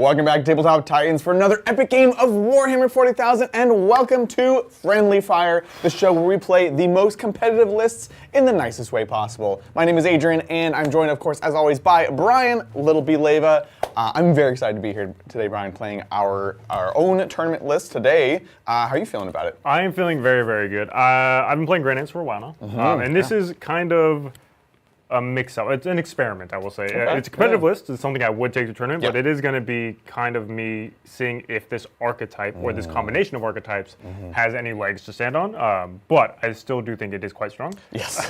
Welcome back to Tabletop Titans for another epic game of Warhammer 40,000, and welcome to Friendly Fire, the show where we play the most competitive lists in the nicest way possible. My name is Adrian, and I'm joined, of course, as always, by Brian, Little B Leva. I'm very excited to be here today, Brian, playing our own tournament list today. How are you feeling about it? I am feeling very, very good. I've been playing Grey Knights for a while now, and this is kind of a mix-up. It's an experiment, I will say. Okay. It's a competitive list. It's something I would take to tournament, but it is going to be kind of me seeing if this archetype or this combination of archetypes has any legs to stand on. But I still do think it is quite strong. Yes.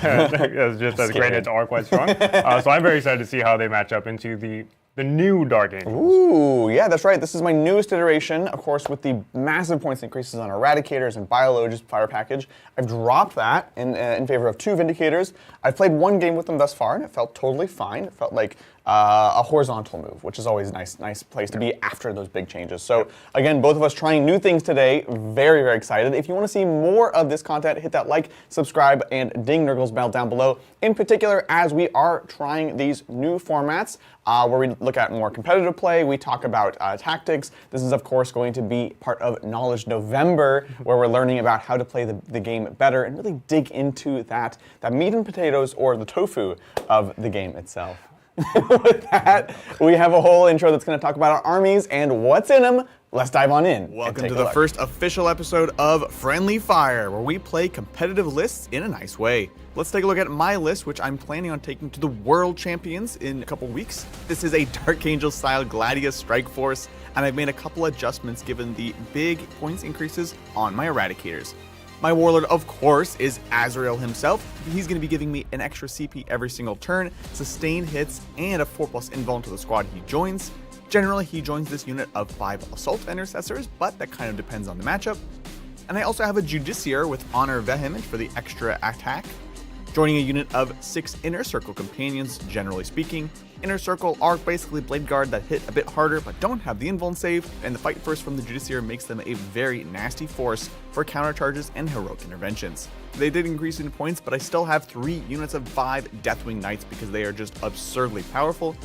Just as Grey Knights are quite strong. So I'm very excited to see how they match up into the new Dark Angels. Ooh, yeah, that's right. This is my newest iteration, of course, with the massive points increases on Eradicators and Biologists fire package. I've dropped that in favor of 2 Vindicators. I've played 1 game with them thus far, and it felt totally fine. It felt like a horizontal move, which is always a nice place to be after those big changes. So again, both of us trying new things today. Very, very excited. If you want to see more of this content, hit that like, subscribe, and ding Nurgle's bell down below. In particular, as we are trying these new formats where we look at more competitive play, we talk about tactics. This is, of course, going to be part of Knowledge November, where we're learning about how to play the game better and really dig into that meat and potatoes, or the tofu of the game itself. With that, we have a whole intro that's going to talk about our armies and what's in them. Let's dive on in. Welcome to the first official episode of Friendly Fire, where we play competitive lists in a nice way. Let's take a look at my list, which I'm planning on taking to the World Champions in a couple weeks. This is a Dark Angel style Gladius strike force, and I've made a couple adjustments given the big points increases on my Eradicators. My Warlord, of course, is Azrael himself. He's going to be giving me an extra CP every single turn, sustained hits, and a 4+ invuln to the squad he joins. Generally, he joins this unit of 5 Assault Intercessors, but that kind of depends on the matchup. And I also have a Judiciar with Honor Vehement for the extra attack, joining a unit of 6 Inner Circle Companions, generally speaking. Inner Circle are basically Blade Guard that hit a bit harder but don't have the invuln save, and the Fight First from the Judiciar makes them a very nasty force for countercharges and heroic interventions. They did increase in points, but I still have 3 units of 5 Deathwing Knights because they are just absurdly powerful.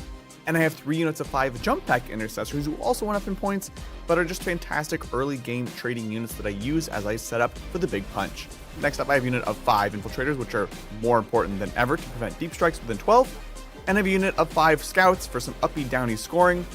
And I have 3 units of 5 Jump Pack Intercessors who also went up in points, but are just fantastic early game trading units that I use as I set up for the big punch. Next up, I have a unit of 5 Infiltrators, which are more important than ever to prevent deep strikes within 12. And I have a unit of 5 Scouts for some uppy downy scoring.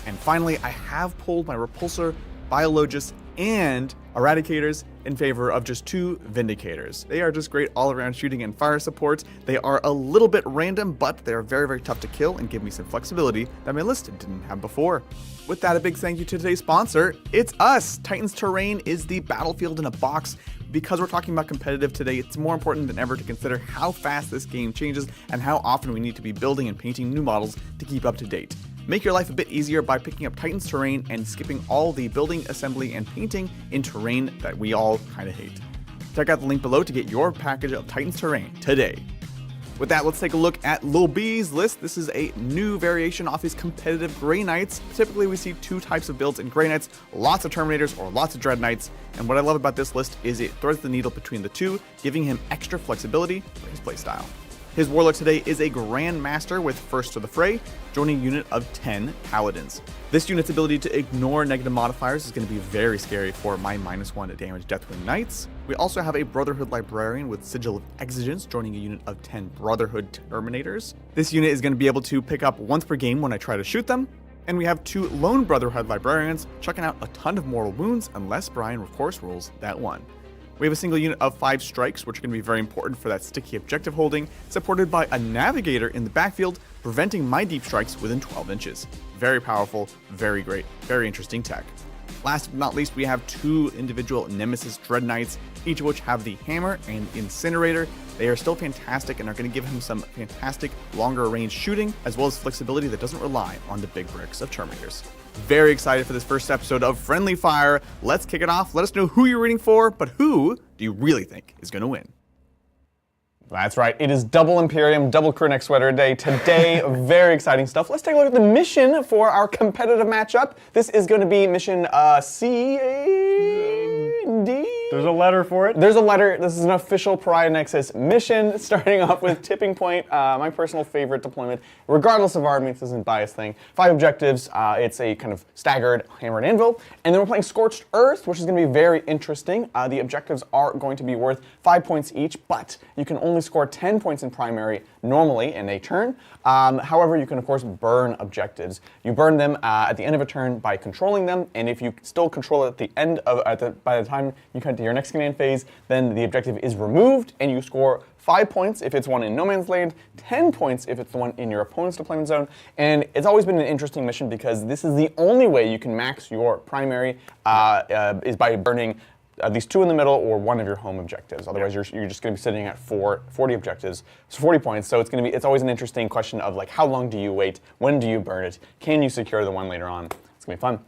And finally, I have pulled my Repulsor, Biologists, and Eradicators in favor of just 2 Vindicators. They are just great all-around shooting and fire support. They are a little bit random, but they're very, very tough to kill and give me some flexibility that my list didn't have before. With that, a big thank you to today's sponsor. It's us! Titans Terrain is the battlefield in a box. Because we're talking about competitive today, it's more important than ever to consider how fast this game changes and how often we need to be building and painting new models to keep up to date. Make your life a bit easier by picking up Titans Terrain and skipping all the building, assembly, and painting in terrain that we all kind of hate. Check out the link below to get your package of Titans Terrain today. With that, let's take a look at Lil B's list. This is a new variation off his competitive Grey Knights. Typically, we see 2 types of builds in Grey Knights, lots of Terminators or lots of Dread Knights. And what I love about this list is it threads the needle between the 2, giving him extra flexibility for his playstyle. His Warlock today is a Grand Master with First to the Fray, joining a unit of 10 Paladins. This unit's ability to ignore negative modifiers is going to be very scary for my -1 damage Deathwing Knights. We also have a Brotherhood Librarian with Sigil of Exigence, joining a unit of 10 Brotherhood Terminators. This unit is going to be able to pick up once per game when I try to shoot them. And we have 2 Lone Brotherhood Librarians, chucking out a ton of mortal wounds, unless Brian, of course, rolls that 1. We have a single unit of 5 strikes, which are going to be very important for that sticky objective holding, supported by a Navigator in the backfield, preventing my deep strikes within 12 inches. Very powerful, very great, very interesting tech. Last but not least, we have 2 individual Nemesis Dread Knights, each of which have the Hammer and Incinerator. They are still fantastic and are going to give him some fantastic longer range shooting, as well as flexibility that doesn't rely on the big bricks of Terminators. Very excited for this first episode of Friendly Fire. Let's kick it off. Let us know who you're rooting for, but who do you really think is going to win? That's right. It is double Imperium, double crew neck sweater day today. Very exciting stuff. Let's take a look at the mission for our competitive matchup. This is going to be mission C, A, D. There's a letter for it. There's a letter. This is an official Pride Nexus mission, starting off with Tipping Point, my personal favorite deployment, regardless of army. This isn't a biased thing. 5 objectives. It's a kind of staggered hammer and anvil. And then we're playing Scorched Earth, which is going to be very interesting. The objectives are going to be worth 5 points each, but you can only score 10 points in primary normally in a turn. However, you can, of course, burn objectives. You burn them at the end of a turn by controlling them, and if you still control it at the end of, by the time you come to your next command phase, then the objective is removed, and you score 5 points if it's one in no man's land, 10 points if it's the one in your opponent's deployment zone, and it's always been an interesting mission because this is the only way you can max your primary is by burning at least 2 in the middle or 1 of your home objectives. Otherwise, you're just going to be sitting at 40 objectives, so 40 points. So it's always an interesting question of like, how long do you wait? When do you burn it? Can you secure the one later on? It's going to be fun.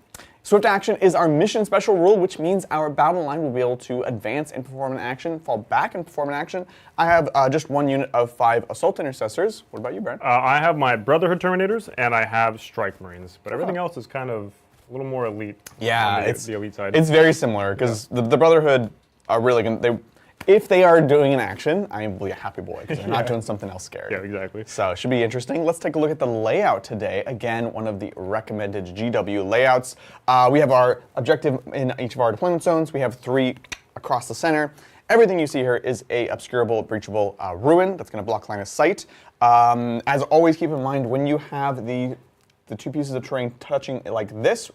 Swift action is our mission special rule, which means our battle line will be able to advance and perform an action, fall back and perform an action. I have just 1 unit of 5 assault intercessors. What about you, Brad? I have my Brotherhood Terminators and I have Strike Marines, but everything else is kind of a little more elite. Yeah, on it's the elite side. It's very similar because the Brotherhood are really going to. If they are doing an action, I will be a happy boy because they're not doing something else scary. Yeah, exactly. So it should be interesting. Let's take a look at the layout today. Again, one of the recommended GW layouts. We have our objective in each of our deployment zones. We have 3 across the center. Everything you see here is a obscurable, breachable ruin that's going to block line of sight. As always, keep in mind when you have the 2 pieces of terrain touching like this,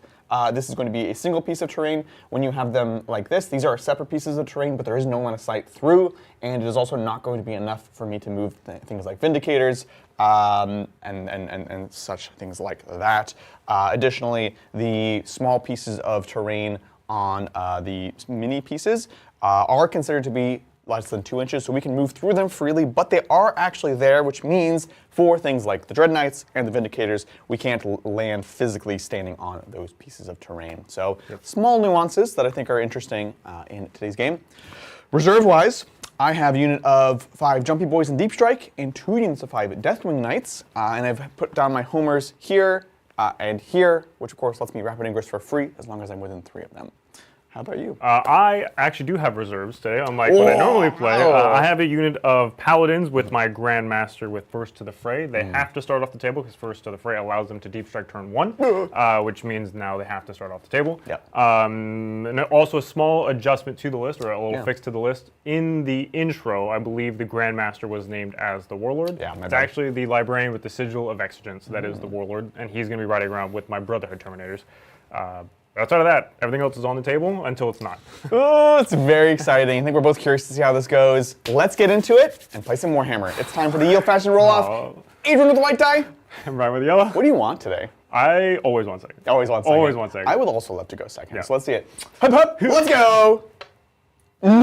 this is going to be a single piece of terrain. When you have them like this, these are separate pieces of terrain, but there is no line of sight through, and it is also not going to be enough for me to move things like Vindicators and such things like that. Additionally, the small pieces of terrain on the mini pieces are considered to be less than 2 inches, so we can move through them freely, but they are actually there, which means for things like the Dread Knights and the Vindicators, we can't land physically standing on those pieces of terrain. So small nuances that I think are interesting in today's game. Reserve-wise, I have a unit of 5 Jumpy Boys and Deep Strike and 2 units of 5 Deathwing Knights, and I've put down my homers here and here, which of course lets me rapid ingress for free as long as I'm within 3 of them. How about you? I actually do have reserves today, unlike what I normally play. I have a unit of Paladins with my Grandmaster with First to the Fray. They have to start off the table because First to the Fray allows them to Deep Strike turn 1, which means now they have to start off the table. Yep. And also a small adjustment to the list, or a little fix to the list. In the intro, I believe the Grandmaster was named as the Warlord. Yeah, it's actually the Librarian with the Sigil of Exigence that is the Warlord, and he's going to be riding around with my Brotherhood Terminators. Outside of that, everything else is on the table until it's not. Oh, it's very exciting. I think we're both curious to see how this goes. Let's get into it and play some Warhammer. It's time for the Yield Fashion Roll-Off. Adrian with the white die. And Brian with the yellow. What do you want today? I always want second. Always want second. Always want second. I would also love to go second, Yeah. so let's see it. Hup, hup, let's go! No!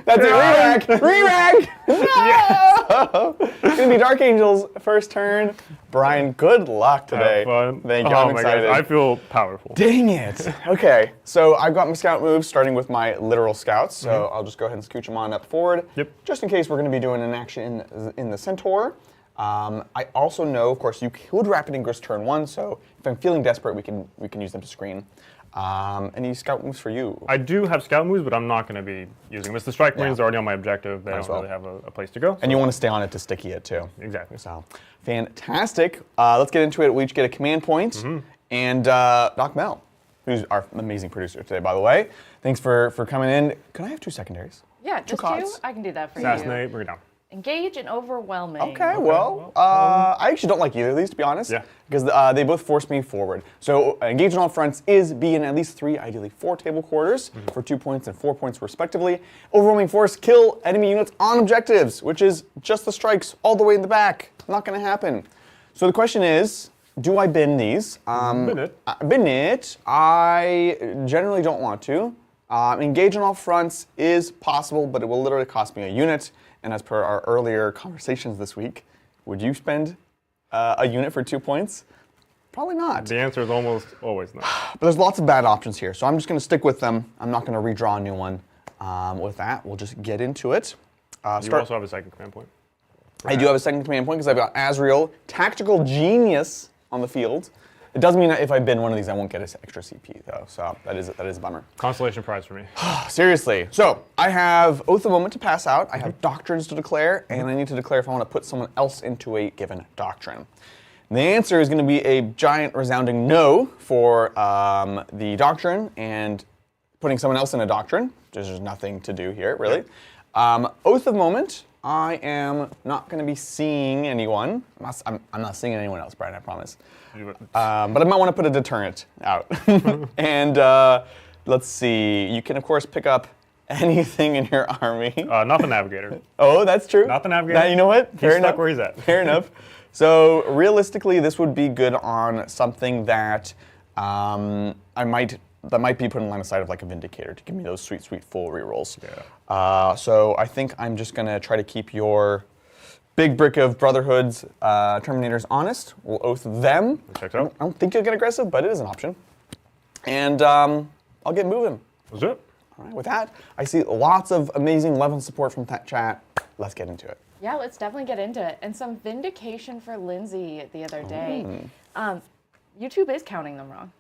That's a re-rack! Re-rack! No! It's gonna be Dark Angel's first turn. Brian, good luck today. Have fun. Thank you, Oh I'm my excited. gosh, I feel powerful. Dang it. Okay, so I've got my scout moves starting with my literal scouts, so I'll just go ahead and scooch them on up forward. Yep. Just in case we're going to be doing an action in the Centaur. I also know, of course, you could Rapid Ingress turn 1, so if I'm feeling desperate, we can use them to screen. Any scout moves for you? I do have scout moves, but I'm not going to be using them. It's the Strike Marines are already on my objective. They don't really have a place to go. And you want to stay on it to sticky it, too. Exactly. So, fantastic. Let's get into it. We each get a command point. And Doc Mel, who's our amazing producer today, by the way. Thanks for coming in. Can I have 2 secondaries? Yeah, just 2. I can do that for you. Assassinate, bring it down. Engage and overwhelming. Okay, well, I actually don't like either of these, to be honest. Yeah. Because they both force me forward. So engage on all fronts is be in at least 3, ideally 4 table quarters for 2 points and 4 points respectively. Overwhelming force, kill enemy units on objectives, which is just the strikes all the way in the back. Not going to happen. So the question is, do I bin these? Bin it. Bin it. I generally don't want to. Engage on all fronts is possible, but it will literally cost me a unit. And as per our earlier conversations this week, would you spend a unit for 2 points? Probably not. The answer is almost always no. But there's lots of bad options here, so I'm just going to stick with them. I'm not going to redraw a new one. With that, we'll just get into it. You also have a second command point. I do have a second command point because I've got Azrael, Tactical Genius, on the field. It does mean that if I bin one of these, I won't get an extra CP though. So that is a bummer. Consolation prize for me. Seriously. So I have Oath of Moment to pass out. I have Doctrines to declare, and I need to declare if I want to put someone else into a given doctrine. And the answer is going to be a giant resounding no for the doctrine and putting someone else in a doctrine. There's nothing to do here, really. Oath of Moment. I am not going to be seeing anyone. I'm not seeing anyone else, Brian, I promise. But I might want to put a deterrent out. And let's see. You can, of course, pick up anything in your army. Not the Navigator. Oh, that's true. Not the Navigator. Now, you know what? He's Fair stuck enough. where he's at. Fair enough. So realistically, this would be good on something that that might be put in line of sight of like a Vindicator to give me those sweet, sweet full rerolls. Yeah. So I think I'm just going to try to keep your big brick of Brotherhood's Terminators honest. We'll oath them. Checks out. I don't think you'll get aggressive, but it is an option. And I'll get moving. That's it. All right, with that, I see lots of amazing level support from that chat. Let's get into it. Yeah, let's definitely get into it. And some vindication for Lindsay the other day. YouTube is counting them wrong.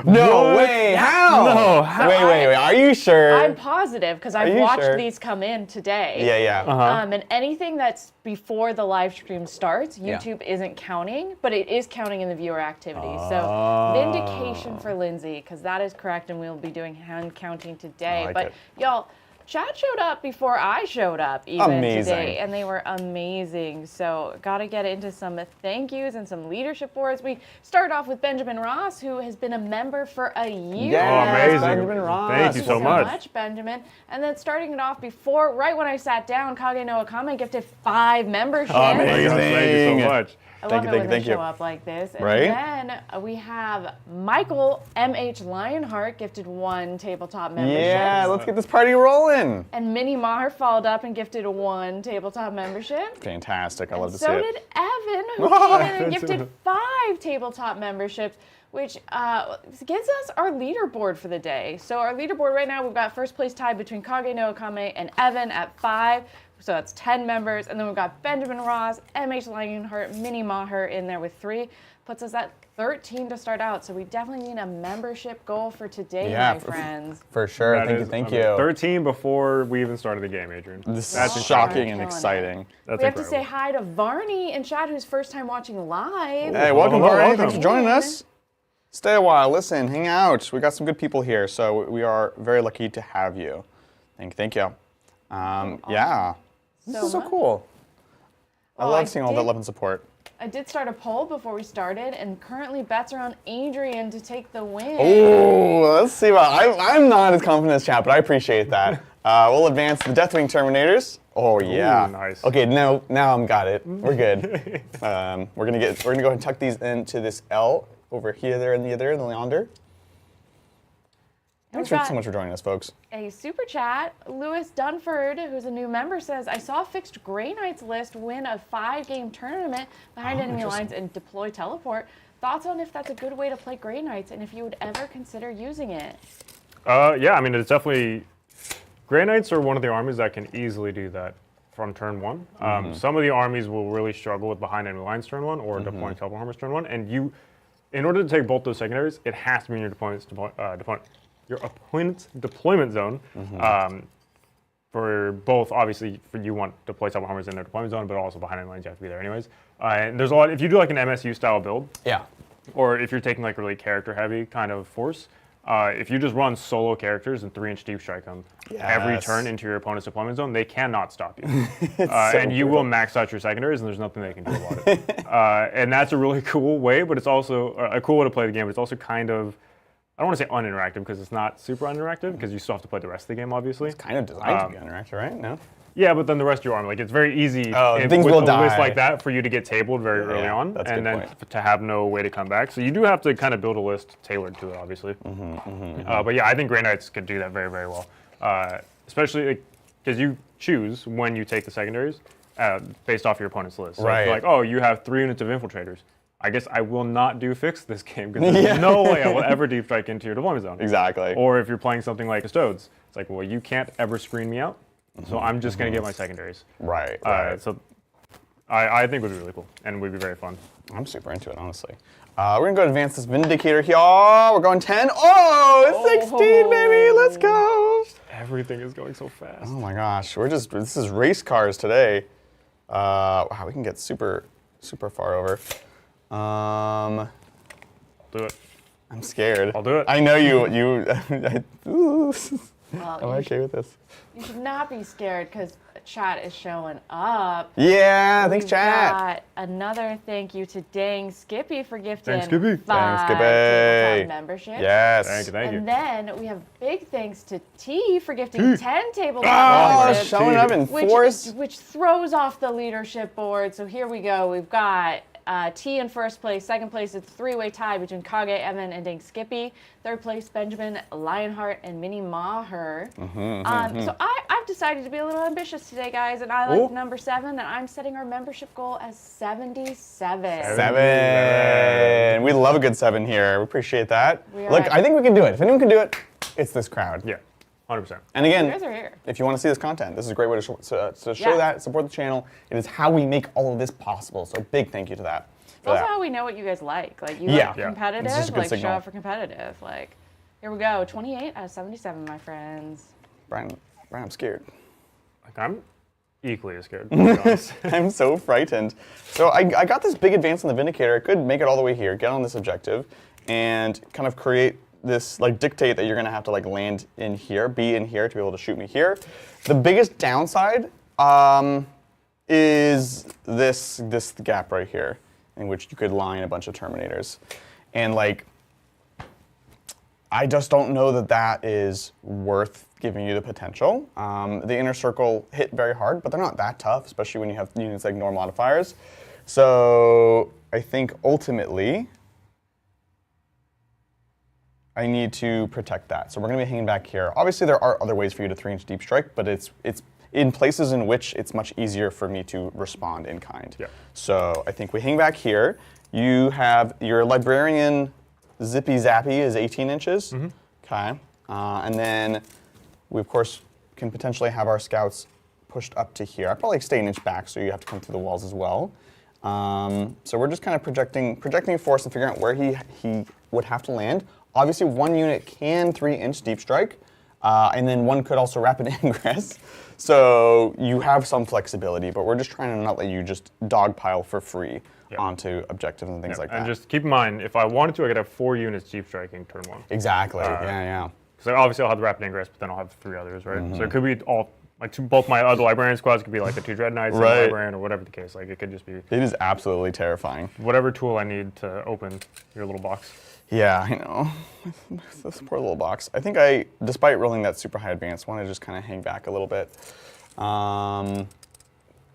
No way! How? No, how? Wait. Are you sure? I'm positive because I've you watched sure? these come in today. Yeah. And anything that's before the live stream starts, YouTube isn't counting, but it is counting in the viewer activity. So vindication for Lindsay, because that is correct, and we'll be doing hand counting today. I like But it. y'all, chat showed up before I showed up even Amazing. today, and they were amazing. So got to get into some thank yous and some leadership boards. We started off with Benjamin Ross, who has been a member for a year. Yes, Oh, amazing. Benjamin Ross. Thank you so much. Benjamin. And then starting it off before, right when I sat down, Kage no Akame gifted 5 memberships. Amazing. Thank you so much. I love it when they thank you. show up like this. And Right? then we have Michael M.H. Lionheart gifted 1 tabletop membership. Yeah, let's get this party rolling. And Minnie Maher followed up and gifted 1 tabletop membership. Fantastic. I love to see So it. did Evan, who came in and gifted 5 tabletop memberships, which gives us our leaderboard for the day. So our leaderboard right now, we've got first place tied between Kage no Akame and Evan at 5. So that's 10 members. And then we've got Benjamin Ross, M.H. Lionheart, Minnie Maher in there with 3. Puts us at 13 to start out. So we definitely need a membership goal for today, my friends. For sure. Thank you. 13 before we even started the game, Adrian. This That's is incredible. shocking and Killing it. exciting. That's We have to incredible. say hi to Varney in chat, who's first time watching live. Hey, welcome, Hello, Barney. welcome. Thanks for joining us. Stay a while, listen, hang out. We got some good people here, so we are very lucky to have you. Thank you. Yeah. This is so much. cool. I Oh, love seeing all that love and support. I did start a poll before we started, and currently bets are on Adrian to take the win. Ooh, let's see. I'm not as confident as chat, but I appreciate that. We'll advance the Deathwing Terminators. Oh yeah. Ooh, nice. Okay, now I'm got it. We're good. We're gonna go ahead and tuck these into this L over here, there, and the other, and yonder. Thanks we've so got much for joining us, folks. A super chat. Lewis Dunford, who's a new member, says, I saw Fixed Grey Knights list win a 5-game tournament behind enemy lines and deploy teleport. Thoughts on if that's a good way to play Grey Knights and if you would ever consider using it? Yeah, I mean, it's definitely... Grey Knights are one of the armies that can easily do that from turn 1. Some of the armies will really struggle with behind enemy lines turn 1 or deploying teleport armors turn 1. And in order to take both those secondaries, it has to be in your opponent's deployment zone. For both, obviously, you want to deploy teleport armors in their deployment zone, but also behind enemy lines, you have to be there anyways. And there's a lot, if you do like an MSU style build, Yeah. or if you're taking like a really character heavy kind of force, if you just run solo characters and 3-inch deep strike them every Yes. turn into your opponent's deployment zone, they cannot stop you. And you will max out your secondaries, and there's nothing they can do about it. And that's a really cool way, but it's also a cool way to play the game, but it's also kind of, I don't want to say uninteractive because it's not super uninteractive because you still have to play the rest of the game, obviously. Kind of designed to be interactive, right? No? Yeah, but then the rest of your army, like it's very easy things with will a list die. like that for you to get tabled very early on, that's a and good then point. to have no way to come back. So you do have to kind of build a list tailored to it, obviously. But yeah, I think Grey Knights could do that very, very well, especially because you choose when you take the secondaries based off your opponent's list. So if Right. you're like, oh, you have 3 units of infiltrators. I guess I will not do fix this game because there's no way I will ever deep strike into your deployment zone. Exactly. Or if you're playing something like Custodes, it's like, well, you can't ever screen me out, so I'm just going to get my secondaries. Right. So I think it would be really cool and would be very fun. I'm super into it, honestly. We're going to go advance this Vindicator here. Oh, we're going 10. Oh, it's 16, baby. Let's go. Everything is going so fast. Oh my gosh. This is race cars today. Wow, we can get super far over. Do it. I'm scared. I'll do it. I know you. Ooh. Well, I'm okay with this. You should not be scared because chat is showing up. Yeah, thanks, We've chat. got another thank you to Dang Skippy for gifting Thanks, Skippy. 5 Thanks, Skippy. tabletop memberships. Yes. Thank you. And then we have big thanks to T for gifting 10 tabletop Oh, memberships. showing up in force. Which throws off the leadership board. So here we go. We've got T in first place. Second place, it's a 3-way tie between Kage, Evan, and Dang Skippy. Third place, Benjamin, Lionheart, and Minnie Maher. So I've decided to be a little ambitious today, guys, and I like number 7, and I'm setting our membership goal as 77. 7. We love a good 7 here. We appreciate that. Look, I think we can do it. If anyone can do it, it's this crowd. Yeah, 100%. And again, You guys are here. if you want to see this content, this is a great way to show that, support the channel. It is how we make all of this possible. So big thank you to that. It's also how we know what you guys like. Like, you Yeah. like Yeah. competitive, It's just a good like signal. show up for competitive. Like, here we go. 28 out of 77, my friends. Brian, I'm scared. Like, I'm equally as scared, to be honest. I'm so frightened. So I got this big advance on the Vindicator. I could make it all the way here, get on this objective, and kind of create this, like, dictate that you're gonna have to like land in here, be in here to be able to shoot me here. The biggest downside is this gap right here, in which you could line a bunch of Terminators. And like, I just don't know that that is worth giving you the potential. The inner circle hit very hard, but they're not that tough, especially when you have units like Norm modifiers. So I think ultimately, I need to protect that. So we're gonna be hanging back here. Obviously there are other ways for you to 3-inch deep strike, but it's in places in which it's much easier for me to respond in kind. Yeah. So I think we hang back here. You have your Librarian Zippy Zappy is 18 inches. Okay. And then we of course can potentially have our scouts pushed up to here. I probably stay an inch back so you have to come through the walls as well. So we're just kind of projecting force and figuring out where he would have to land. Obviously, one unit can 3-inch deep strike, and then one could also rapid ingress. So you have some flexibility, but we're just trying to not let you just dogpile for free onto objectives and things like that. And just keep in mind, if I wanted to, I could have 4 units deep striking turn 1. Exactly. Yeah. So obviously I'll have the rapid ingress, but then I'll have 3 others, right? So it could be all, like both my other Librarian squads could be like the 2 Dread Knights and the Librarian or whatever the case. Like it could just be. It is absolutely terrifying. Whatever tool I need to open your little box. Yeah, I know. This poor little box. I think despite rolling that super high advance, want to just kind of hang back a little bit.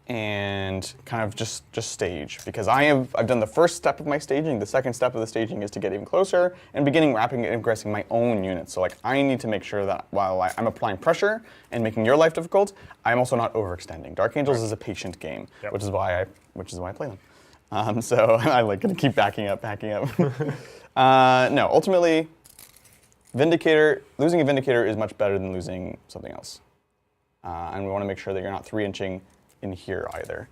And kind of just stage, because I've done the first step of my staging. The second step of the staging is to get even closer and beginning rapid ingressing my own units. So like I need to make sure that while I'm applying pressure and making your life difficult, I'm also not overextending. Dark Angels is a patient game, which is why I play them. So I like to keep backing up. No, ultimately, losing a Vindicator is much better than losing something else. And we want to make sure that you're not 3-inching in here either.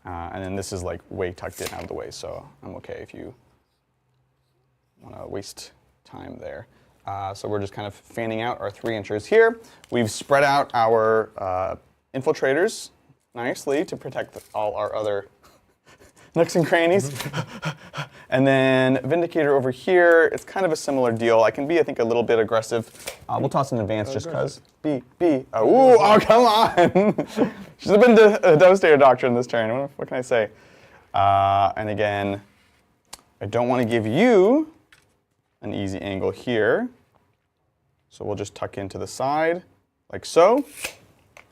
And then this is like way tucked in out of the way, so I'm okay if you want to waste time there. So we're just kind of fanning out our 3-inchers here. We've spread out our infiltrators nicely to protect all our other nooks and crannies. And then Vindicator over here, it's kind of a similar deal. I can be, I think, a little bit aggressive. We'll toss an advance just because. Oh, come on! Should have been the Devastator Doctrine this turn. What can I say? And again, I don't want to give you an easy angle here. So we'll just tuck into the side, like so.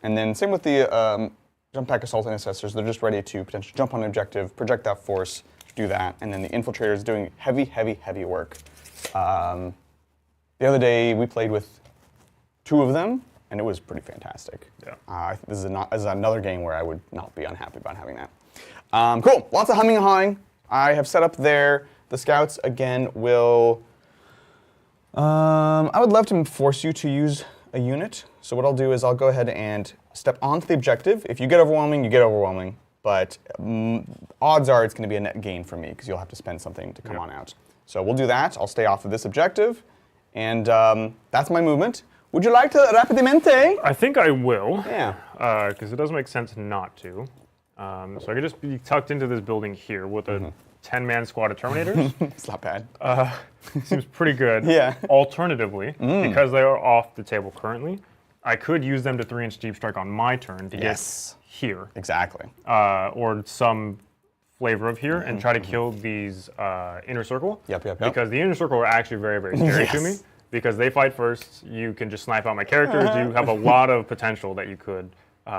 And then same with the Jump Pack Assault Intercessors. They're just ready to potentially jump on an objective, project that force, do that. And then the Infiltrator is doing heavy work. The other day, we played with 2 of them, and it was pretty fantastic. Yeah. This is another game where I would not be unhappy about having that. Cool, lots of humming and hawing. I have set up there. The scouts, again, will... I would love to force you to use a unit. So what I'll do is I'll go ahead and step onto the objective. If you get overwhelming, you get overwhelming. but odds are it's going to be a net gain for me because you'll have to spend something to come on out. So we'll do that. I'll stay off of this objective, and that's my movement. Would you like to rapidamente? I think I will. Yeah. Because it doesn't make sense not to. So I could just be tucked into this building here with a 10-man squad of Terminators. It's not bad. Seems pretty good. Yeah. Alternatively, because they are off the table currently, I could use them to 3-inch deep strike on my turn to get here. Exactly. Or some flavor of here and try to kill these inner circle. Yep. Because the inner circle are actually very, very scary to me. Because they fight first, you can just snipe out my characters. You have a lot of potential that you could. You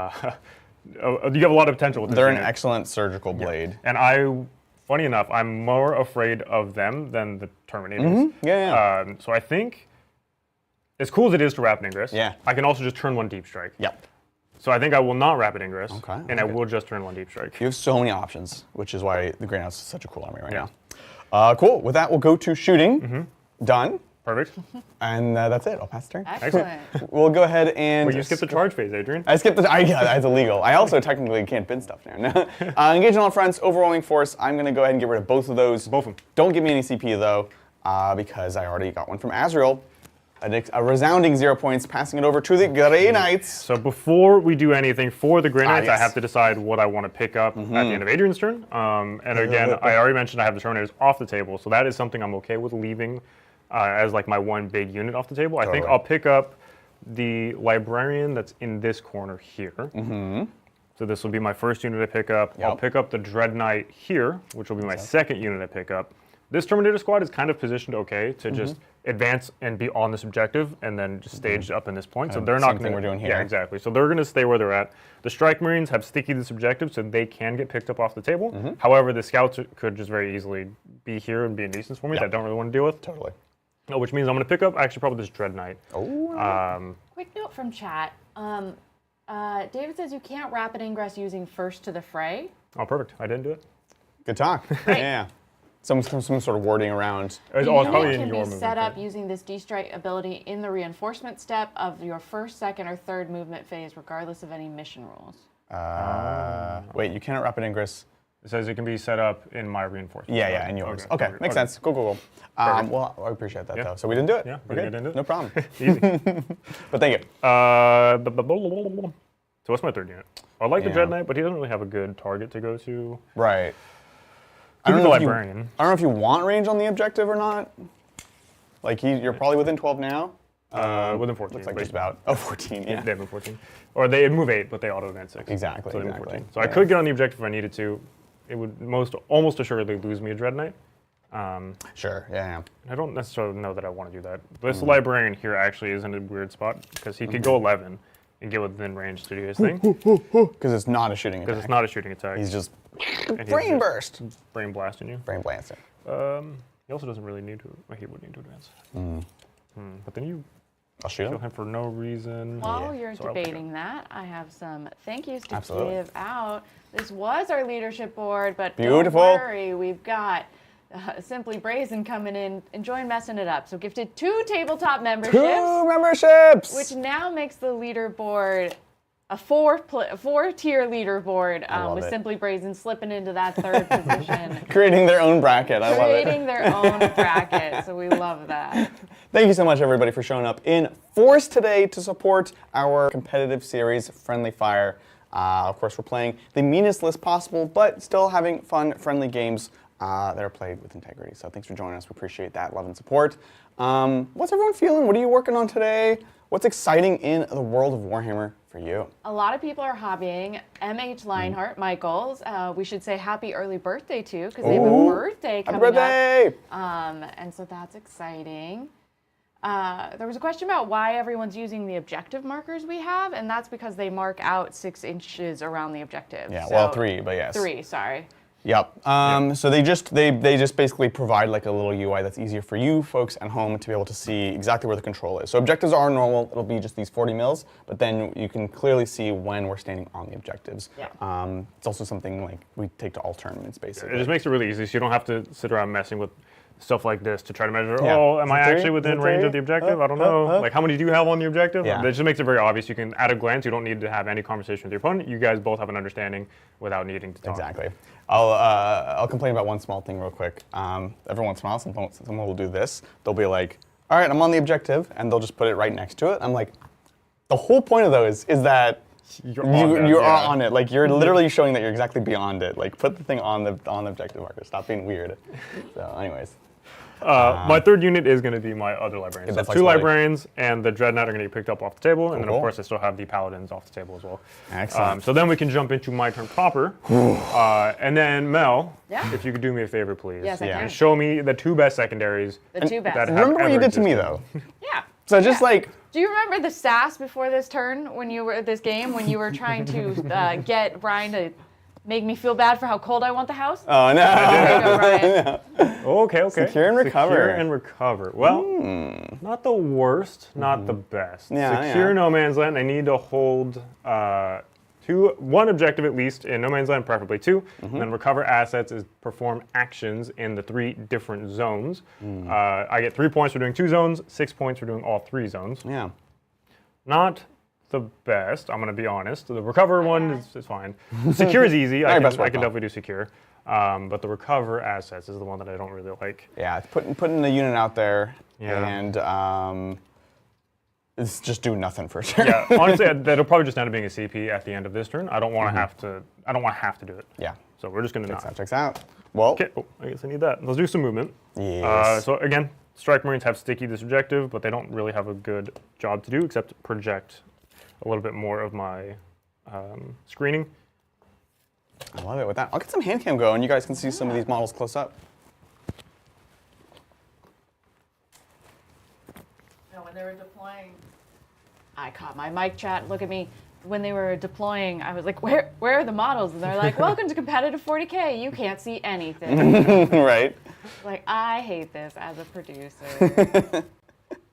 have a lot of potential with this They're an unit. excellent surgical blade. And funny enough, I'm more afraid of them than the Terminators. So I think, as cool as it is to Rapid Ingress, I can also just turn 1 Deep Strike. Yep. So I think I will not Rapid Ingress, Okay, and I will just turn 1 Deep Strike. You have so many options, which is why the Greyhounds is such a cool army right now. Cool. With that, we'll go to shooting. Done. Perfect. And that's it. I'll pass the turn. Excellent. We'll go ahead and... Well, you skipped the charge phase, Adrian. I skipped the... that's illegal. I also technically can't bin stuff now. Engage on all fronts, overwhelming force. I'm going to go ahead and get rid of both of those. Both of them. Don't give me any CP, though, because I already got one from Azrael. A resounding 0 points, passing it over to the Grey Knights. So before we do anything for the Grey Knights, I have to decide what I want to pick up at the end of Adrian's turn. And again, I already mentioned I have the Terminators off the table, so that is something I'm okay with leaving as like my one big unit off the table. I think I'll pick up the Librarian that's in this corner here. So this will be my first unit I pick up. I'll pick up the Dread Knight here, which will be my second unit I pick up. This Terminator squad is kind of positioned okay to just advance and be on this objective and then just staged up in this point. So they're not going to... we're doing here. Yeah, exactly. So they're going to stay where they're at. The Strike Marines have sticky this objective, so they can get picked up off the table. However, the Scouts could just very easily be here and be a nuisance for me that I don't really want to deal with. Totally. Which means I'm going to pick up actually probably this Dread Knight. Quick note from chat. David says you can't Rapid Ingress using First to the Fray. Oh, perfect. I didn't do it. Good talk. Yeah. Some sort of wording around. The it's unit probably in can your be movement. set up using this D-Strike ability in the reinforcement step of your first, second, or third movement phase, regardless of any mission rules. Wait, you cannot Rapid Ingress. It says it can be set up in my reinforcement. Yeah, and yours. Okay, makes sense. Cool. Well, I appreciate that, though. So we didn't do it? Yeah, okay. didn't do it. No problem. Easy. But thank you. So what's my third unit? I like the Dread Knight, but he doesn't really have a good target to go to. Right. I don't know I don't know if you want range on the objective or not. Like, you're probably within 12 now. Within 14. Looks like just about. Oh, 14, yeah. They move 14. Or they move 8, but they auto advance 6. Exactly. So they move 14. So I could get on the objective if I needed to. It would almost assuredly lose me a Dread Knight. Sure, yeah. I don't necessarily know that I want to do that. This Librarian here actually is in a weird spot because he could go 11 and get within range to do his thing. Because it's not a shooting attack. Because it's not a shooting attack. He's just And brain burst. Brain blasting you. Brain blasting. He also doesn't really need to. He would need to advance. But then you I'll shoot kill him. him for no reason. While you're So I'll debating that, I have some thank yous to Absolutely. give out. This was our leadership board, but Beautiful. don't worry, we've got Simply Brazen coming in, enjoying messing it up. So gifted 2 tabletop memberships, 2 memberships! which now makes the leaderboard a 4-tier leaderboard with it. Simply Brazen slipping into that 3rd position. Creating their own bracket. I love it. Creating their own bracket, so we love that. Thank you so much, everybody, for showing up in force today to support our competitive series, Friendly Fire. Of course, we're playing the meanest list possible, but still having fun, friendly games that are played with integrity. So thanks for joining us. We appreciate that love and support. What's everyone feeling? What are you working on today? What's exciting in the world of Warhammer for you? A lot of people are hobbying. M.H. Lionheart, Michaels. We should say happy early birthday, too, because they have a birthday Happy coming birthday! up. And so that's exciting. There was a question about why everyone's using the objective markers we have, and that's because they mark out 6 inches around the objective. Yeah, So- well, 3, but yes. 3, sorry. Yep. So they just basically provide like a little UI that's easier for you folks at home to be able to see exactly where the control is. So objectives are normal. It'll be just these 40 mils, but then you can clearly see when we're standing on the objectives. Yeah. It's also something like we take to all tournaments basically. It just makes it really easy, so you don't have to sit around messing with stuff like this to try to measure, Yeah. oh, am Is I it three? actually within Is it range three? of the objective? I don't know. Like, how many do you have on the objective? Yeah. It just makes it very obvious. You can, at a glance, you don't need to have any conversation with your opponent. You guys both have an understanding without needing to talk. Exactly. I'll complain about one small thing real quick. Every once in a while, someone will do this. They'll be like, all right, I'm on the objective, and they'll just put it right next to it. I'm like, the whole point of those is that You're on that, you yeah. are on it. Like, you're literally showing that you're exactly beyond it. Like, put the thing on the objective marker. Stop being weird. So, anyways. My third unit is going to be my other librarians. Yeah, So that's 2 flexibility. librarians and the Dreadnought are going to get picked up off the table, and then Cool. of course I still have the paladins off the table as well. Excellent. So then we can jump into my turn proper, and then Mel, Yeah. if you could do me a favor, please, Yes, I Yeah. can. and show me the 2 best secondaries. The 2 best. that have Remember what you ever did to me, existed. though? Yeah. So just Yeah. like, Do you remember the sass before this turn when you were at this game when you were trying to get Brian to make me feel bad for how cold I want the house? oh, no. There you go, Brian. Okay. Secure and recover. Secure and recover. Well, not the worst, not the best. Yeah, Secure yeah. no man's land. I need to hold one objective at least in no man's land, preferably 2. And then recover assets is perform actions in the 3 different zones. I get 3 points for doing 2 zones, 6 points for doing all 3 zones. Yeah. Not the best, I'm going to be honest. The recover one is fine. Secure is easy. Not I your can, best I work, can though. definitely do secure. But the recover assets is the one that I don't really like. Yeah, it's putting the unit out there Yeah. and it's just doing nothing for sure. Yeah, honestly, that'll probably just end up being a CP at the end of this turn. I don't want to have to. I don't want to have to do it. Yeah. So we're just going to not. Checks out. Well, Okay. Oh, I guess I need that. Let's do some movement. Yes. So again, Strike Marines have sticky this objective, but they don't really have a good job to do except project a little bit more of my screening. I love it with that. I'll get some hand cam going. You guys can see some of these models close up. No, when they were deploying, I caught my mic chat. Look at me. When they were deploying, I was like, where are the models? And they're like, welcome to competitive 40K. You can't see anything. Right? Like, I hate this as a producer.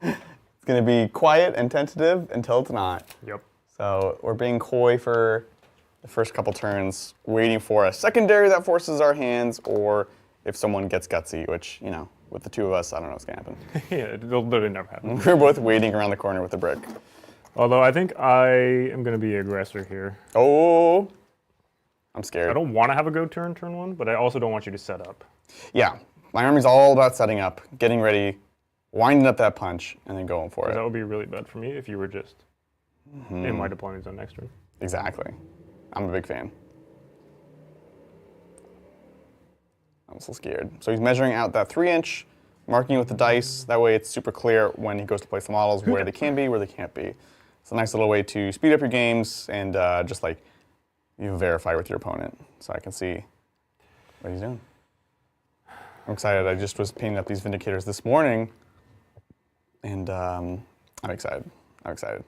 It's going to be quiet and tentative until it's not. Yep. So we're being coy for the first couple turns, waiting for a secondary that forces our hands, or if someone gets gutsy, which, you know, with the 2 of us, I don't know what's going to happen. Yeah, it'll literally never happen. We're both waiting around the corner with a brick. Although I think I am going to be aggressor here. Oh, I'm scared. I don't want to have a go turn 1, but I also don't want you to set up. Yeah, my army's all about setting up, getting ready, winding up that punch, and then going for That it. would be really bad for me if you were just in my deployment zone next turn. Exactly. I'm a big fan. I'm so scared. So he's measuring out that 3-inch, marking with the dice. That way it's super clear when he goes to place the models where they can be, where they can't be. It's a nice little way to speed up your games and just like you verify with your opponent. So I can see what he's doing. I'm excited. I just was painting up these Vindicators this morning, and I'm excited. I'm excited.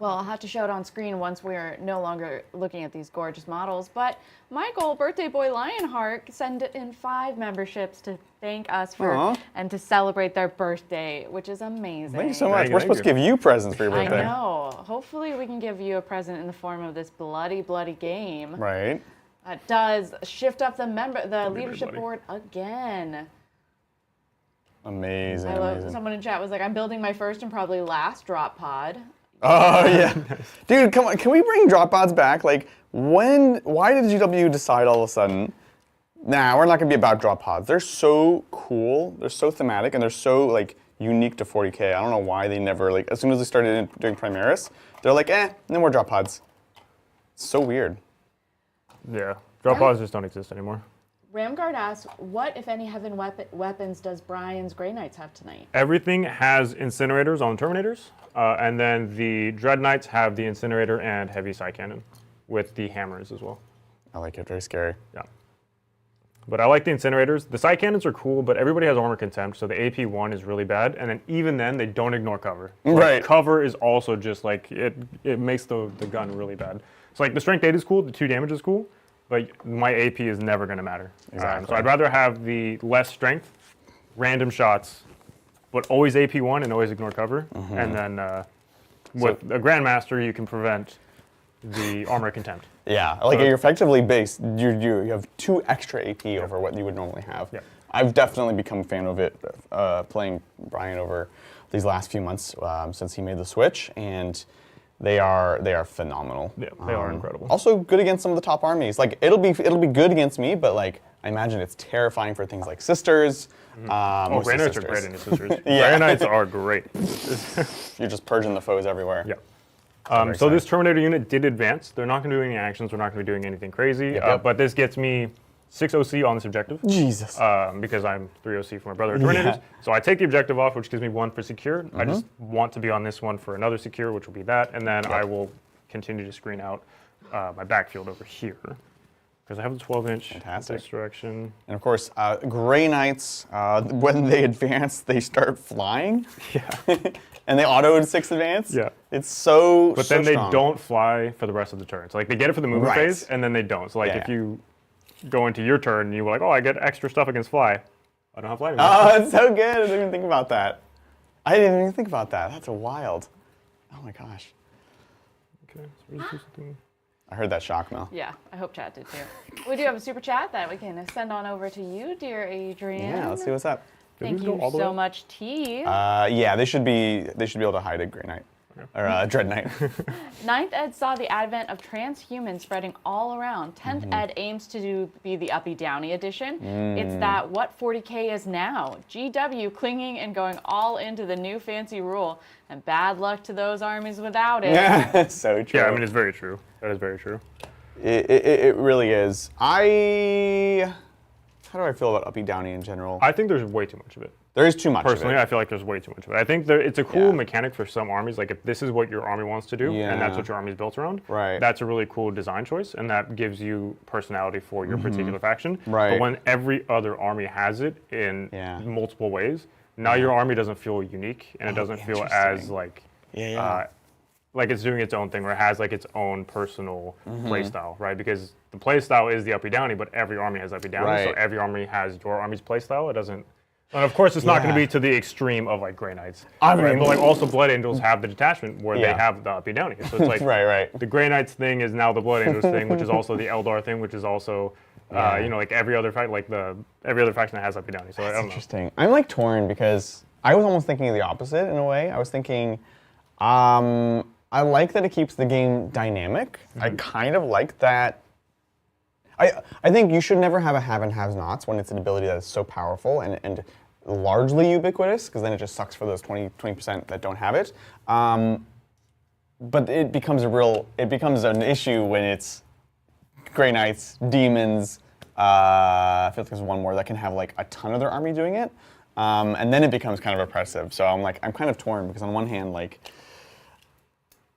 Well, I'll have to show it on screen once we're no longer looking at these gorgeous models. But Michael, birthday boy Lionheart, sent in 5 memberships to thank us for Aw. and to celebrate their birthday, which is amazing. Thank you so much. Thank you, We're thank supposed to you. give you presents for your I birthday. know. Hopefully we can give you a present in the form of this bloody, bloody game. Right. It does shift up the really leadership bloody. board again. Amazing. I love. Amazing. Someone in chat was like, "I'm building my first and probably last drop pod." Oh yeah, dude, come on! Can we bring drop pods back? Like, why did GW decide all of a sudden? Nah, we're not gonna be about drop pods. They're so cool. They're so thematic, and they're so like unique to 40k. I don't know why they never like. As soon as they started doing Primaris, they're like, no more drop pods. It's so weird. Yeah, drop pods just don't exist anymore. Ramguard asks, "What, if any, heaven weapons does Brian's Grey Knights have tonight?" Everything has incinerators on Terminators, and then the Dread Knights have the incinerator and heavy side cannon with the hammers as well. I like it. Very scary. Yeah. But I like the incinerators. The side cannons are cool, but everybody has armor contempt, so the AP1 is really bad. And then even then, they don't ignore cover. Like, Right. cover is also just like, it makes the gun really bad. So like the strength 8 is cool, the 2 damage is cool, but my AP is never going to matter. Exactly. So I'd rather have the less strength, random shots, but always AP1 and always ignore cover. And then with a Grandmaster, you can prevent the armor contempt. Yeah, like you're effectively based. You have 2 extra AP over what you would normally have. Yeah. I've definitely become a fan of it, playing Brian over these last few months since he made the switch, and they are phenomenal. Yeah, they are incredible. Also good against some of the top armies. Like it'll be good against me, but like I imagine it's terrifying for things like sisters. Grey Knights are great against sisters. Yeah. Grey Knights are great. You're just purging the foes everywhere. Yeah. So this Terminator unit did advance. They're not going to do any actions. We're not going to be doing anything crazy. Yep. But this gets me 6 OC on this objective. Jesus. Because I'm 3 OC for my brother Terminators. So I take the objective off, which gives me 1 for secure. I just want to be on this one for another secure, which will be that. And then I will continue to screen out my backfield over here. Because I have the 12-inch this direction. And of course, Grey Knights, when they advance, they start flying. Yeah. And they auto in 6 advance. Yeah. It's so But so then they strong. don't fly for the rest of the turn. So like they get it for the movement Right. phase, and then they don't. So like Yeah. if you go into your turn and you were like, oh, I get extra stuff against fly, I don't have fly anymore. Oh, it's so good. I didn't even think about that. I didn't even think about that. That's wild. Oh my gosh. Okay, so we'll just do something. I heard that shock, Mel. Yeah, I hope Chad did too. We do have a super chat that we can send on over to you, dear Adrian. Yeah, let's see what's up. Thank Did we you go all the so way? much, T. Yeah, they should be able to hide a Grey Knight. Or a Dread Knight. Ninth Ed saw the advent of transhumans spreading all around. 10th Ed aims to be the uppy downy edition. It's that what 40k is now. GW clinging and going all into the new fancy rule. And bad luck to those armies without it. Yeah, so true. Yeah, I mean, it's very true. That is very true. It really is. How do I feel about uppy downy in general? I think there's way too much of it. There is too much Personally, of it. I feel like there's way too much of it. I think it's a cool Yeah. mechanic for some armies. Like if this is what your army wants to do, and that's Yeah. what your army is built around, Right. that's a really cool design choice, and that gives you personality for your particular faction. Right. But when every other army has it in Yeah. multiple ways, now your army doesn't feel unique, and it doesn't feel as like it's doing its own thing, or it has like its own personal play style, right? Because the play style is the uppy downy, but every army has uppy downy, so Right. every army has your army's play style. It doesn't. And of course, it's not going to be to the extreme of like Grey Knights. I right? mean- But like also Blood Angels have the detachment where they Yeah. have the uppy downy. So it's like Right. the Grey Knights thing is now the Blood Angels thing, which is also the Eldar thing, which is also like every other faction, every other faction that has uppy downy. So I don't know. Interesting. I'm like torn because I was almost thinking of the opposite in a way. I was thinking, I like that it keeps the game dynamic. I kind of like that. I think you should never have a have and have-nots when it's an ability that is so powerful and largely ubiquitous, because then it just sucks for those 20% that don't have it. But it becomes an issue when it's Grey Knights, Demons. I feel like there's one more that can have like a ton of their army doing it, and then it becomes kind of oppressive. So I'm kind of torn because on one hand, like,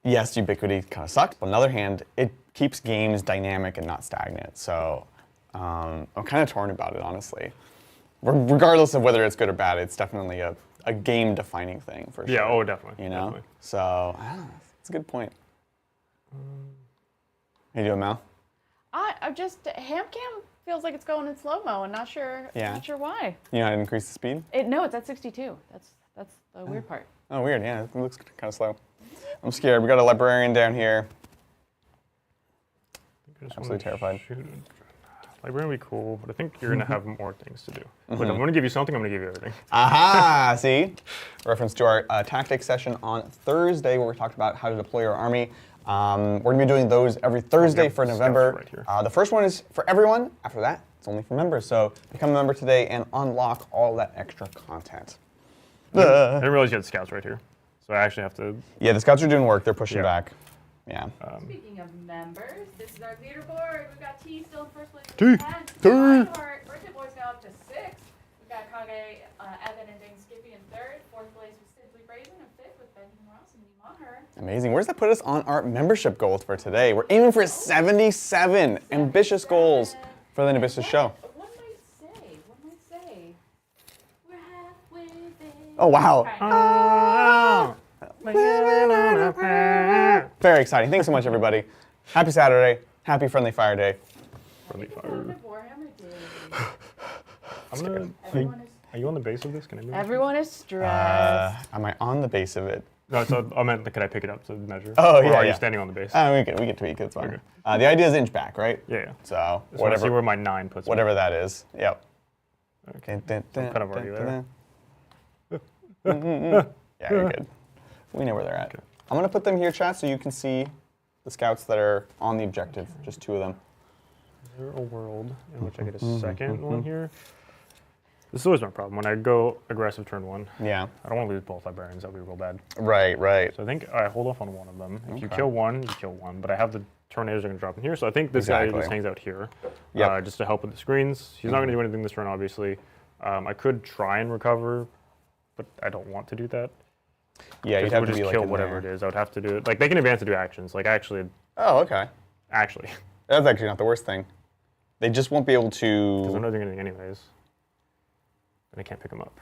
yes, ubiquity kind of sucks, but on the other hand, it keeps games dynamic and not stagnant. So I'm kind of torn about it, honestly. Regardless of whether it's good or bad, it's definitely a game-defining thing for sure. Yeah, oh, definitely. You know? Definitely. So, I don't know. It's a good point. How you doing, Mal? I just Hamcam feels like it's going in slow-mo and not sure why. You know how to increase the speed? No, it's at 62. That's the weird part. Oh, weird. Yeah, it looks kind of slow. I'm scared. We got a librarian down here. Absolutely terrified. Librarian would be cool, but I think you're going to have more things to do. But I'm going to give you something, I'm going to give you everything. Aha! See? Reference to our tactics session on Thursday where we talked about how to deploy your army. We're going to be doing those every Thursday for November. Right here. The first one is for everyone. After that, it's only for members. So become a member today and unlock all that extra content. I didn't realize you had scouts right here. So I actually have to... Yeah, the scouts are doing work. They're pushing Yeah. back. Yeah. Speaking of members, this is our leaderboard. We've got T still in first place. T. with 10. Reinhardt, Birthday Boys now up to 6. We've got Kage, Evan, and Ding Skippy in third. Fourth place with Simply Brazen, and fifth with Benjamin Ross and Lee Maher. Amazing. Where does that put us on our membership goals for today? We're aiming for 77 ambitious goals for the Nabissus show. One might say, we're halfway there. Oh, wow. Okay. Very exciting. Thanks so much, everybody. Happy Saturday. Happy Friendly Fire Day. Friendly fire. Warhammer Day. I'm gonna... Everyone is, Are you on the base of this? Can I move it? everyone is stressed. Am I on the base of it? No, so I meant, can I pick it up to measure? Oh, or yeah, are yeah. you standing on the base? We can tweak it. It's fine. Okay. The idea is inch back, right? Yeah. So Just want to see whatever, where my 9 puts me. whatever that is. Yep. Okay. I'm kind of already there. Yeah, you're good. We know where they're at. I'm gonna put them here, chat, so you can see the scouts that are on the objective. Just 2 of them. Is there a world in which I get a second one here? This is always my problem. When I go aggressive turn 1, Yeah. I don't want to lose both librarians. That would be real bad. Right. So I think I hold off on one of them. If you kill one, you kill one. But I have the tornadoes are going to drop in here. So I think this guy just hangs out here just to help with the screens. He's not going to do anything this turn, obviously. I could try and recover, but I don't want to do that. Yeah, you'd have to just be like kill in whatever there. it is. I would have to do it. Like, they can advance to do actions. Like, actually. Oh, okay. Actually. That's actually not the worst thing. They just won't be able to... Because I'm not doing anything anyways. And I can't pick them up.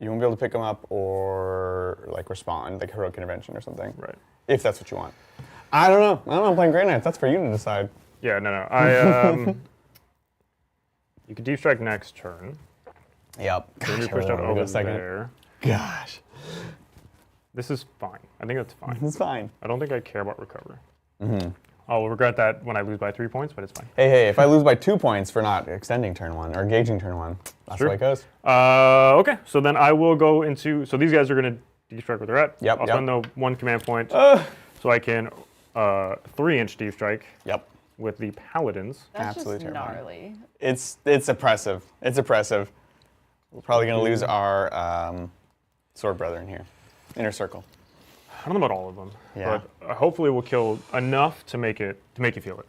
You won't be able to pick them up or like respond, like heroic intervention or something. Right. If that's what you want. I don't know. I'm playing Grey Knights. That's for you to decide. Yeah, no. You could deep strike next turn. Yep. Then you pushed out over there. Gosh. This is fine. I think that's fine. It's fine. I don't think I care about recover. I'll regret that when I lose by 3 points, but it's fine. Hey, if I lose by 2 points for not extending turn 1 or engaging turn 1, that's the way it goes. Okay, so then I will go into... So these guys are going to deep strike where they're at. Yep. I'll spend the 1 command point so I can 3-inch deep strike with the paladins. That's Absolutely just terrifying. gnarly. It's oppressive. It's oppressive. We're probably going to lose our sword brethren here. Inner circle. I don't know about all of them, Yeah. but hopefully we'll kill enough to make you feel it.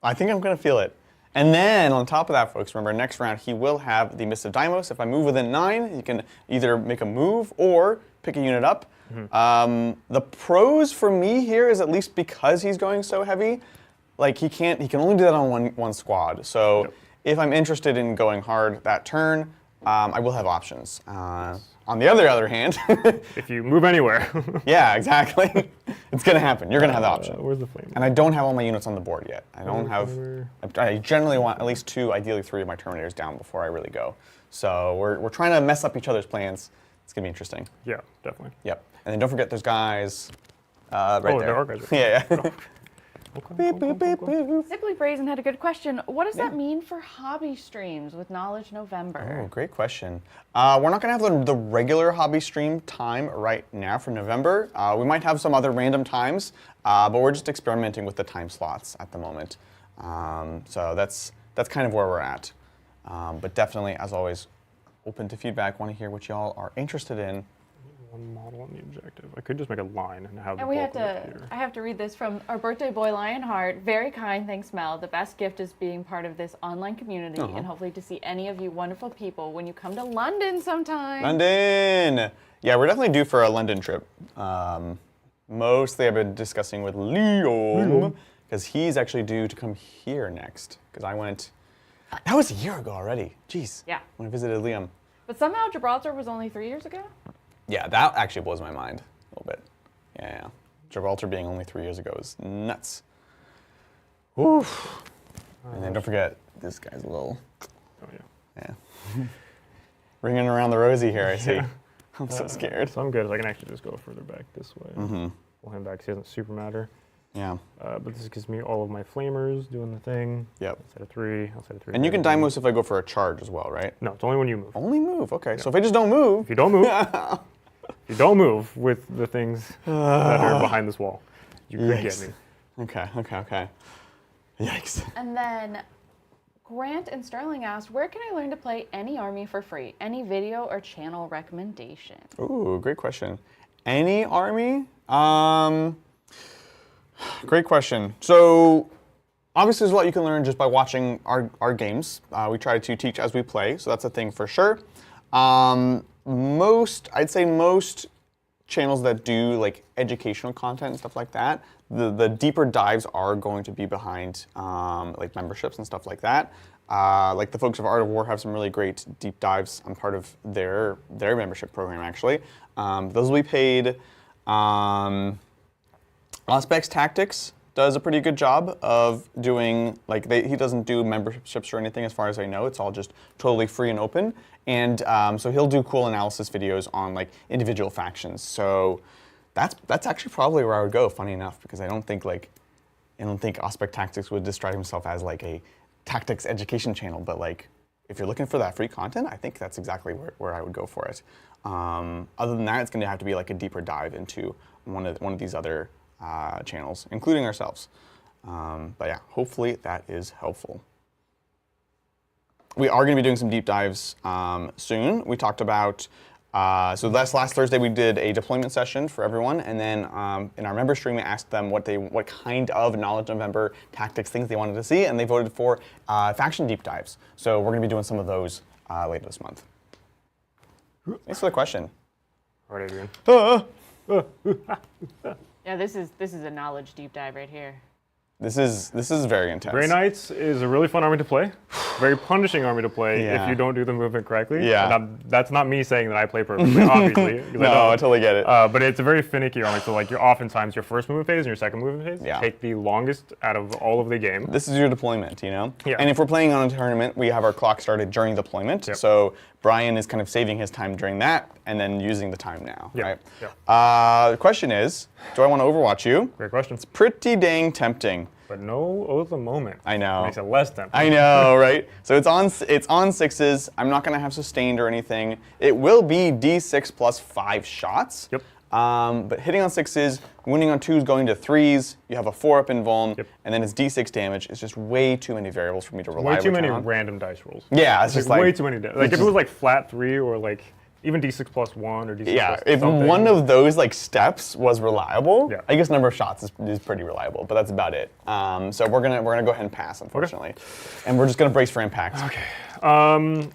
I think I'm going to feel it. And then on top of that, folks, remember next round he will have the Mist of Deimos. If I move within 9, you can either make a move or pick a unit up. The pros for me here is at least because he's going so heavy, like he can only do that on one squad. So if I'm interested in going hard that turn, I will have options. On the other hand, If you move anywhere. yeah, exactly. It's going to happen. You're going to have the option. Where's the flame? And I don't have all my units on the board yet. I don't have. I generally want at least 2, ideally 3 of my Terminators down before I really go. So we're trying to mess up each other's plans. It's gonna be interesting. Yeah, definitely. Yep. And then don't forget, there's guys right there. There are guys. Right Yeah. Okay. Cool. Simply Brazen had a good question. What does that mean for hobby streams with Knowledge November? Oh, great question. We're not going to have the regular hobby stream time right now for November. We might have some other random times, but we're just experimenting with the time slots at the moment. So that's kind of where we're at. But definitely, as always, open to feedback. Want to hear what y'all are interested in. One model on the objective. I could just make a line and have the And we bulk have of it to, here. I have to read this from our birthday boy, Lionheart. Very kind, thanks, Mel. The best gift is being part of this online community and hopefully to see any of you wonderful people when you come to London sometime. London! Yeah, we're definitely due for a London trip. Mostly I've been discussing with Liam, because he's actually due to come here next. Because I went, that was a year ago already. Jeez. Yeah. When I visited Liam. But somehow Gibraltar was only 3 years ago? Yeah, that actually blows my mind a little bit. Yeah. Gibraltar being only 3 years ago is nuts. Oof. And then don't forget, this guy's a little, Oh yeah. yeah. Ringing around the rosy here, I see. I'm so scared. So I'm good. I can actually just go further back this way. Pull him back. 'Cause he doesn't super matter. Yeah. But this gives me all of my flamers doing the thing. Yep. Outside of 3. Outside of 3. And you can Deimos if I go for a charge as well, right? No, it's only when you move. Only move, okay. So if I just don't move, If you don't move, if you don't move with the things that are behind this wall, you could get Yikes. me. Okay. Yikes. And then Grant and Sterling asked, where can I learn to play any army for free? Any video or channel recommendation? Ooh, great question. Any army? Great question. So obviously there's a lot you can learn just by watching our games. We try to teach as we play, so that's a thing for sure. I'd say most channels that do like educational content and stuff like that, the deeper dives are going to be behind like memberships and stuff like that. Like the folks of Art of War have some really great deep dives. I'm part of their membership program actually. Those will be paid. Auspex Tactics does a pretty good job of doing, like, he doesn't do memberships or anything as far as I know. It's all just totally free and open. And so he'll do cool analysis videos on, like, individual factions. So that's actually probably where I would go, funny enough, because I don't think Auspex Tactics would describe himself as, like, a tactics education channel, but, like, if you're looking for that free content, I think that's exactly where I would go for it. Other than that, it's going to have to be like a deeper dive into one of these other channels, including ourselves. But yeah, hopefully that is helpful. We are going to be doing some deep dives soon. We talked about, so last Thursday we did a deployment session for everyone, and then in our member stream we asked them what kind of Knowledge November tactics things they wanted to see, and they voted for faction deep dives. So we're going to be doing some of those later this month. Thanks for the question. All right, Adrian. Yeah, this is a knowledge deep dive right here. This is very intense. Grey Knights is a really fun army to play. Very punishing army to play Yeah. if you don't do the movement correctly. Yeah. And that's not me saying that I play perfectly, obviously. 'cause No, I totally get it. But it's a very finicky army. So like oftentimes your first movement phase and your second movement phase Yeah. take the longest out of all of the game. This is your deployment, you know? Yeah. And if we're playing on a tournament, we have our clock started during deployment. Yep. So Brian is kind of saving his time during that and then using the time now, Yeah. right? Yeah. The question is, do I want to Overwatch you? Great question. Pretty dang tempting. But no oath of moment. I know. Makes it less tempting. I know, right? So it's on 6s. I'm not going to have sustained or anything. It will be D6 plus 5 shots. Yep. But hitting on 6s, winning on 2s, going to 3s, you have a 4-up in Vuln, Yep. and then it's D6 damage. It's just way too many variables for me to rely Way too many on. random dice rolls. Yeah, it's just like way too many. Like if it was like flat 3 or like even D6 plus 1 or D6 yeah, plus if something. one of those like steps was reliable, Yeah. I guess number of shots is pretty reliable, but that's about it. So we're gonna go ahead and pass, unfortunately, and we're just gonna brace for impact. Okay.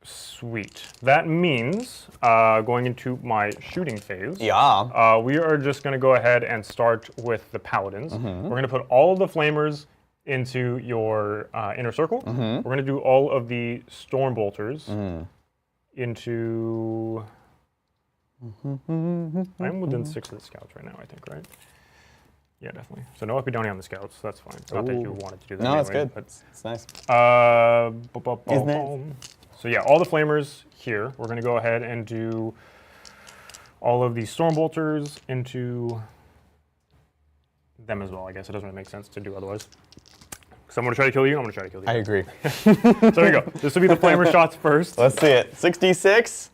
Sweet. That means going into my shooting phase. Yeah. We are just going to go ahead and start with the paladins. We're going to put all of the flamers into your inner circle. We're going to do all of the storm bolters into. I'm within 6 of the scouts right now, I think, right? Yeah, definitely. So no uppy downy on the scouts. That's fine. Not that you wanted to do that. No, that's anyway, good. but- It's nice. Isn't it? So yeah, all the flamers here. We're going to go ahead and do all of these storm bolters into them as well. I guess it doesn't really make sense to do otherwise. So I'm going to try to kill you. I'm going to try to kill you. I agree. So there you go. This will be the flamer shots first. Let's see it. 66.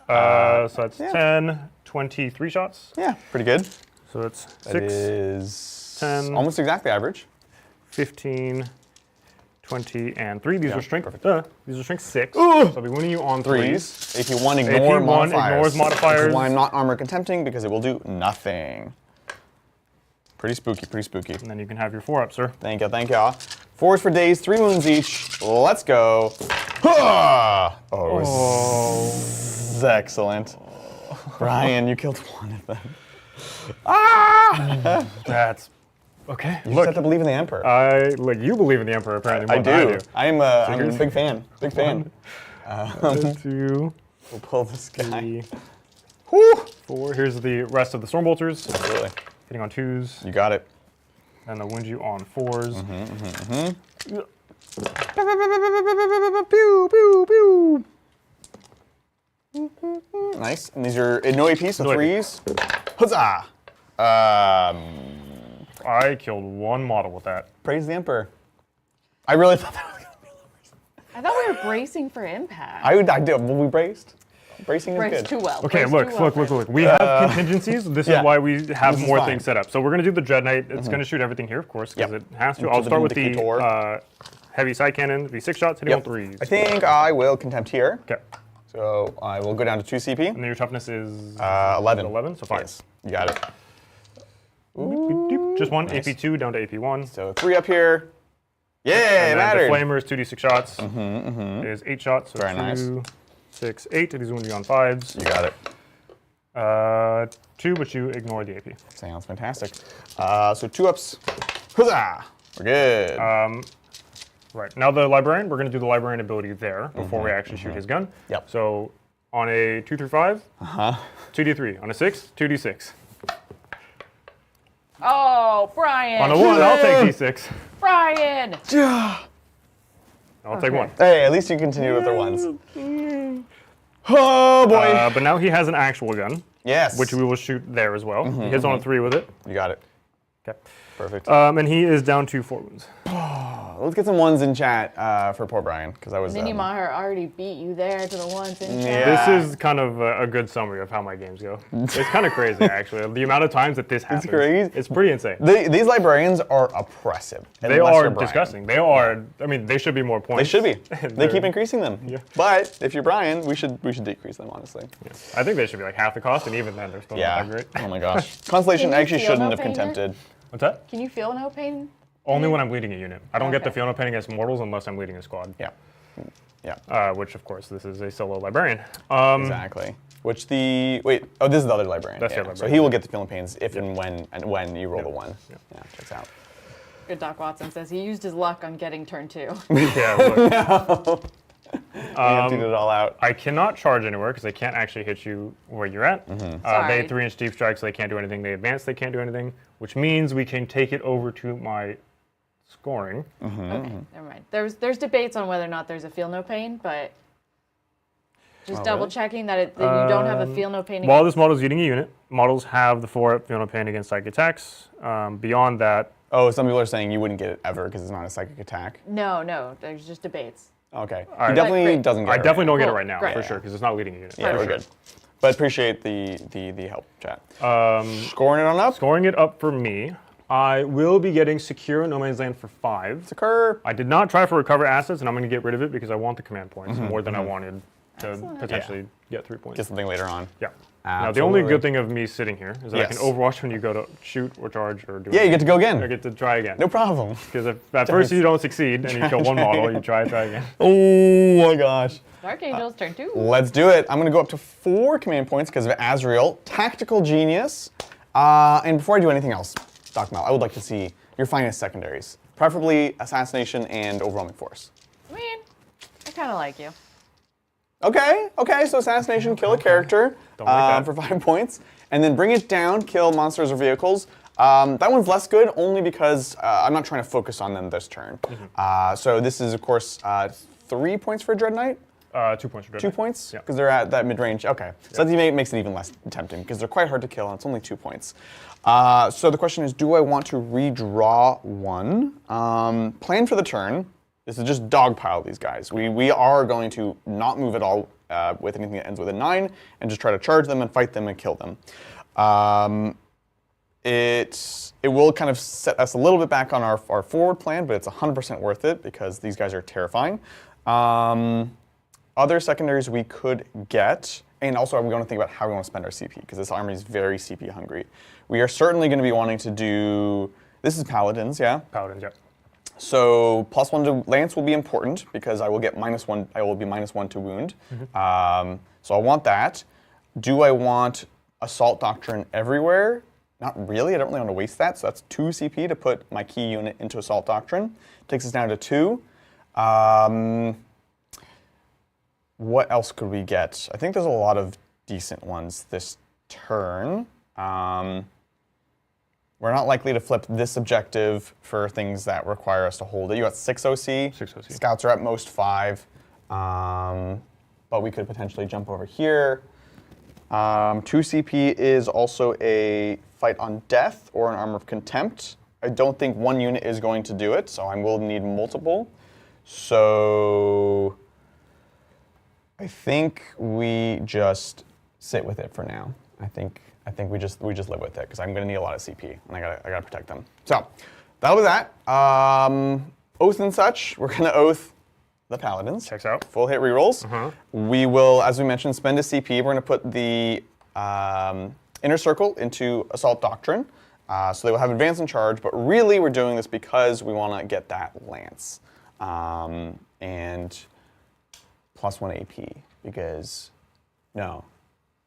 So that's yeah. 10, 23 shots. Yeah, pretty good. So it's That 6, is 10. almost exactly average. 15, 20, and 3. These Yeah, are strength. perfect. These are strength 6. Ooh. So I'll be winning you on 3s. AP1 ignore AP1 modifiers. ignores modifiers. Which is why I'm not armor contempting, because it will do nothing. Pretty spooky, pretty spooky. And then you can have your 4-up, sir. Thank you, thank you. 4s for days, 3 wounds each. Let's go. Ah! Oh, it was excellent. Brian, you killed one of them. Ah! That's okay. You just have to believe in the Emperor. You believe in the Emperor apparently more I than do. I'm a here's- big fan. Big fan. 2, We'll pull this guy. 3, Whew. 4. Here's the rest of the storm bolters. Absolutely. Hitting on 2s, You got it. and they'll wound you on 4s. Pew, pew, pew. Nice. And these are no AP, so No AP. 3s. Huzzah! I killed one model with that. Praise the Emperor. I really thought that was going to be I thought we were bracing for impact. I did. Well, we braced. Bracing is Braced good. too well. Okay, braced look. too well, Brandon. We have contingencies. This yeah. is why we have This is more fine. things set up. So we're going to do the Dread Knight. It's going to shoot everything here, of course, because Yep. it has to. Into I'll the start with the Vindicator. heavy side cannon, the 6 shots, hitting on 3s. I think I will contempt here. Okay. So I will go down to 2 CP. And then your toughness is 11. 11, so 5. Yes, you got it. Just one, Nice. AP2 down to AP1. So 3 up here. Yeah, it And then mattered. the Flamers, 2d6 shots, is 8 shots. So Very nice. 2, 6, 8. These wound you on 5s. You got it. 2, but you ignore the AP. Sounds fantastic. So 2 ups. Huzzah! We're good. Right. Now the Librarian, we're going to do the Librarian ability there before we actually shoot his gun. Yep. So on a 2 through 5, 2d3. On a 6, 2d6. Oh, Brian. On a 1, I'll take d6. Brian. I'll take 1. Hey, at least you continue with the ones. Oh boy. But now he has an actual gun, Yes. which we will shoot there as well. He hits on a 3 with it. You got it. Okay. Perfect. And he is down to 4 wounds. let's get some ones in chat for poor Brian, because I was. Mini Maher already beat you there to the ones in chat. Yeah. This is kind of a good summary of how my games go. It's kind of crazy, actually. The amount of times that this happens. It's crazy. It's pretty insane. These librarians are oppressive. They are disgusting. They are. I mean, they should be more points. They should be. They keep increasing them. Yeah. But if you're Brian, we should decrease them, honestly. Yeah. I think they should be like half the cost, and even then, they're still not that great. Oh my gosh. Constellation Can you actually feel shouldn't no have pain here? contempted. What's that? Can you feel no pain? Only when I'm leading a unit. I don't get the Okay. feel no pain against mortals unless I'm leading a squad. Yeah. Yeah. Which, of course, this is a solo librarian. Exactly. Which this is the other librarian. That's the yeah. other So librarian. he will get the feeling pains if and when you roll the one. Yeah. Yeah, checks out. Good Doc Watson says he used his luck on getting turn 2. Yeah. Look, You emptied it all out. I cannot charge anywhere because they can't actually hit you where you're at. Sorry. They 3-inch deep strike, so they can't do anything. They advance, they can't do anything, which means we can take it over to my scoring. Okay, never mind. There's debates on whether or not there's a feel no pain, but just double checking that you don't have a feel no pain. While this model is eating a unit, models have the 4-up feel no pain against psychic attacks. Beyond that, Oh, some people are saying you wouldn't get it ever because it's not a psychic attack. No, there's just debates. Okay. right. He definitely Great. doesn't get I it. definitely don't get it Cool. right now, Great. for sure, because it's not leading a unit. Yeah, for we're sure. good. But appreciate the help, chat. Um, Scoring it on up. Scoring it up for me, I will be getting Secure No Man's Land for 5. Occur. I did not try for Recover Assets, and I'm going to get rid of it because I want the command points more than I wanted to potentially get 3 points. Get something later on. Yeah. Now, the only Absolutely. good thing of me sitting here is that I Yes. can Overwatch when you go to shoot or charge or do Yeah, you get to go I again. get to try again. No problem. Because if at first you don't succeed and you kill one model, you try again. Oh my gosh. Dark Angels turn 2. Let's do it. I'm going to go up to 4 command points because of Azrael. Tactical Genius. And before I do anything else, Doc Mal, I would like to see your finest secondaries. Preferably Assassination and Overwhelming Force. I mean, I kind of like you. Okay, so Assassination, kill a character Don't like that. for 5 points. And then bring it down, kill monsters or vehicles. That one's less good only because I'm not trying to focus on them this turn. So this is, of course, 3 points for Dread Knight. 2 points for 2 points? Yeah. Because they're at that mid-range. Okay. So that makes it even less tempting because they're quite hard to kill and it's only 2 points. So the question is, do I want to redraw one? Plan for the turn. This is just dogpile these guys. We are going to not move at all with anything that ends with a 9 and just try to charge them and fight them and kill them. It will kind of set us a little bit back on our forward plan, but it's 100% worth it because these guys are terrifying. Other secondaries we could get, and also I'm going to think about how we want to spend our CP because this army is very CP hungry. We are certainly going to be wanting to do, this is Paladins, yeah? Paladins, yeah. So +1 to Lance will be important because I will get -1. I will be -1 to wound. So I want that. Do I want Assault Doctrine everywhere? Not really. I don't really want to waste that. So that's 2 CP to put my key unit into Assault Doctrine. Takes us down to 2. What else could we get? I think there's a lot of decent ones this turn. We're not likely to flip this objective for things that require us to hold it. You got 6 OC. 6 OC. Scouts are at most 5. But we could potentially jump over here. 2 CP is also a fight on death or an armor of contempt. I don't think 1 unit is going to do it, so I will need multiple. So I think we just sit with it for now. I think we just live with it because I'm going to need a lot of CP and I gotta protect them. So that'll be that. Oath and such. We're going to oath the Paladins. Checks out. Full hit rerolls. We will, as we mentioned, spend a CP. We're going to put the Inner Circle into Assault Doctrine. So they will have advance and charge, but really we're doing this because we want to get that Lance. And +1 AP because,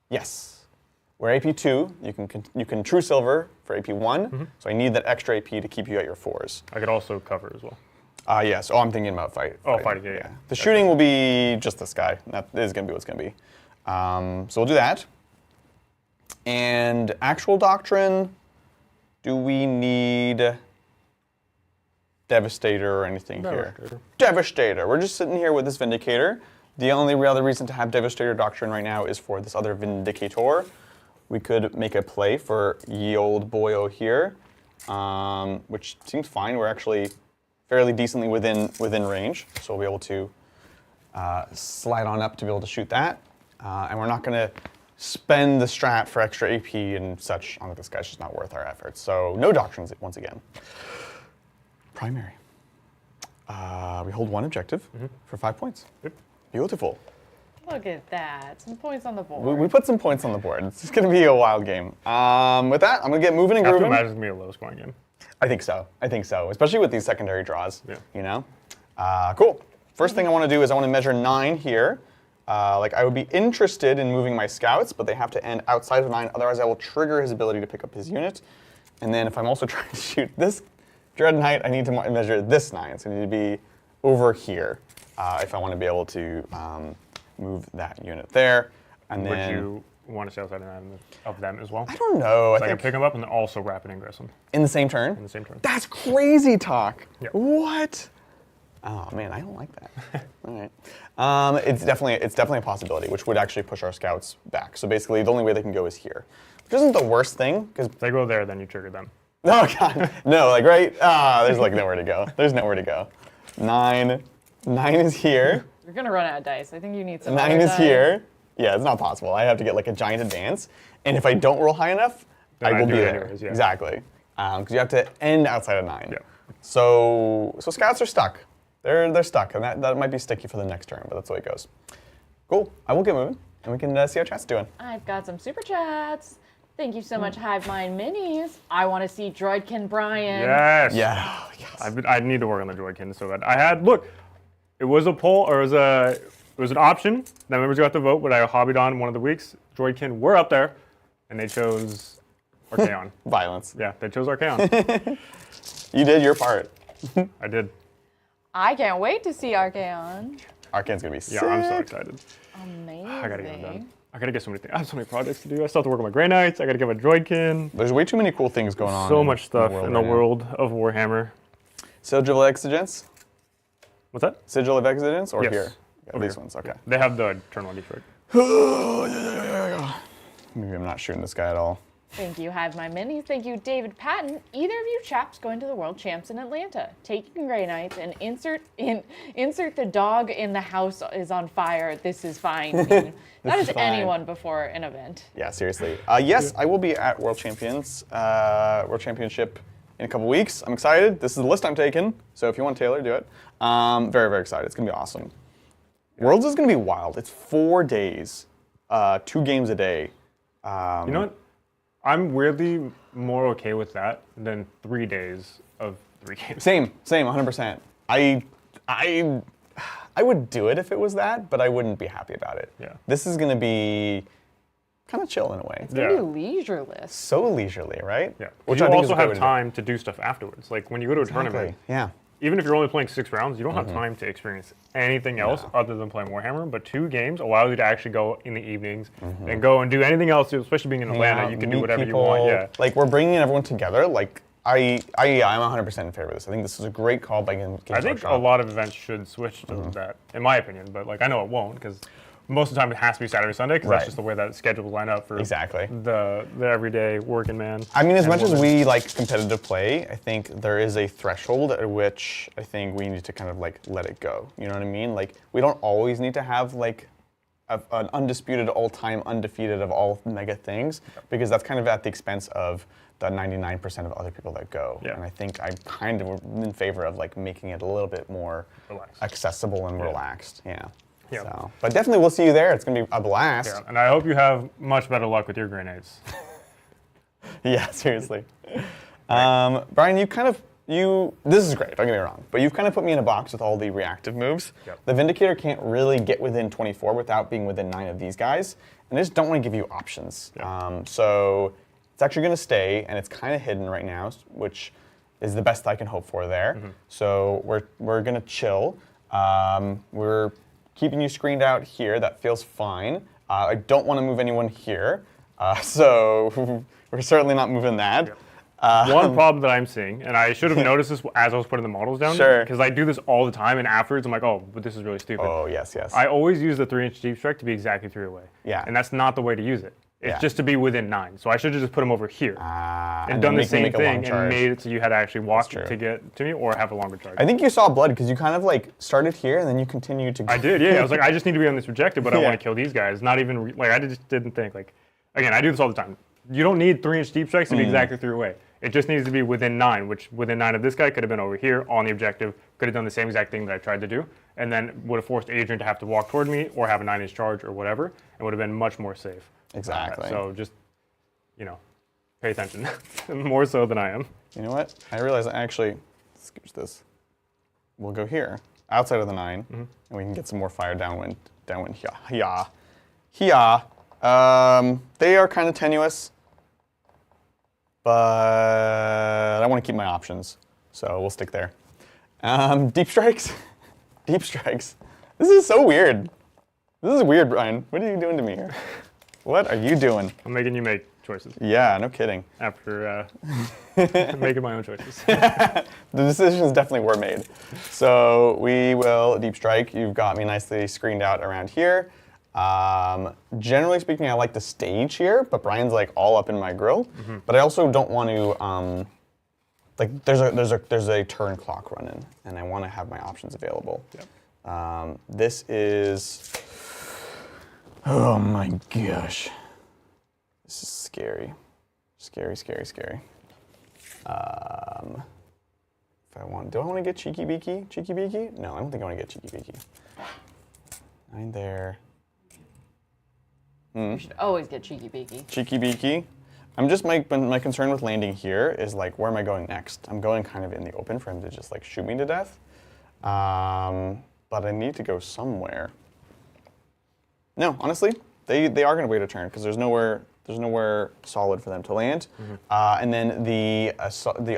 yes. We're AP 2, you can True Silver for AP 1, so I need that extra AP to keep you at your 4s. I could also cover as well. Yes. Oh, I'm thinking about fight. Fighting, yeah. The shooting will be just this guy. That is going to be what's going to be. So we'll do that. And actual doctrine, do we need Devastator or anything here? Devastator. We're just sitting here with this Vindicator. The only other reason to have Devastator doctrine right now is for this other Vindicator. We could make a play for ye old boyo here, which seems fine. We're actually fairly decently within range, so we'll be able to slide on up to be able to shoot that. And we're not going to spend the strat for extra AP and such on this guy. It's just not worth our efforts. So no doctrines once again. Primary. We hold 1 objective for 5 points. Yep. Beautiful. Look at that. Some points on the board. We put some points on the board. It's just going to be a wild game. With that, I'm going to get moving and I have to grooving. imagine it's going to be a low-scoring game. I think so. Especially with these secondary draws. Yeah. You know? Cool. First thing I want to do is I want to measure 9 here. I would be interested in moving my scouts, but they have to end outside of 9. Otherwise, I will trigger his ability to pick up his unit. And then if I'm also trying to shoot this Dread Knight, I need to measure this 9. So I need to be over here if I want to be able to move that unit there. And Would then you want to stay outside of them as well? I don't know. So I can pick them up and then also rapid ingress them in the same turn. in the same turn. That's crazy talk. Yep. What? Oh man, I don't like that. All right. It's definitely a possibility, which would actually push our scouts back. So basically, the only way they can go is here, which isn't the worst thing because. If they go there, then you trigger them. Oh god, no, right? There's nowhere to go. There's nowhere to go. 9 is here. You're gonna run out of dice. I think you need some. 9 other is dice. here. Yeah, it's not possible. I have to get a giant advance, and if I don't roll high enough, Then I I will do be it there. anyways, yeah. Exactly, because you have to end outside of 9. Yeah. So scouts are stuck. They're stuck, and that might be sticky for the next turn, but that's the way it goes. Cool. I will get moving, and we can see how chat's doing. I've got some super chats. Thank you so much, Hive Mind Minis. I want to see Droidkin Brian. Yes. Yeah. Yes. I need to work on the Droidkin so bad. It was a poll, or it was an option that members got to vote, but I hobbied on one of the weeks. Droidkin were up there, and they chose Archaon. Violence. Yeah, they chose Archaon. You did your part. I did. I can't wait to see Archaon. Arcane's gonna be sick. Yeah, I'm so excited. Amazing. I gotta get them done. I gotta get so many things. I have so many projects to do. I still have to work on my Grey Knights. I gotta get my Droidkin. There's way too many cool things going on. So much stuff in the right now. world of Warhammer. Sigil of Exigence? What's that? Sigil of Exigence or Yes. here? Yeah, Over these here. ones, okay. They have the turn 1 Detroit. Maybe I'm not shooting this guy at all. Thank you, Hive My Minis. Thank you, David Patton. Either of you chaps going to the World Champs in Atlanta. Taking Grey Knights and insert the dog in the house is on fire. This is fine. That is is fine. anyone before an event. Yeah, seriously. Yes, I will be at World Championship in a couple weeks. I'm excited. This is the list I'm taking. So if you want Taylor, do it. Very, very excited. It's gonna be awesome. Worlds is gonna be wild. It's 4 days, 2 games a day. You know what? I'm weirdly more okay with that than 3 days of 3 games. Same, 100%. I would do it if it was that, but I wouldn't be happy about it. Yeah. This is gonna be kind of chill in a way. It's going to be leisureless. So leisurely, right? Yeah. Which You I think is also a great have way to do it. time to do stuff afterwards. Like when you go to a tournament, Exactly. Yeah. even if you're only playing 6 rounds, you don't have time to experience anything else other than playing Warhammer. But 2 games allows you to actually go in the evenings and go and do anything else. Especially being in Atlanta, out, you can do meet whatever people. you want. Yeah. Like we're bringing everyone together. Like I'm 100% in favor of this. I think this is a great call by Games I think Workshop. a lot of events should switch to that, in my opinion. But I know it won't because most of the time it has to be Saturday, Sunday because Right. that's just the way that schedules line up for Exactly. the everyday working man. I mean, as and much as woman. we like competitive play, I think there is a threshold at which I think we need to kind of let it go. You know what I mean? Like we don't always need to have an undisputed, all-time undefeated of all mega things because that's kind of at the expense of the 99% of other people that go. Yeah. And I think I'm kind of in favor of making it a little bit more Relaxed. accessible and relaxed. Yeah. Yeah. So, but definitely we'll see you there. It's gonna be a blast. Yeah, and I hope you have much better luck with your Grey Knights. Yeah, seriously. Brian, this is great, don't get me wrong, but you've kind of put me in a box with all the reactive moves. Yep. The Vindicator can't really get within 24 without being within 9 of these guys, and I just don't want to give you options. Yep. So it's actually going to stay, and it's kind of hidden right now, which is the best I can hope for there. So we're going to chill. We're keeping you screened out here. That feels fine. I don't want to move anyone here, so we're certainly not moving that. Yep. One problem that I'm seeing, and I should have noticed this as I was putting the models down, Sure. because I do this all the time, and afterwards I'm like, oh, but this is really stupid. Oh, yes. I always use the 3-inch deep strike to be exactly 3 away. Yeah. And that's not the way to use it. It's just to be within 9. So I should have just put them over here and done the same thing and made it so you had to actually walk to get to me or have a longer charge. I think you saw blood because you kind of like started here and then you continued to go. I did, yeah. I was like, I just need to be on this objective, but I want to kill these guys. Not even, like, I just didn't think, like, again, I do this all the time. You don't need 3-inch deep strikes to be exactly 3 away. It just needs to be within 9, which within 9 of this guy could have been over here on the objective, could have done the same exact thing that I tried to do, and then would have forced Adrian to have to walk toward me or have a 9-inch charge or whatever, and would have been much more safe. Exactly. So just, you know, pay attention, more so than I am. You know what? I realize I actually, scooch this. We'll go here, outside of the 9, and we can get some more fire downwind here. Here. They are kind of tenuous, but I want to keep my options, so we'll stick there. Deep strikes? Deep strikes. This is so weird. This is weird, Brian. What are you doing to me here? What are you doing? I'm making you make choices. Yeah, no kidding. After making my own choices. The decisions definitely were made. So we will deep strike. You've got me nicely screened out around here. Generally speaking, I like to stage here, but Brian's like all up in my grill. But I also don't want to, like there's a turn clock running, and I want to have my options available. Yep. This is, oh my gosh, this is scary, scary. If I want, do I want to get cheeky beaky? No, I don't think I want to get cheeky beaky. 9 there. You should always get cheeky beaky. Cheeky beaky. I'm just, my concern with landing here is like, where am I going next? I'm going kind of in the open for him to just like shoot me to death. But I need to go somewhere. No, honestly, they are going to wait a turn because there's nowhere solid for them to land. And then the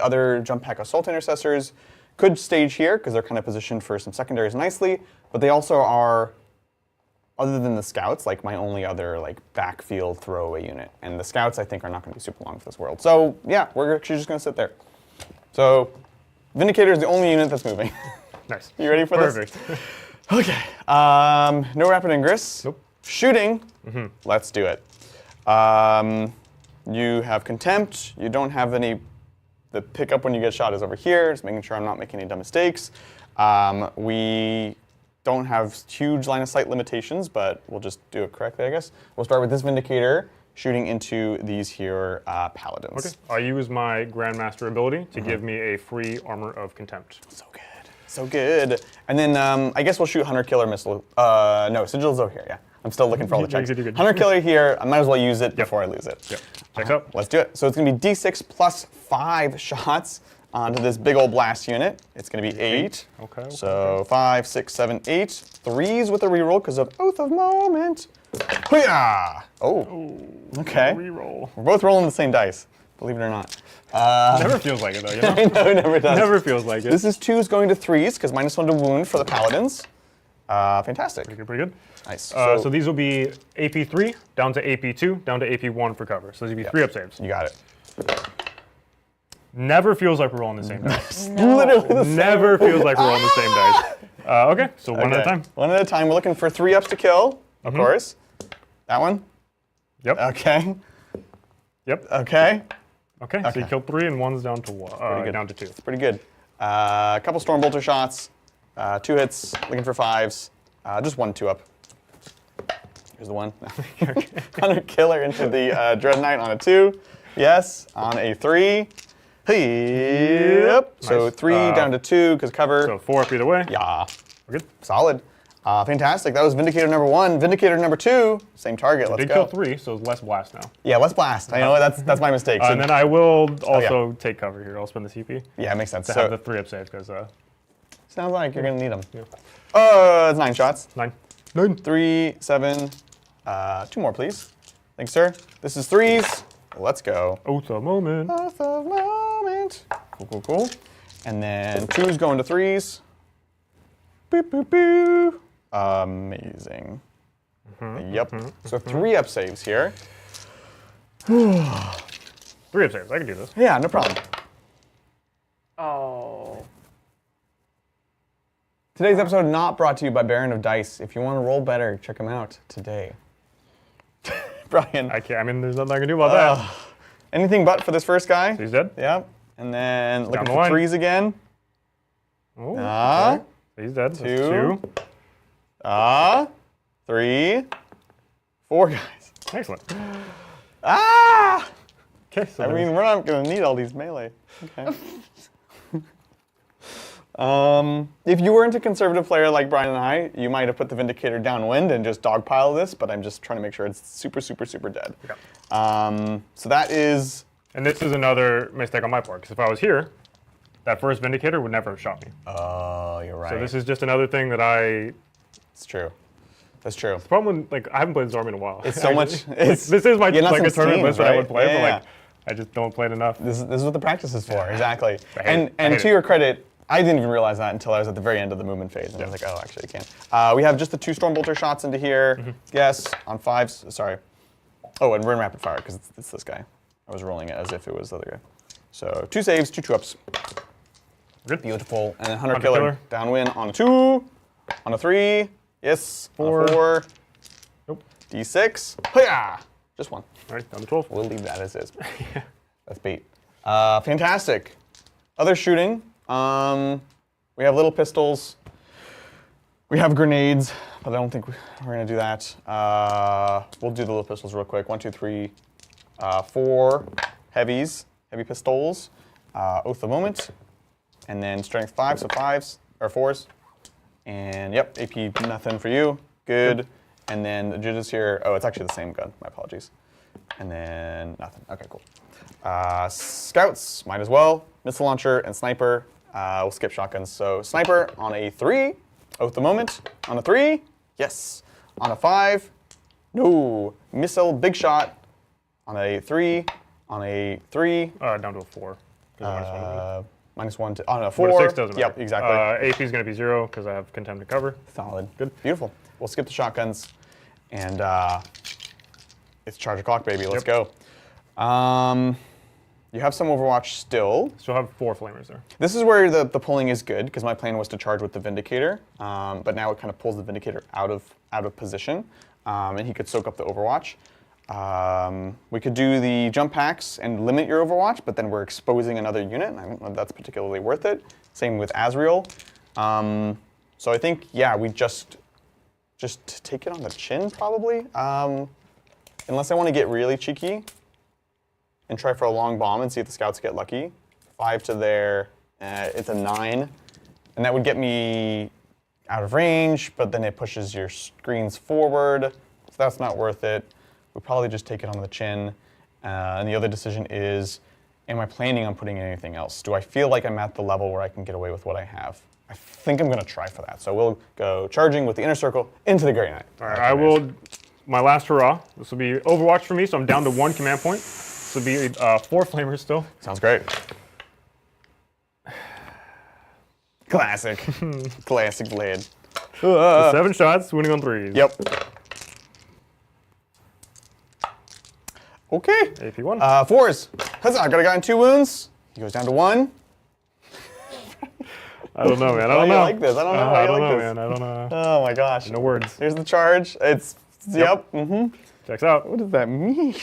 other jump pack assault intercessors could stage here because they're kind of positioned for some secondaries nicely, but they also are, other than the scouts, like my only other like backfield throwaway unit. And the scouts, I think, are not going to be super long for this world. So yeah, we're actually just going to sit there. So Vindicator is the only unit that's moving. Nice. You ready for this? Perfect. Okay. No rapid ingress. Nope. Shooting. Let's do it. You have contempt. You don't have any. The pickup when you get shot is over here. Just making sure I'm not making any dumb mistakes. We don't have huge line of sight limitations, but we'll just do it correctly, I guess. We'll start with this Vindicator shooting into these here Paladins. Okay. I use my Grandmaster ability to give me a free Armor of Contempt. So good. So good. And then I guess we'll shoot Hunter Killer Missile. No, Sigil's over here, yeah. I'm still looking for all the checks. You're good. Hunter Killer here. I might as well use it before I lose it. Yep. Checks out. Let's do it. So it's going to be D6 plus 5 shots onto this big old blast unit. It's going to be 8. Okay. So 5, 6, 7, 8. 3s with a reroll because of Oath of Moment. Hoo-yah! Oh. Okay. Reroll. We're both rolling the same dice, believe it or not. Never feels like it though, you know? I know, it never does. Never feels like it. This is 2s going to 3s because -1 to wound for the Paladins. Fantastic. Pretty good. Nice. So these will be AP3 down to AP2 down to AP1 for cover. So these will be 3 up saves. You got it. Never feels like we're rolling the same dice. Literally the same. Never feels like we're rolling the same dice. Okay, so one at a time. One at a time. We're looking for 3 ups to kill, of course. That one. Yep. Okay. Yep. Okay. Okay. So you killed 3 and 1's down to 1. Down to 2. It's pretty good. A couple Stormbolter shots. 2 hits. Looking for 5s. Just 1 2-up. Here's the 1. Hunter Killer into the Dread Knight on a 2. Yes. On a 3. Yep. So Nice. 3 down to 2 because cover. So 4 up either way. Yeah. We're good. Solid. Fantastic. That was Vindicator number 1. Vindicator number 2. Same target. Let's Did go. kill 3, so less blast now. Yeah, let's blast. I know that's my mistake. So, And then I will also take cover here. I'll spend the CP yeah, it makes sense. to So have the 3 up saves because sounds like you're gonna need them. It's 9 shots. 9. 3, 7. 2 more, please. Thanks, sir. This is 3s. Let's go. Oath of Moment. Oath of Moment. Cool. And then 2s going to 3s. Boo, boo, boo. Amazing. Yep. So 3 up saves here. 3 up saves. I can do this. Yeah, no problem. Oh. Today's episode not brought to you by Baron of Dice. If you want to roll better, check them out today. Brian. I can't. I mean, there's nothing I can do about that. Anything but for this first guy. So he's dead. Yep. And then looking the for line. 3s again. Oh, Ah. okay. So he's dead. That's 2. 2. 3. 4 guys. Excellent. Ah! Okay. So I mean, we're not going to need all these melee. Okay. If you weren't a conservative player like Brian and I, you might have put the Vindicator downwind and just dogpile this, but I'm just trying to make sure it's super, super, super dead. Okay. So that is... And this is another mistake on my part, because if I was here, that first Vindicator would never have shot me. Oh, you're right. So this is just another thing that I... It's true. That's true. The problem with, like, I haven't played this army in a while. It's so much... This is my, like, a tournament Steam, list that I would right? play, Yeah, but, yeah. like, I just don't play it enough. This is what the practice is for, exactly. I hate And it. to your credit, I didn't even realize that until I was at the very end of the movement phase, and I was like, oh, actually, I can. We have just the 2 Stormbolter shots into here. Yes, on 5s. Sorry. Oh, and we're in rapid fire because it's this guy. I was rolling it as if it was the other guy. So 2 saves, 2 ups. Good. Beautiful. And then Hunter Hunter Killer. Killer. Downwind on a 2, on a 3. Yes. 4. On a 4. Nope. D6. Hoo-yah! Just 1. All right, down to 12. We'll leave that as is. That's bait. Fantastic. Other shooting. We have little pistols. We have grenades, but I don't think we're going to do that. We'll do the little pistols real quick. 1, 2, 3, 4 heavies, heavy pistols. Oath of Moment. And then strength 5, so 5s, or 4s. And yep, AP nothing for you. Good. And then the judges here. Oh, it's actually the same gun. My apologies. And then nothing. Okay, cool. Scouts, might as well. Missile launcher and sniper. We'll skip shotguns. So sniper on a 3. Oath of Moment on a 3. Yes. On a 5. No. Missile big shot on a 3. On a 3. Down to a 4. -1 to on a 4. But a 6 doesn't Yep, matter. exactly. AP is going to be 0 because I have contempt to cover. Solid. Good. Beautiful. We'll skip the shotguns. And it's charge o'clock, baby. Let's go. You have some Overwatch still. Still have 4 flamers there. This is where the pulling is good, because my plan was to charge with the Vindicator, but now it kind of pulls the Vindicator out of position, and he could soak up the Overwatch. We could do the jump packs and limit your Overwatch, but then we're exposing another unit, and I don't know if that's particularly worth it. Same with Azrael. So I think, yeah, we just take it on the chin, probably. Unless I want to get really cheeky and try for a long bomb and see if the scouts get lucky. 5 to there, it's a 9. And that would get me out of range, but then it pushes your screens forward, so that's not worth it. We'll probably just take it on the chin. And the other decision is, am I planning on putting in anything else? Do I feel like I'm at the level where I can get away with what I have? I think I'm going to try for that. So we'll go charging with the inner circle into the Grey Knight. All right, I will, my last hurrah. This will be Overwatch for me, so I'm down to 1 command point. This will be 4 flamers still. Sounds great. Classic. Classic Blade. 7 shots, winning on 3s. Yep. Okay. AP1. 4s. Huzzah, got a guy in 2 wounds. He goes down to 1. I don't know, man. I How don't you know. like this? I don't know how I you don't like know, this. man. I don't know. Oh my gosh. No words. Here's the charge. It's, yep. Checks out. What does that mean?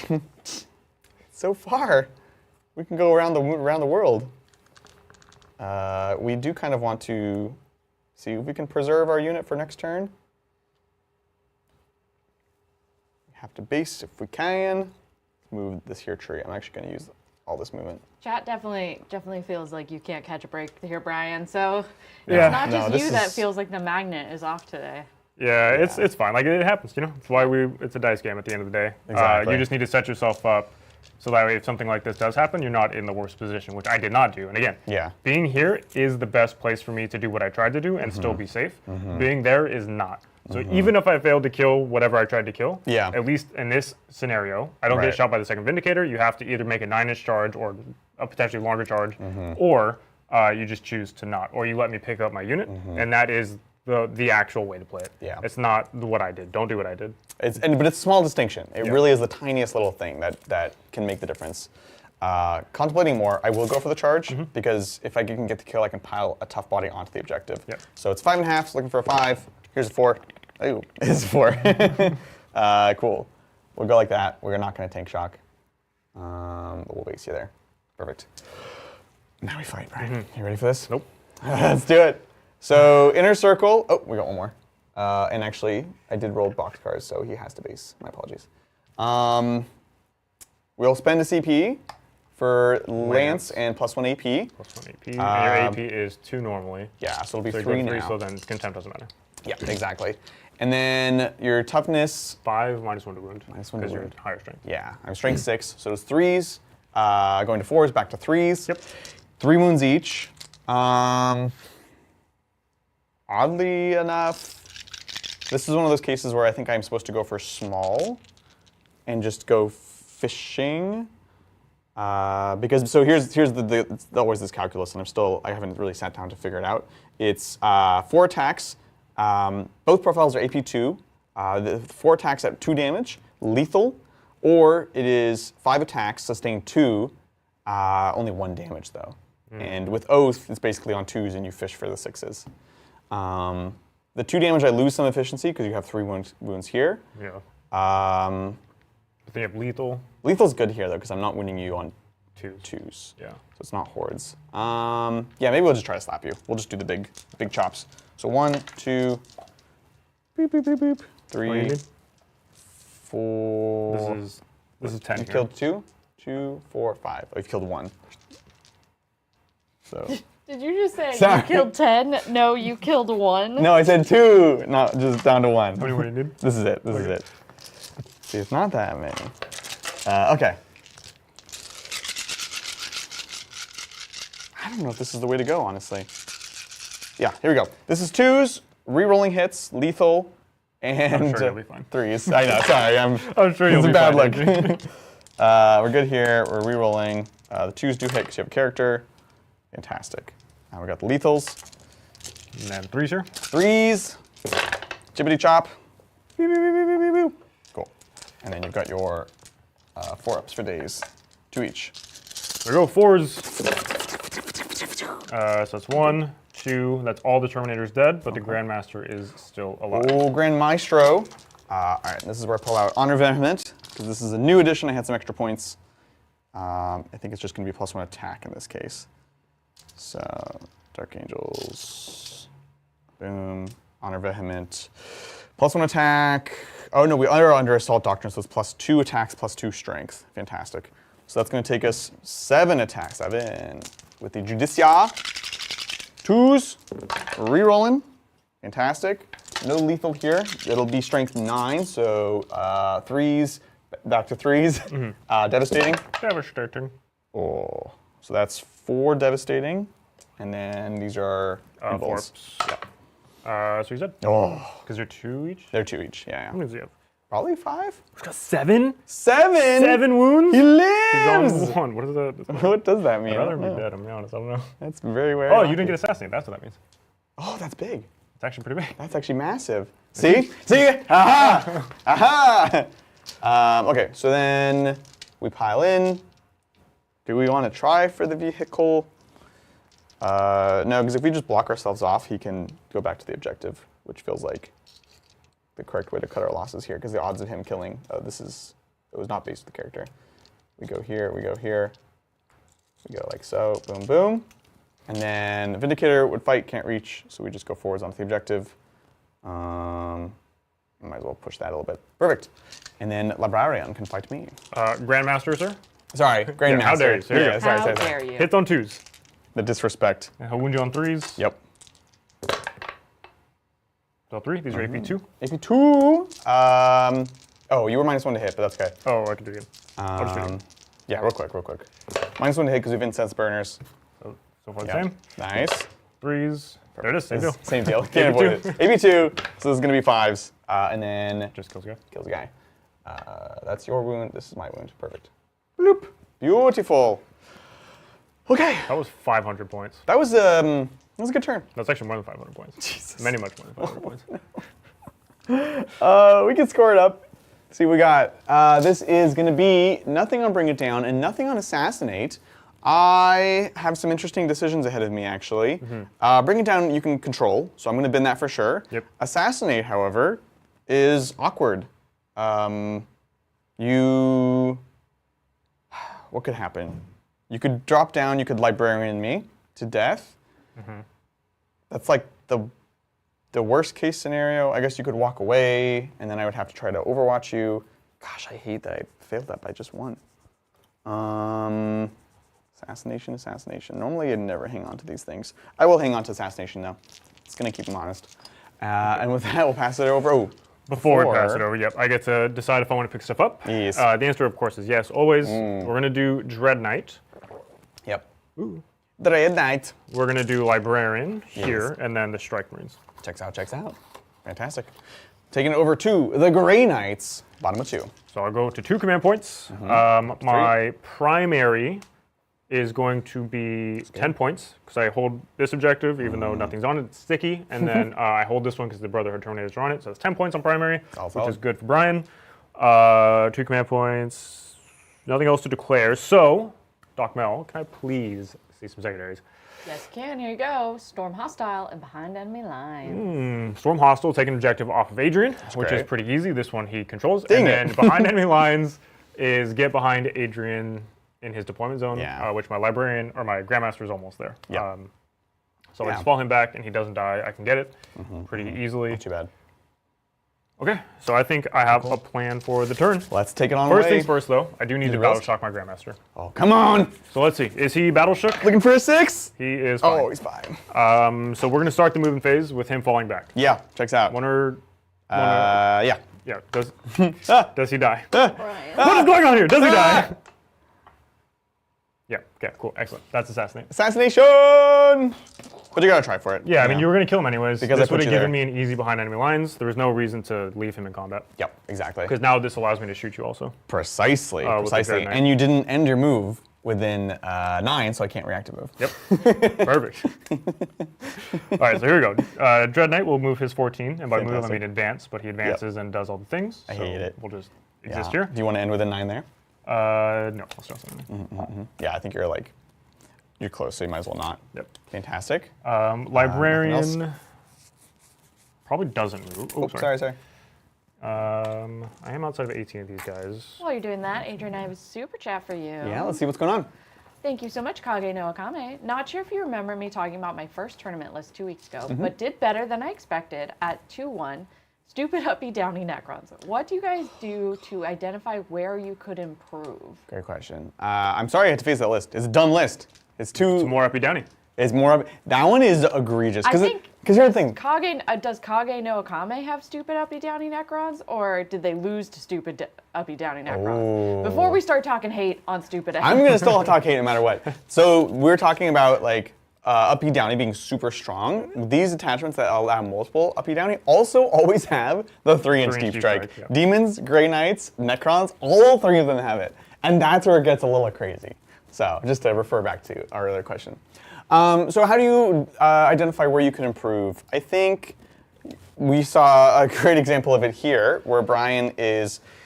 So far. We can go around the world. We do kind of want to see if we can preserve our unit for next turn. We have to base if we can. Move this here tree. I'm actually going to use all this movement. Chat definitely feels like you can't catch a break here, Brian. So Yeah. it's not No, just this you that is- feels like the magnet is off today. Yeah, it's fine. Like, it happens, you know? It's why it's a dice game at the end of the day. Exactly. You just need to set yourself up so that way if something like this does happen, you're not in the worst position, which I did not do. And again, Yeah. being here is the best place for me to do what I tried to do and still be safe. Being there is not. So even if I failed to kill whatever I tried to kill, Yeah. at least in this scenario, I don't Right. get shot by the second Vindicator. You have to either make a 9-inch charge or a potentially longer charge, or you just choose to not, or you let me pick up my unit, and that is the actual way to play it. Yeah. It's not what I did. Don't do what I did. But it's a small distinction. It really is the tiniest little thing that can make the difference. Contemplating more, I will go for the charge, because if I can get the kill, I can pile a tough body onto the objective. Yep. So it's 5.5, looking for a 5. Here's a 4. Oh, it's a 4. Cool. We'll go like that. We're not going to tank shock. But we'll base you there. Perfect. Now we fight, Brian. You ready for this? Nope. Let's do it. So inner circle. Oh, we got one more. And actually, I did roll box cards, so he has to base. My apologies. We'll spend a CP for Lance and +1 AP. +1 AP. And your AP is 2 normally. Yeah, so it'll be So 3 you go 3, now. so then contempt doesn't matter. Yeah, exactly. And then your toughness. 5 -1 to wound. -1 to Because you're wound. higher strength. Yeah, I'm strength 6, so it's 3s. Going to 4s, back to 3s. Yep. 3 wounds each. Oddly enough, this is one of those cases where I think I'm supposed to go for small and just go fishing. Because so here's it's always this calculus, and I haven't really sat down to figure it out. It's 4 attacks. Both profiles are AP2. The 4 attacks at 2 damage, lethal, or it is 5 attacks, sustain 2, only 1 damage though. And with Oath, it's basically on 2s and you fish for the 6s. The 2 damage, I lose some efficiency because you have 3 wounds here. Yeah. But then you have lethal. Lethal's good here though because I'm not winning you on 2s. Yeah. So it's not hordes. Yeah, maybe we'll just try to slap you. We'll just do the big chops. So 1, 2, boop, boop, boop, boop, 3, 4. This is 10 You here. killed 2, 2, 4, 5. Oh, you've killed 1. So. Did you just say Sorry. you killed 10? No, you killed 1. No, I said 2, not just down to 1. How many more you need? This is it. This is it. See, it's not that many. Okay. I don't know if this is the way to go, honestly. Yeah, here we go. This is 2s, re-rolling hits, lethal, and I'm sure you'll be fine. 3s. I know, sorry. I'm sure you'll it's be a bad fine. luck. We're good here. We're re-rolling. The 2s do hit because you have a character. Fantastic. Now we got the lethals. And then 3s here. 3s. Jibbity chop. Beep, beep, beep, beep, beep, beep. Cool. And then you've got your 4-ups for days. 2 each. There we go, 4s. So that's 1, 2. That's all the Terminator's dead, but the Grandmaster is still alive. Oh, Grand Maestro. All right, this is where I pull out Honor Vehement, because this is a new edition. I had some extra points. I think it's just going to be +1 attack in this case. So, Dark Angels. Boom. Honor Vehement. +1 attack. Oh, no, we are under Assault Doctrine, so it's +2 attacks, +2 strength. Fantastic. So that's going to take us 7 attacks. 7. With the Judicia. 2s. Rerolling. Fantastic. No lethal here. It'll be strength 9, so 3s, back to 3s. Devastating. Devastating. Oh, so that's 4 devastating, and then these are 4 balls. ups. So you said? Oh, Because they're 2 each? they're 2 each. How Yeah. many does he have? Probably 5. He's got 7? 7. 7 wounds? He He's lives. on 1. What is that? What does that mean? I'd I rather don't him be know. dead, I'm be honest. I don't know. That's very rare. Oh, you didn't get assassinated. That's what that means. Oh, that's big. It's actually pretty big. That's actually massive. See? See? Aha! Aha! Okay, so then we pile in. Do we want to try for the vehicle? No, because if we just block ourselves off, he can go back to the objective, which feels like the correct way to cut our losses here, because the odds of him killing, it was not based on the character. We go here, we go here. We go like so, boom, boom. And then Vindicator would fight, can't reach, so we just go forwards onto the objective. Might as well push that a little bit. Perfect. And then Librarian can fight me. Grandmaster, sir? Sorry, Grandmaster. how dare you, sir. Yeah, sorry, How sorry. dare you? Hits on 2s. The disrespect. And he'll wound you on 3s. Yep. So 3. These are AP2. AP2. Oh, you were -1 to hit, but that's okay. Oh, I can do it again. I'll just do it again. Yeah, real quick. -1 to hit because we have incense burners. So far the Yep. same. Nice. 3s. There it is. Same deal. Same deal. Can't avoid it. AP2. So this is going to be 5s. And then Just kills the guy. kills the guy. That's your wound. This is my wound. Perfect. Bloop. Beautiful. Okay. That was 500 points. That was a good turn. That's actually more than 500 points. Jesus. Much more than 500 points. We can score it up. See what we got. This is going to be nothing on Bring It Down and nothing on Assassinate. I have some interesting decisions ahead of me, actually. Bring It Down you can control, so I'm going to bin that for sure. Yep. Assassinate, however, is awkward. What could happen? You could drop down, you could librarian me to death. That's like the worst case scenario. I guess you could walk away, and then I would have to try to overwatch you. Gosh, I hate that I failed that by just one. Assassination. Normally I'd never hang on to these things. I will hang on to assassination though. It's gonna keep him honest. And with that, we'll pass it over. Oh, Before we pass it over, yep, I get to decide if I want to pick stuff up. Yes. The answer, of course, is yes, always. We're going to do Dread Knight. Yep. Ooh. Dread Knight. We're going to do Librarian here, and then the Strike Marines. Checks out. Fantastic. Taking it over to the Grey Knights, bottom of 2. So I'll go to 2 command points. My primary is going to be 10 points, because I hold this objective, even though nothing's on it, it's sticky, and then I hold this one because the Brotherhood Terminators are on it, so it's 10 points on primary, which is good for Brian. 2 command points, nothing else to declare, so, Doc Mel, can I please see some secondaries? Yes, you can. Here you go. Storm hostile and behind enemy lines. Storm Hostile, take an objective off of Adrian, which is great. pretty easy. This one he controls. Dang and it. then behind enemy lines is get behind Adrian in his deployment zone, which my Librarian, or my Grandmaster is almost there. Yeah. So I just fall him back and he doesn't die. I can get it pretty easily. Not too bad. Okay, so I think I have a plan for the turn. Let's take it on First away. things first, though, I do need to battle shock my Grandmaster. Oh, come on. So let's see. Is he battle shook? Looking for a 6? He is fine. Oh, he's fine. So we're going to start the moving phase with him falling back. Yeah, checks out. Yeah. Yeah, does he die? Brian. What is going on here? Does he die? Yeah, okay, cool, excellent. That's assassinate. Assassination! But you gotta try for it. Yeah, I mean, you were going to kill him anyways. Because this I put would have you given there. me an easy behind enemy lines. There was no reason to leave him in combat. Yep, exactly. Because now this allows me to shoot you also. Precisely. with the Dread Knight. And you didn't end your move within 9, so I can't react to move. Yep, perfect. All right, so here we go. Dread Knight will move his 14, and by move I Fantastic. mean advance, but he advances and does all the things. I hate it. We'll just exist here. Do you want to end within 9 there? No, I'll start something. Yeah, I think you're close, so you might as well not. Yep. Fantastic. Librarian probably doesn't move. Oh, Sorry. I am outside of 18 of these guys. While you're doing that, Adrian, I have a super chat for you. Yeah, let's see what's going on. Thank you so much, Kage no Akame. Not sure if you remember me talking about my first tournament list 2 weeks ago, but did better than I expected at 2-1. Stupid uppy downy Necrons. What do you guys do to identify where you could improve? Great question. I'm sorry I had to face that list. It's a dumb list. It's More uppy downy. It's more. That one is egregious. I think. Because here's the thing. Does Kage no Akame have stupid uppy downy Necrons, or did they lose to stupid uppy downy Necrons? Before we start talking hate on stupid, I'm gonna still talk hate no matter what. So we're talking about like uppy downy being super strong. These attachments that allow multiple uppy downy also always have the 3-inch deep strike. Yeah. Demons, Grey Knights, Necrons, all 3 of them have it, and that's where it gets a little crazy. So just to refer back to our other question. So how do you identify where you can improve? I think we saw a great example of it here, where Brian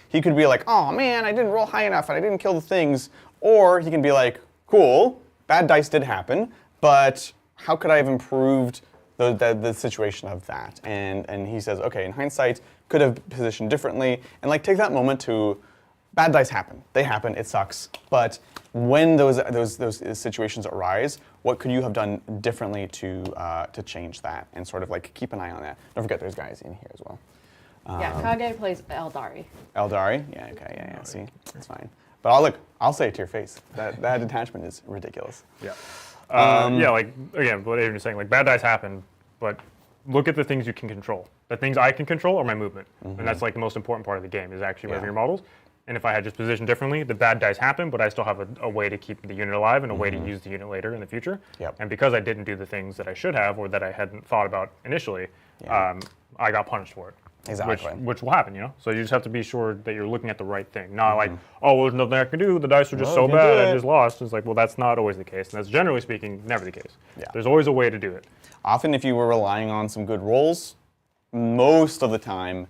he could be like, oh man, I didn't roll high enough and I didn't kill the things. Or he can be like, cool, bad dice did happen, but how could I have improved the situation of that? And he says, okay, in hindsight, could have positioned differently, and like take that moment to, bad dice happen. They happen, it sucks, but when those situations arise, what could you have done differently to change that, and sort of like keep an eye on that? Don't forget there's guys in here as well. Yeah, Kage plays Eldari. Eldari, yeah, okay, yeah, see, that's fine. But I'll say it to your face, that detachment is ridiculous. Yeah. Yeah, like, again, what Adrian was saying, like, bad dice happen, but look at the things you can control. The things I can control are my movement. And that's, like, the most important part of the game, is actually moving your models. And if I had just positioned differently, the bad dice happen, but I still have a way to keep the unit alive and a way to use the unit later in the future. Yep. And because I didn't do the things that I should have, or that I hadn't thought about initially, I got punished for it. Exactly. Which will happen, you know? So you just have to be sure that you're looking at the right thing. Not like, oh, well, there's nothing I can do. The dice are just so bad, I just lost. It's like, well, that's not always the case. And that's generally speaking never the case. Yeah. There's always a way to do it. Often if you were relying on some good rolls, most of the time,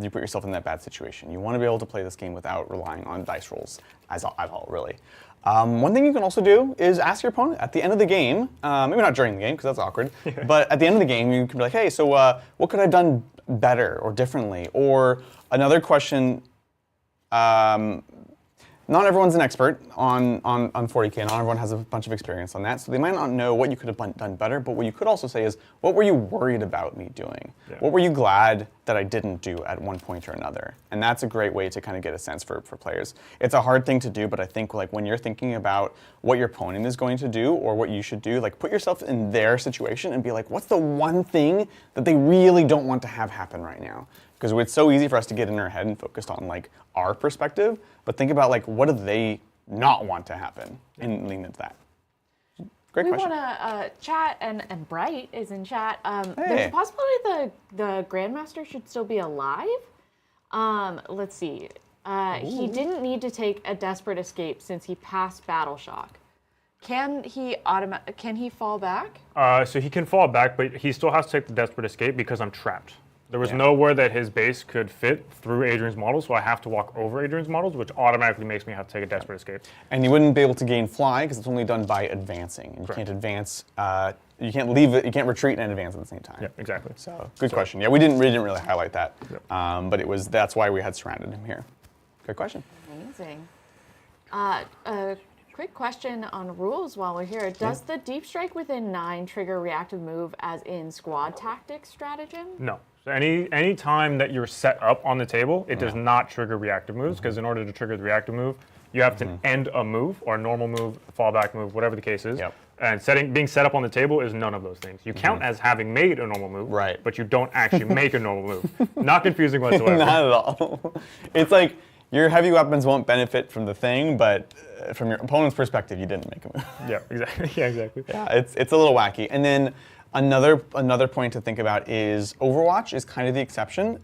you put yourself in that bad situation. You want to be able to play this game without relying on dice rolls at all, really. One thing you can also do is ask your opponent at the end of the game, maybe not during the game, because that's awkward, but at the end of the game, you can be like, hey, so what could I have done better or differently? Or another question not everyone's an expert on 40k. Not everyone has a bunch of experience on that, so they might not know what you could have done better. But what you could also say is, what were you worried about me doing? Yeah. What were you glad that I didn't do at one point or another? And that's a great way to kind of get a sense for players. It's a hard thing to do, but I think like when you're thinking about what your opponent is going to do or what you should do, like put yourself in their situation and be like, what's the one thing that they really don't want to have happen right now? Because it's so easy for us to get in our head and focused on like our perspective, but think about like what do they not want to happen and lean into that. Great question. We want to chat, and Bright is in chat. Hey. There's a possibility the Grandmaster should still be alive. Let's see. He didn't need to take a desperate escape since he passed Battle Shock. Can he fall back? So he can fall back, but he still has to take the desperate escape because I'm trapped. There was nowhere that his base could fit through Adrian's models, so I have to walk over Adrian's models, which automatically makes me have to take a desperate escape. And you wouldn't be able to gain fly because it's only done by advancing. And you can't advance. You can't leave it. You can't retreat and advance at the same time. Yeah, exactly. So good question. Yeah, we didn't really highlight that, Yep. but that's why we had surrounded him here. Good question. Amazing. A quick question on rules while we're here. Does the deep strike within 9 trigger reactive move as in squad tactics stratagem? No. So any time that you're set up on the table, it does not trigger reactive moves, because in order to trigger the reactive move, you have to end a move, or a normal move, fallback move, whatever the case is. Yep. And being set up on the table is none of those things. You count as having made a normal move, Right. but you don't actually make a normal move. Not confusing whatsoever. Not at all. It's like your heavy weapons won't benefit from the thing, but from your opponent's perspective, you didn't make a move. Yeah, exactly. Yeah, exactly. Yeah, it's a little wacky. And then another point to think about is Overwatch is kind of the exception,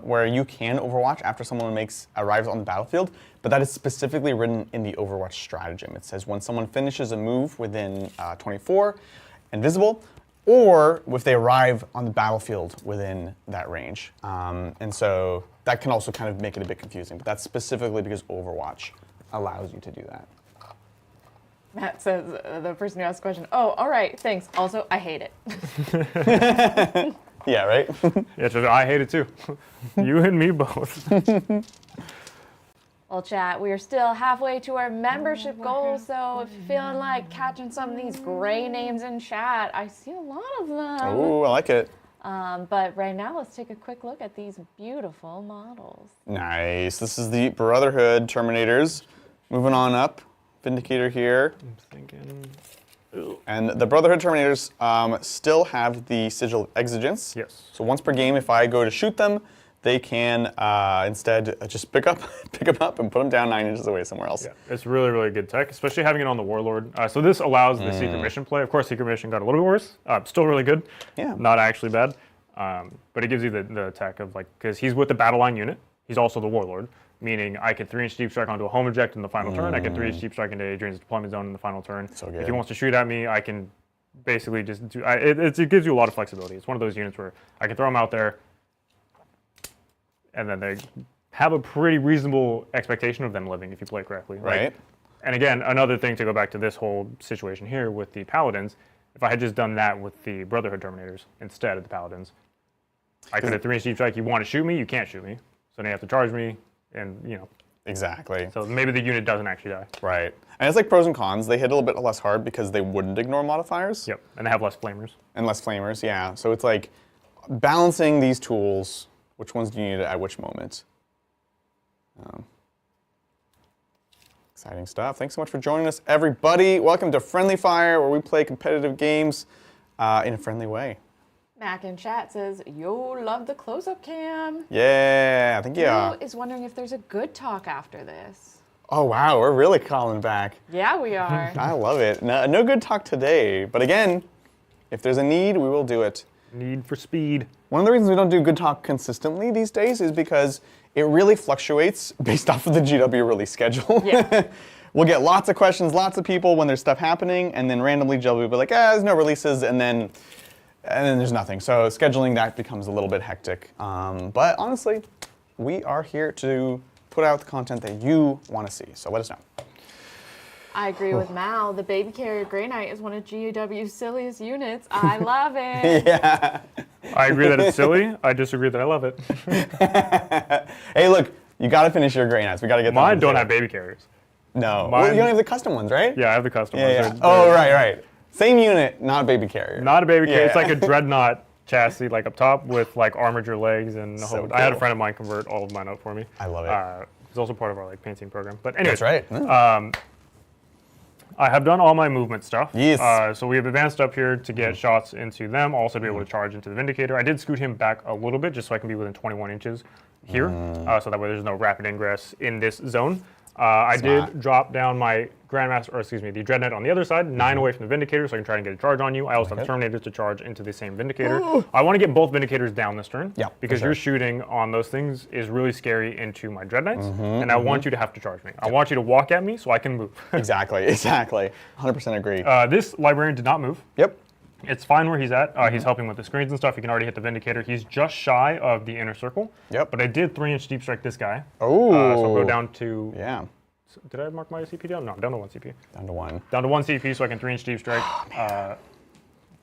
where you can Overwatch after someone arrives on the battlefield, but that is specifically written in the Overwatch stratagem. It says when someone finishes a move within 24 and visible, or if they arrive on the battlefield within that range. And so that can also kind of make it a bit confusing, but that's specifically because Overwatch allows you to do that. Matt says, the person who asked the question, oh, all right, thanks. Also, I hate it. Yeah, right? Yeah, so I hate it too. You and me both. Well, chat, we are still halfway to our membership goal, so if you're feeling like catching some of these gray names in chat, I see a lot of them. Ooh, I like it. But right now, let's take a quick look at these beautiful models. Nice. This is the Brotherhood Terminators. Moving on up. Vindicator here. I'm thinking. And the Brotherhood Terminators still have the Sigil of Exigence. Yes. So once per game, if I go to shoot them, they can instead just pick them up and put them down 9 inches away somewhere else. Yeah, it's really, really good tech, especially having it on the Warlord. So this allows the Secret Mission play. Of course, Secret Mission got a little bit worse. Still really good. Yeah. Not actually bad. But it gives you the tech of like, because he's with the battle line unit. He's also the Warlord, meaning I could 3-inch deep strike onto a home object in the final turn. I can 3-inch deep strike into Adrian's deployment zone in the final turn. So good. If he wants to shoot at me, I can basically just do. It gives you a lot of flexibility. It's one of those units where I can throw them out there, and then they have a pretty reasonable expectation of them living if you play correctly. Right. Like, and again, another thing to go back to this whole situation here with the Paladins, if I had just done that with the Brotherhood Terminators instead of the Paladins, I could have 3-inch deep strike. You want to shoot me, you can't shoot me. So then you have to charge me, and Exactly. So maybe the unit doesn't actually die. Right. And it's like pros and cons. They hit a little bit less hard because they wouldn't ignore modifiers. Yep, and they have less flamers. And less flamers, yeah. So it's like balancing these tools. Which ones do you need at which moment? Exciting stuff. Thanks so much for joining us, everybody. Welcome to Friendly Fire, where we play competitive games in a friendly way. Mac in chat says, yo, love the close-up cam. Yeah, I think yeah. Who is wondering if there's a good talk after this? Oh, wow, we're really calling back. Yeah, we are. I love it. No good talk today, but again, if there's a need, we will do it. Need for speed. One of the reasons we don't do good talk consistently these days is because it really fluctuates based off of the GW release schedule. Yeah. We'll get lots of questions, lots of people when there's stuff happening, and then randomly GW will be like, there's no releases, and then there's nothing. So scheduling that becomes a little bit hectic. But honestly, we are here to put out the content that you want to see. So let us know. I agree with Mal. The Baby Carrier Grey Knight is one of GW's silliest units. I love it. Yeah. I agree that it's silly. I disagree that I love it. Hey, look, You got to finish your Grey Knights. We got to get them on Mine the don't table. have baby carriers. No. Mine- Well, you don't have the custom ones, right? Yeah, I have the custom Yeah, ones. yeah. Oh, right. Same unit, not a baby carrier. Not a baby carrier. Yeah. It's like a dreadnought chassis, like up top with like armature legs and a So whole. I had a cool. friend of mine convert all of mine up for me. I love it. It's also part of our like painting program. But anyway, That's right. I have done all my movement stuff. Yes. So we have advanced up here to get shots into them, also be able to charge into the Vindicator. I did scoot him back a little bit just so I can be within 21 inches here, so that way there's no rapid ingress in this zone. I did drop down my Grandmaster, or excuse me, the Dread Knight on the other side, 9 away from the Vindicator, so I can try and get a charge on you. I also have Terminators to charge into the same Vindicator. I want to get both Vindicators down this turn, Yeah, because for sure. your shooting on those things is really scary into my Dread Knights, and I want you to have to charge me. I want you to walk at me so I can move. Exactly. 100% agree. This Librarian did not move. Yep. It's fine where he's at. He's helping with the screens and stuff. He can already hit the Vindicator. He's just shy of the inner circle. Yep. But I did 3-inch deep strike this guy. Oh. So I'll go down to. Yeah. Did I mark my CP down? No, I'm down to 1 CP. Down to 1. Down to 1 CP so I can 3-inch deep strike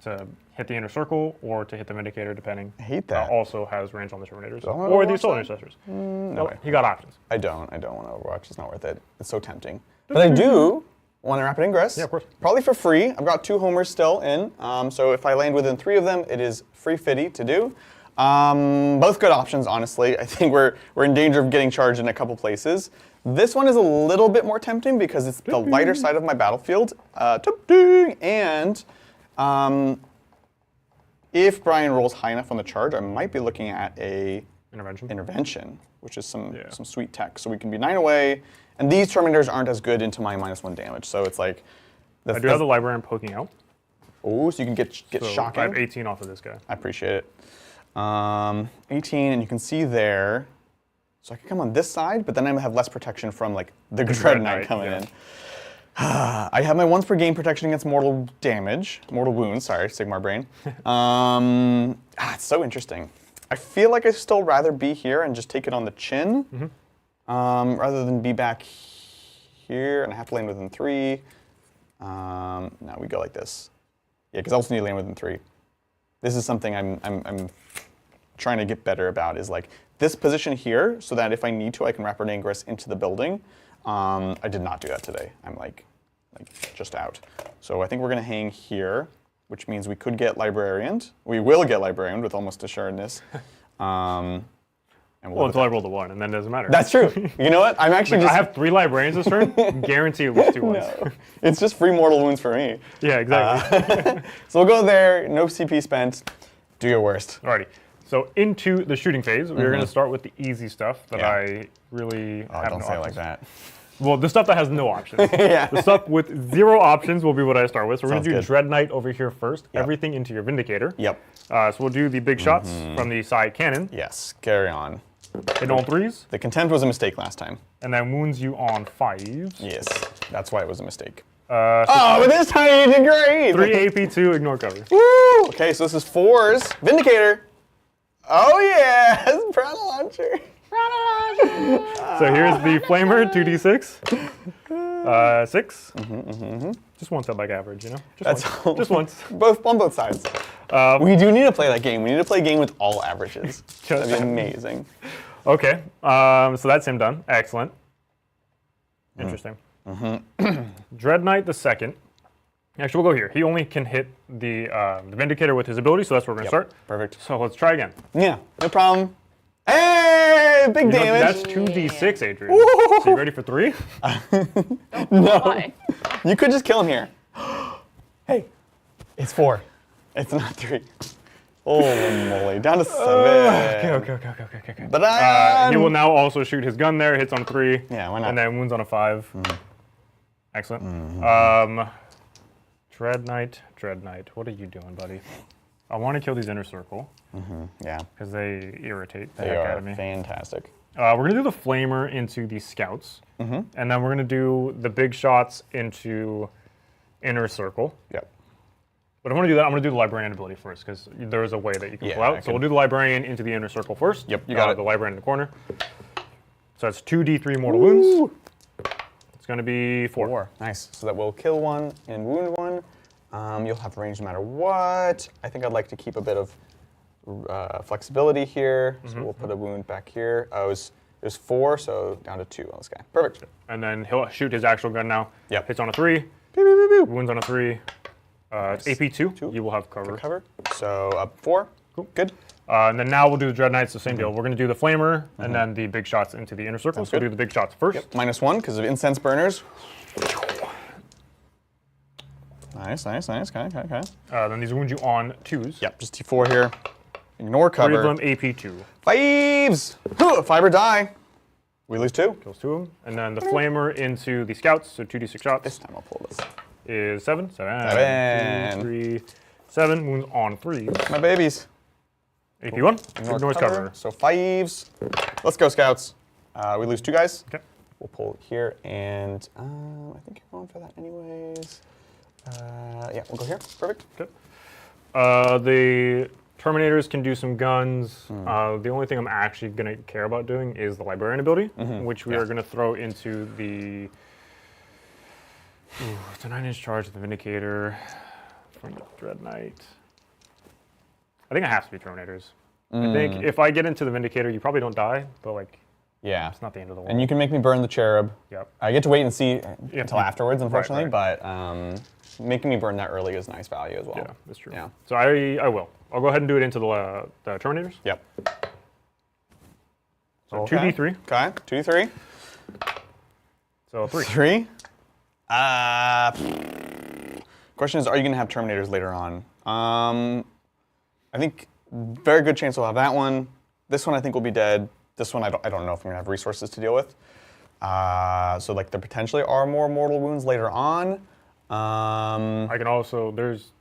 to hit the inner circle or to hit the Vindicator, depending. I hate that. Also has range on the Terminators Don't or the Overwatch Assault that? Intercessors. No way. He got options. I don't want to Overwatch. It's not worth it. It's so tempting. But I do want a rapid ingress. Yeah, of course. Probably for free. I've got 2 homers still in. So if I land within 3 of them, it is free fitty to do. Both good options, honestly. I think we're in danger of getting charged in a couple places. This one is a little bit more tempting because it's the lighter side of my battlefield. And if Brian rolls high enough on the charge, I might be looking at a intervention, which is some sweet tech. So we can be 9 away, and these Terminators aren't as good into my -1 damage. So it's like I do have the Librarian poking out. Oh, so you can get So shocking. I have 18 off of this guy. I appreciate it. 18, and you can see there. So I can come on this side, but then I have less protection from like the Dread Knight coming in. I have my once per game protection against mortal wounds. Sorry, Sigmar brain. It's so interesting. I feel like I'd still rather be here and just take it on the chin, rather than be back here and I have to land within 3. Now we go like this. Yeah, because I also need to land within 3. This is something I'm trying to get better about, is like this position here, so that if I need to, I can rapid ingress into the building. I did not do that today. I'm like just out. So I think we're gonna hang here, which means we could get Librarianed. We will get Librarianed with almost assuredness. And Well, until I roll the 1, and then it doesn't matter. That's true. You know what? I'm actually I have 3 Librarians this turn. Guarantee at least 2 ones. No. It's just free mortal wounds for me. Yeah, exactly. So we'll go there. No CP spent. Do your worst. Alrighty. So into the shooting phase, we're going to start with the easy stuff that I really have Don't no say it options. like that. Well, the stuff that has no options. Yeah. The stuff with 0 options will be what I start with. So we're going Sounds to do good. Dread Knight over here first. Everything into your Vindicator. Yep. So we'll do the big shots from the side cannon. Yes. Carry on. Hit on 3s, The contempt was a mistake last time. and then wounds you on 5s. Yes. That's why it was a mistake. So But this time you did great. 3 AP2, ignore cover. Woo! Okay, so this is 4s. Vindicator. Oh yeah. Piranha launcher. So here's the Flamer, 2d6. 6. Just one set like average, you know? Just once. Both on both sides. We do need to play that game. We need to play a game with all averages. That'd be amazing. Okay, so that's him done. Excellent. Interesting. Dread Knight the second. Actually, we'll go here. He only can hit the Vindicator with his ability, so that's where we're going to start. Perfect. So let's try again. Yeah, no problem. Hey, big You know, damage. that's 2d6, Adrian. So you ready for 3? Why? You could just kill him here. Hey, it's 4. It's not 3. Holy moly, down to 7. Okay. But He will now also shoot his gun there, hits on 3. Yeah, why not? And then wounds on a 5. Excellent. Dread Knight. What are you doing, buddy? I want to kill these inner circle. Yeah, Because they irritate the they heck out are of me. fantastic. We're going to do the Flamer into the Scouts. And then we're going to do the big shots into inner circle. Yep. But if I want to do that, I'm going to do the Librarian ability first, because there is a way that you can Yeah, pull I out. So we'll do the Librarian into the inner circle first. Yep, you got it. The Librarian in the corner. So that's 2d3 mortal wounds. It's going to be 4. Nice. So that will kill 1 and wound 1. You'll have range no matter what. I think I'd like to keep a bit of flexibility here. So we'll put a wound back here. It was There's 4, so down to 2 on this guy. Perfect. And then he'll shoot his actual gun now. Yep. Hits on a 3. Pew, pew, pew, pew. Wounds on a 3. It's AP 2. You will have cover. Cover. So up 4. Cool. Good. And then now we'll do the Dread Knights, the same deal. We're going to do the Flamer and then the big shots into the inner circle. So we'll do the big shots first. Yep. -1 because of incense burners. Nice. Okay. Then these wound you on 2s. Yep, just T4 here. Ignore 3 cover. of them AP 2. 5s! Fiber die. We lose 2. Kills 2 of them. And then the Flamer into the scouts, so 2d6 shots. This time I'll pull this. Is 7. 7. 2, 3, 7. Wounds on 3s. My babies. AP 1. Ignores cover. So 5s. Let's go, scouts. We lose 2 guys. Okay. We'll pull here, and I think you're going for that anyways. Yeah, we'll go here. Perfect. Okay. The Terminators can do some guns. The only thing I'm actually going to care about doing is the Librarian ability, which we are going to throw into the... it's a 9-inch charge with the Vindicator from the Dread Knight. I think it has to be Terminators. I think if I get into the Vindicator, you probably don't die, but like, Yeah. it's not the end of the world. And you can make me burn the cherub. Yep. I get to wait and see until afterwards, unfortunately, right. but making me burn that early is nice value as well. Yeah, that's true. Yeah. So I will. I'll go ahead and do it into the Terminators. Yep. So Okay. 2d3. Okay, 2d3. So 3. 3. Question is, are you going to have Terminators later on? I think very good chance we'll have that one. This one I think will be dead. This one I don't know if I'm going to have resources to deal with. So like there potentially are more mortal wounds later on. I can also, there's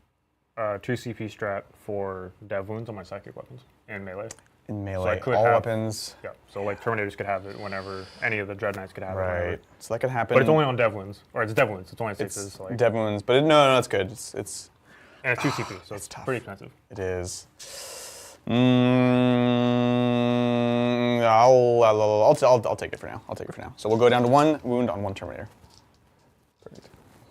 2 CP strat for dev wounds on my psychic weapons and melee. In melee, could all have- weapons. Yeah, so like Terminators could have it whenever, any of the Dread Knights could have it whenever. Right. So that could happen. But it's only on dev wounds, or it's dev wounds, it's only 6s. It's So like, dev wounds, but no, it's good. It's and it's 2 CP, so it's tough. pretty expensive. It is. I'll take it for now. So we'll go down to 1 wound on 1 Terminator. Perfect.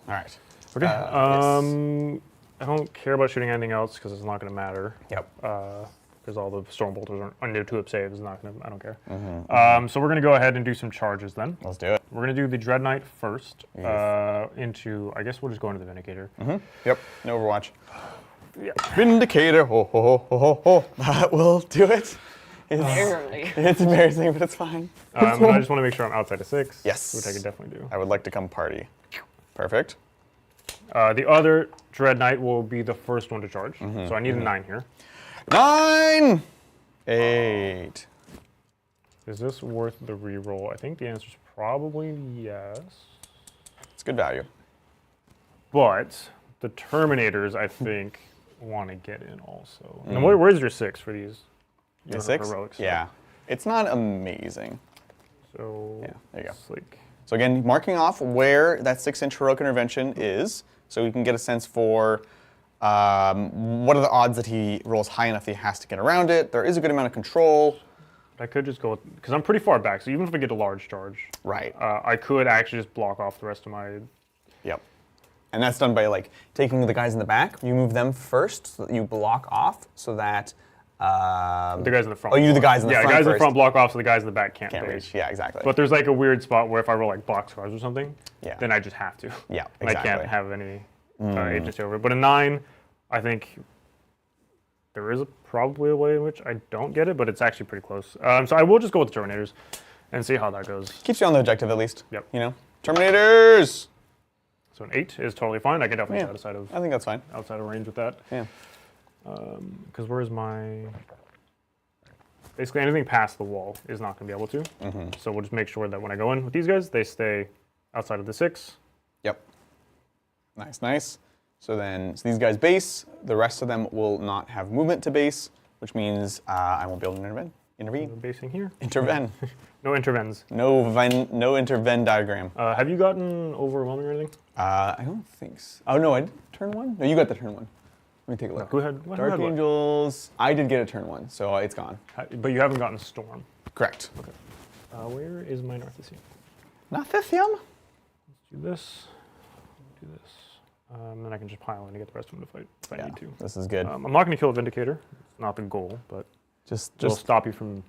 All right. Okay, Yes. I don't care about shooting anything else because it's not going to matter. Yep. Because all the storm bolters are under 2-up saves. Not gonna, I don't care. Mm-hmm. So we're going to go ahead and do some charges then. Let's do it. We're going to do the Dread Knight first. Yes. Into, I guess we'll just go into the Vindicator. Yep. No Overwatch. Yeah. Vindicator. Ho ho ho ho ho ho. That will do it. Barely. It's embarrassing, but it's fine. But I just want to make sure I'm outside of 6. Yes. Which I could definitely do. I would like to come party. Perfect. The other Dread Knight will be the first one to charge. So I need a 9 here. 9. 8. Is this worth the reroll? I think the answer is probably yes. It's good value. But the Terminators, I think, want to get in also. And where's your 6 for these? The 6? Heroics? Yeah. It's not amazing. So Yeah, there you go. it's like, So again, marking off where that 6-inch heroic intervention is, so we can get a sense for what are the odds that he rolls high enough that he has to get around it. There is a good amount of control. I could just go, because I'm pretty far back, so even if I get a large charge, Right. I could actually just block off the rest of my... Yep. And that's done by like taking the guys in the back. You move them first, so that you block off, so that. The guys in the front. Oh, you do the guys in the front. Yeah, guys in the first. front block off, so the guys in the back can't Can't base. reach. Yeah, exactly. But there's like a weird spot where if I roll like boxcars or something, Yeah. then I just have to. Yeah, And I can't exactly. have any agency over it. But a 9, I think there is probably a way in which I don't get it, but it's actually pretty close. So I will just go with the Terminators and see how that goes. Keeps you on the objective at least. Yep. You know, Terminators. So an 8 is totally fine. I can definitely Yeah. get outside of I think that's fine. range with that. Yeah. Because where's my... Basically anything past the wall is not going to be able to. So we'll just make sure that when I go in with these guys, they stay outside of the 6. Yep. Nice, nice. So these guys base. The rest of them will not have movement to base, which means I won't be able to intervene. I'm basing here. Intervene. No intervens. No interven diagram. Have you gotten overwhelming or anything? I don't think so. Oh no, I did turn 1. No, you got the turn 1. Let me take a look. Who had what? Dark Angels. I did get a turn 1, so it's gone. But you haven't gotten Storm. Correct. Okay. Where is my Narthisium? Narthisium? Let's do this. Do this. Then I can just pile in to get the rest of them to fight if I need to. This is good. I'm not going to kill a Vindicator. It's not the goal, but just it'll stop you from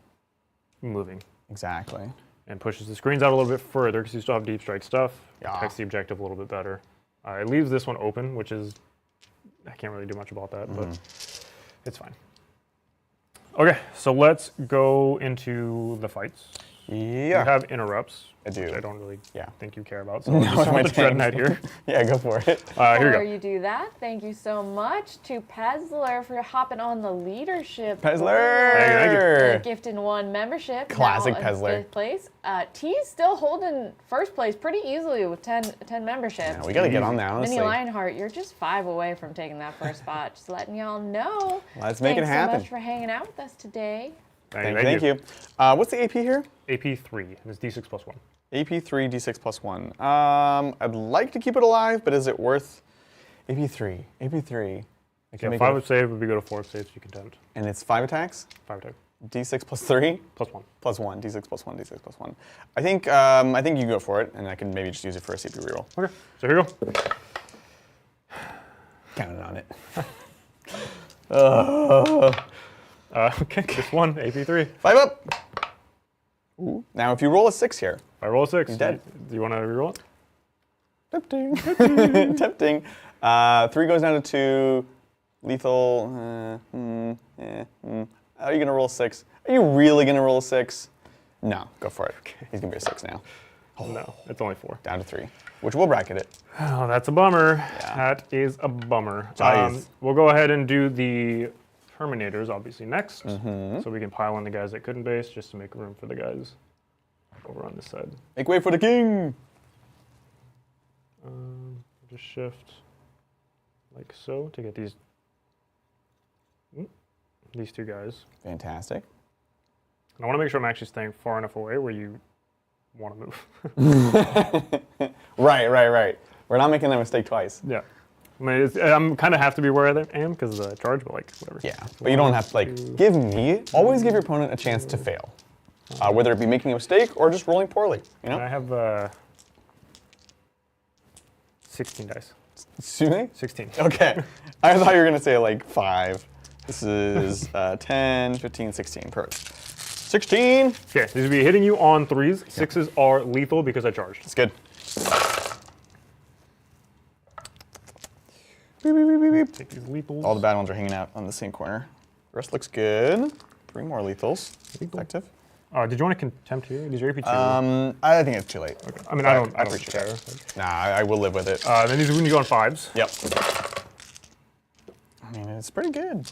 moving. Exactly. And pushes the screens out a little bit further because you still have deep strike stuff. Yeah. Protects the objective a little bit better. It leaves this one open, which is, I can't really do much about that, but it's fine. Okay, so let's go into the fights. Yeah. You have interrupts. I do. Which I don't really Yeah. think you care about. So I'll just start with the Dread Knight here. Yeah, go for it. Here Before you you do that, thank you so much to Pezler for hopping on the leadership. Pezler! Thank you. The Gift in One membership. Classic now in Pezler. fifth place. T's still holding first place pretty easily with 10 memberships. Yeah, we gotta get on that, honestly. Mini Lionheart, you're just 5 away from taking that first spot. Just letting y'all know. Let's make it happen. Thanks so much for hanging out with us today. Thank you. What's the AP here? AP 3, and it's D6 plus 1. AP 3, D6 plus 1. I'd like to keep it alive, but is it worth AP 3? AP 3. I can Yeah, make 5 it, would save would be go to 4 saves you content. and it's 5 attacks? 5 attack. D6 plus 3? Plus 1. Plus 1. D6 plus 1. D6 plus 1. I think you can go for it, and I can maybe just use it for a CP reroll. Okay, so here you go. Counted on it. Okay, just 1, AP 3. 5 up! Ooh. Now, if you roll a 6 here, I roll a 6. He's dead. Do you want to reroll it? tempting. Tempting. 3 goes down to 2. Lethal. Are you going to roll a 6? Are you really going to roll a 6? No, go for it. Okay. He's going to be a 6 now. No, it's only 4. Down to 3, which will bracket it. Oh, that's a bummer. Yeah. That is a bummer. Jeez. We'll go ahead and do the Terminators, obviously, next. So we can pile in the guys that couldn't base just to make room for the guys over on this side. Make way for the king! Just shift like so to get these 2 guys. Fantastic. And I want to make sure I'm actually staying far enough away where you want to move. Right. We're not making that mistake twice. Yeah. I mean, I'm kind of have to be where I am because of the charge, but like, whatever. Yeah, but you don't have to, always give your opponent a chance to fail. Whether it be making a mistake or just rolling poorly, you know? I have 16 dice. Excuse me? 16. Okay. I thought you were going to say like 5. This is 10, 15, 16. Perfect. 16! Okay, these will be hitting you on 3s. 6s are lethal because I charged. That's good. Beep, beep, beep, beep, beep. Take these lethals. All the bad ones are hanging out on the same corner. The rest looks good. 3 more lethals. Effective. Did you want to contempt here? These are AP 2. I think it's too late. Okay. I mean, I don't appreciate care. that. Nah, I will live with it. Then these are going to go on 5s. Yep. I mean, it's pretty good.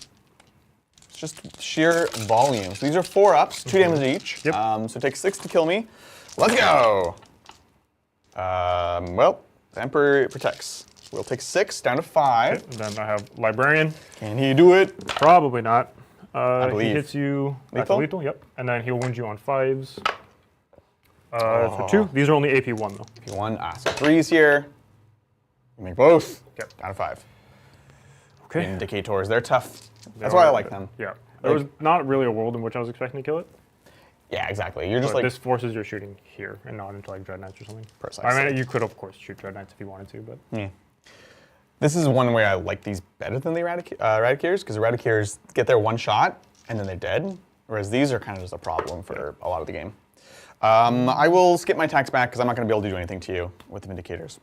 It's just sheer volume. So these are 4 ups, 2 damage each. Yep. So it takes 6 to kill me. Let's go! Well, the Emperor protects. We'll take 6 down to 5. Okay, and then I have Librarian. Can he do it? Probably not. I believe. He hits you. Lethal? Lethal, yep. And then he'll wound you on 5s. For 2. These are only AP 1 though. If you won, so 3s here. You make both. Yep. Down to 5. Okay. Indicators, they're tough. That's why I like them. Yeah. There was not really a world in which I was expecting to kill it. Yeah, exactly. You're just But like this forces your shooting here and not into like Dread Knights or something. Precisely. I mean, you could of course shoot Dread Knights if you wanted to, but Yeah. This is one way I like these better than the Eradicators, because Eradicators get their one shot and then they're dead, whereas these are kind of just a problem for a lot of the game. I will skip my attacks back because I'm not going to be able to do anything to you with the Vindicators.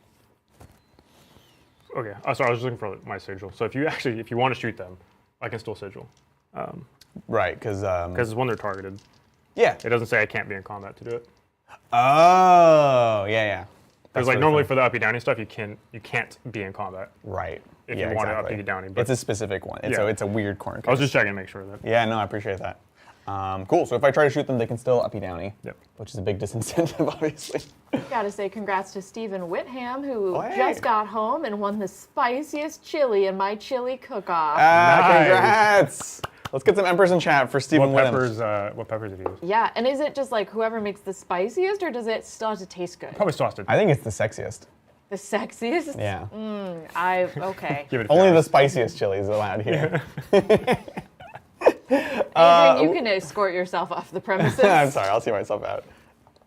okay. Sorry, I was looking for my sigil. So if you want to shoot them, I can still sigil Right, because because when they're targeted, yeah. it doesn't say I can't be in combat to do it. Oh, yeah. Because like normally for the uppy downy stuff, you can't be in combat. Right. If yeah, you want exactly. to uppy downy. But It's a specific one. So it's a weird corner. I was just checking to make sure that. Yeah, no, I appreciate that. Cool. So if I try to shoot them, they can still uppy downy. Yep. Which is a big disincentive, obviously. Gotta say congrats to Stephen Whitham, who Oh, hey. just got home and won the spiciest chili in my chili cook-off. Nice. Congrats! Let's get some Emperors in chat for Stephen What Whitham. peppers did you use? Yeah, and is it just like whoever makes the spiciest, or does it still have to taste good? Probably sausage. I think it's the sexiest. The sexiest? Yeah. Okay. Give it a Only few the spiciest chilies allowed here. Adrian, you can escort yourself off the premises. I'm sorry, I'll see myself out.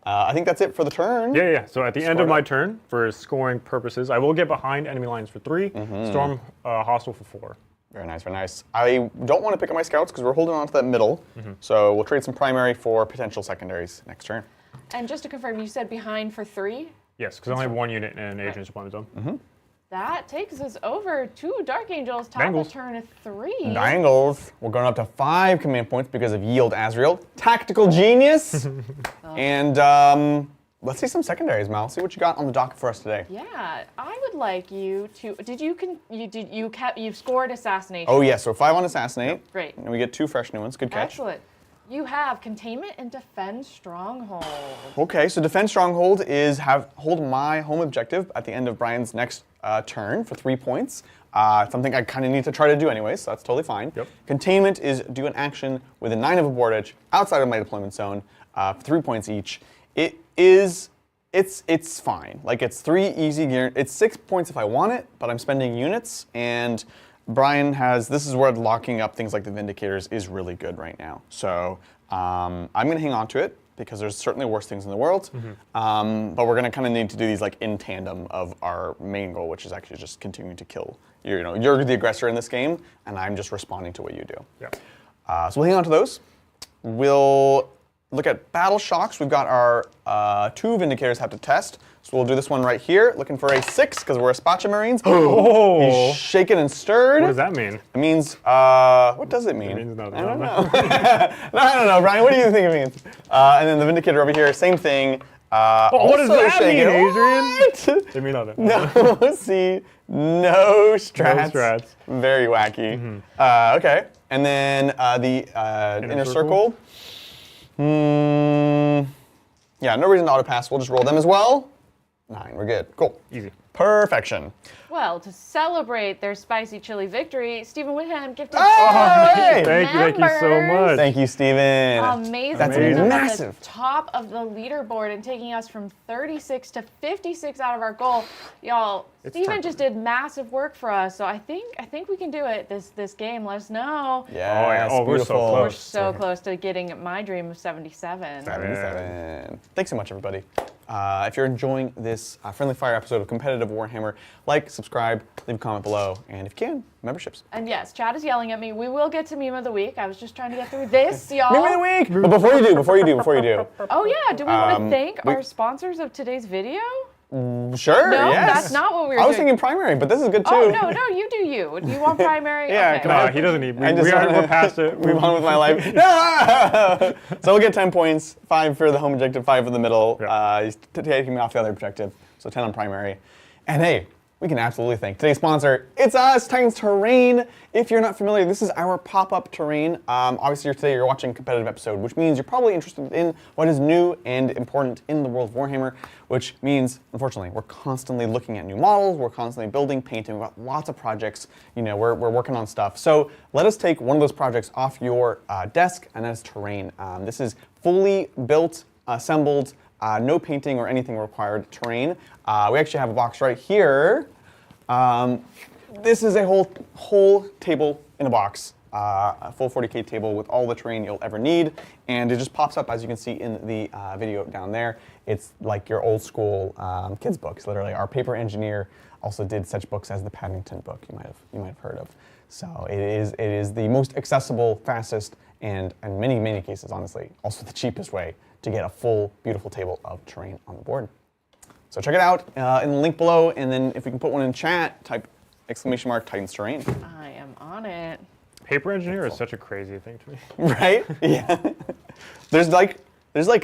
I think that's it for the turn. Yeah. So at the end of Score my up. turn, for scoring purposes, I will get behind enemy lines for 3, storm hostile for 4. Very nice, very nice. I don't want to pick up my scouts because we're holding on to that middle. So we'll trade some primary for potential secondaries next turn. And just to confirm, you said behind for 3? Yes, because I only have 1 unit in Adrian's opponent zone. That takes us over to Dark Angels, top of Bengals. turn 3. Angles. We're going up to 5 command points because of Yield Azrael. Tactical Genius. And let's see some secondaries, Mal. See what you got on the docket for us today. Yeah, I would like you to. You've scored assassination. Oh, yeah, so 5 on Assassinate. Great. And we get 2 fresh new ones. Good catch. Excellent. You have Containment and Defend Stronghold. Okay, so Defend Stronghold is hold my home objective at the end of Brian's next turn for 3 points. Something I kind of need to try to do anyway, so that's totally fine. Yep. Containment is do an action with a 9 of a board edge outside of my deployment zone for 3 points each. It's fine. Like it's 3 easy gear. It's 6 points if I want it, but I'm spending units, and Brian this is where locking up things like the Vindicators is really good right now. So I'm going to hang on to it because there's certainly worse things in the world. But we're going to kind of need to do these like in tandem of our main goal, which is actually just continuing to kill. You're the aggressor in this game, and I'm just responding to what you do. Yeah. So we'll hang on to those. We'll look at Battle Shocks. We've got our 2 Vindicators have to test. So we'll do this one right here, looking for a 6 because we're Espacha Marines. Oh! He's shaken and stirred. What does that mean? It means, what does it mean? It means nothing. I don't know. I don't know, Brian. What do you think it means? And then the Vindicator over here, same thing. What does that mean, Adrian? What? They mean nothing. No, see, no strats. No strats. Very wacky. Okay, and then the inner circle. Yeah, no reason to auto pass. We'll just roll them as well. 9, we're good. Cool. Easy. Perfection. Well, to celebrate their spicy chili victory, Stephen Whitham gifted Hey! Thank you so much. Thank you, Steven. Amazing. That's Putting them massive. At the top of the leaderboard and taking us from 36 to 56 out of our goal. Y'all, Stephen just did massive work for us, so I think we can do it this game. Let us know. Yes, we're so beautiful. close. We're so close to getting my dream of 77. 77. Thanks so much, everybody. If you're enjoying this Friendly Fire episode of Competitive Warhammer, like, subscribe, leave a comment below, and if you can, memberships. And yes, Chad is yelling at me. We will get to Meme of the Week. I was just trying to get through this, y'all. Meme of the week! But before you do. Oh yeah, do we want to thank our sponsors of today's video? Sure, No, yes. that's not what we were I was doing. thinking primary, but this is good too. Oh, no, you do you. Do you want primary? Yeah, okay. come on. He doesn't need. I just wanna We're past it. Move on with my life. No! So we'll get 10 points, 5 for the home objective, 5 for the middle. Yeah. He's taking me off the other objective, so 10 on primary. And hey, we can absolutely thank today's sponsor. It's us, Titans Terrain. If you're not familiar, this is our pop-up terrain. Obviously, today you're watching a competitive episode, which means you're probably interested in what is new and important in the world of Warhammer, which means, unfortunately, we're constantly looking at new models, we're constantly building, painting, we've got lots of projects, we're working on stuff. So let us take one of those projects off your desk, and that's terrain. This is fully built, assembled, no painting or anything required terrain. We actually have a box right here. This is a whole table in a box, a full 40k table with all the terrain you'll ever need, and it just pops up as you can see in the video down there. It's like your old school kids books, literally. Our paper engineer also did such books as the Paddington book you might have heard of. So it is the most accessible, fastest, and in many cases, honestly, also the cheapest way to get a full, beautiful table of terrain on the board. So check it out in the link below, and then if we can put one in chat, type !! Titans Terrain. I am on it. Paper engineer is such a crazy thing to me. Right? Yeah. There's like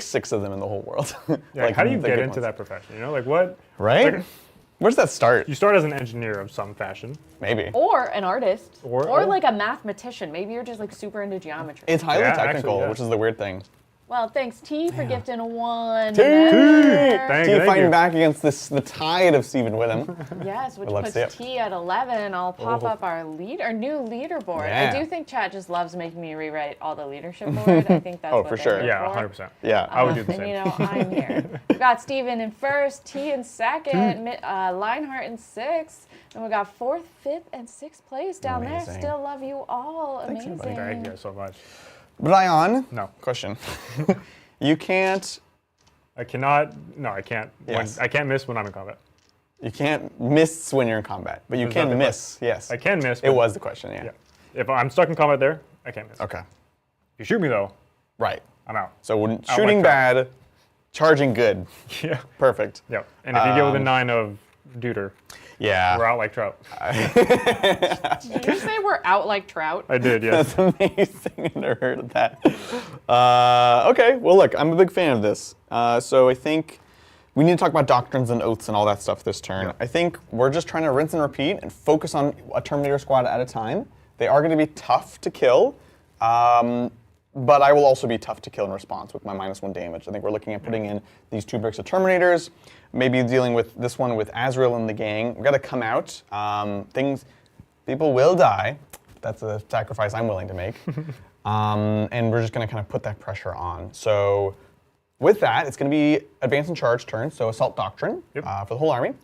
6 of them in the whole world. Yeah, like, how do you the get good into ones. that profession? Like what? Right? Like, Where does that start? you start as an engineer of some fashion. Maybe. Or an artist. Or- like a mathematician. Maybe you're just like super into geometry. It's highly Yeah, technical, actually, yeah. which is the weird thing. Well, thanks T for gifting 1. T! Thank T you. fighting back against the tide of Stephen Whitham. Yes, which Well, let's see puts it. T at 11. I'll pop up our new leaderboard. Yeah. I do think chat just loves making me rewrite all the leadership board. I think that's Oh, what for they're sure. here Yeah, for. 100%. Yeah. I would do the And same. I'm here. We've got Steven in first, T in second, Lionheart in sixth, and we got 4th, 5th, and 6th place down there. Amazing. Still love you all. Thanks, Amazing. everybody. Thank you guys so much. Brian, No. question. You can't. I cannot. No, I can't. Yes. I can't miss when I'm in combat. You can't miss when you're in combat, but you Is that can the miss. Yes. I can miss. It but- was the question, yeah. Yeah. If I'm stuck in combat there, I can't miss. Okay. If you shoot me though, Right. I'm out. So when Out shooting like bad, charging good. Yeah. Perfect. Yeah. And if you get within 9 of Deuter, Yeah. we're out like trout. Did you say we're out like trout? I did, yes. That's amazing. I never heard of that. Okay, well, look, I'm a big fan of this. So I think we need to talk about doctrines and oaths and all that stuff this turn. Yeah. I think we're just trying to rinse and repeat and focus on a Terminator squad at a time. They are going to be tough to kill, but I will also be tough to kill in response with my -1 damage. I think we're looking at putting in these 2 bricks of Terminators, maybe dealing with this one with Azrael and the gang. We've got to come out. People will die. That's a sacrifice I'm willing to make. And we're just going to kind of put that pressure on. So with that, it's going to be advance and charge turn, so Assault Doctrine for the whole army.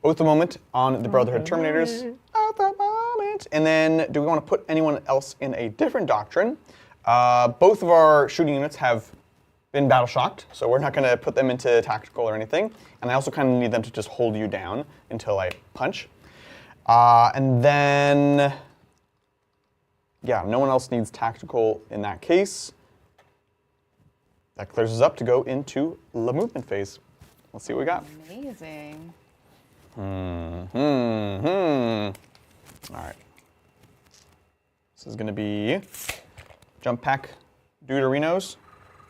Oath the Moment on the Brotherhood Terminators. Oath the Moment. And then do we want to put anyone else in a different doctrine? Both of our shooting units have been battle shocked, so we're not going to put them into tactical or anything. And I also kind of need them to just hold you down until I punch. And then, yeah, no one else needs tactical in that case. That clears us up to go into the movement phase. Let's see what we got. Amazing. All right. This is going to be Jump Pack Deuterinos.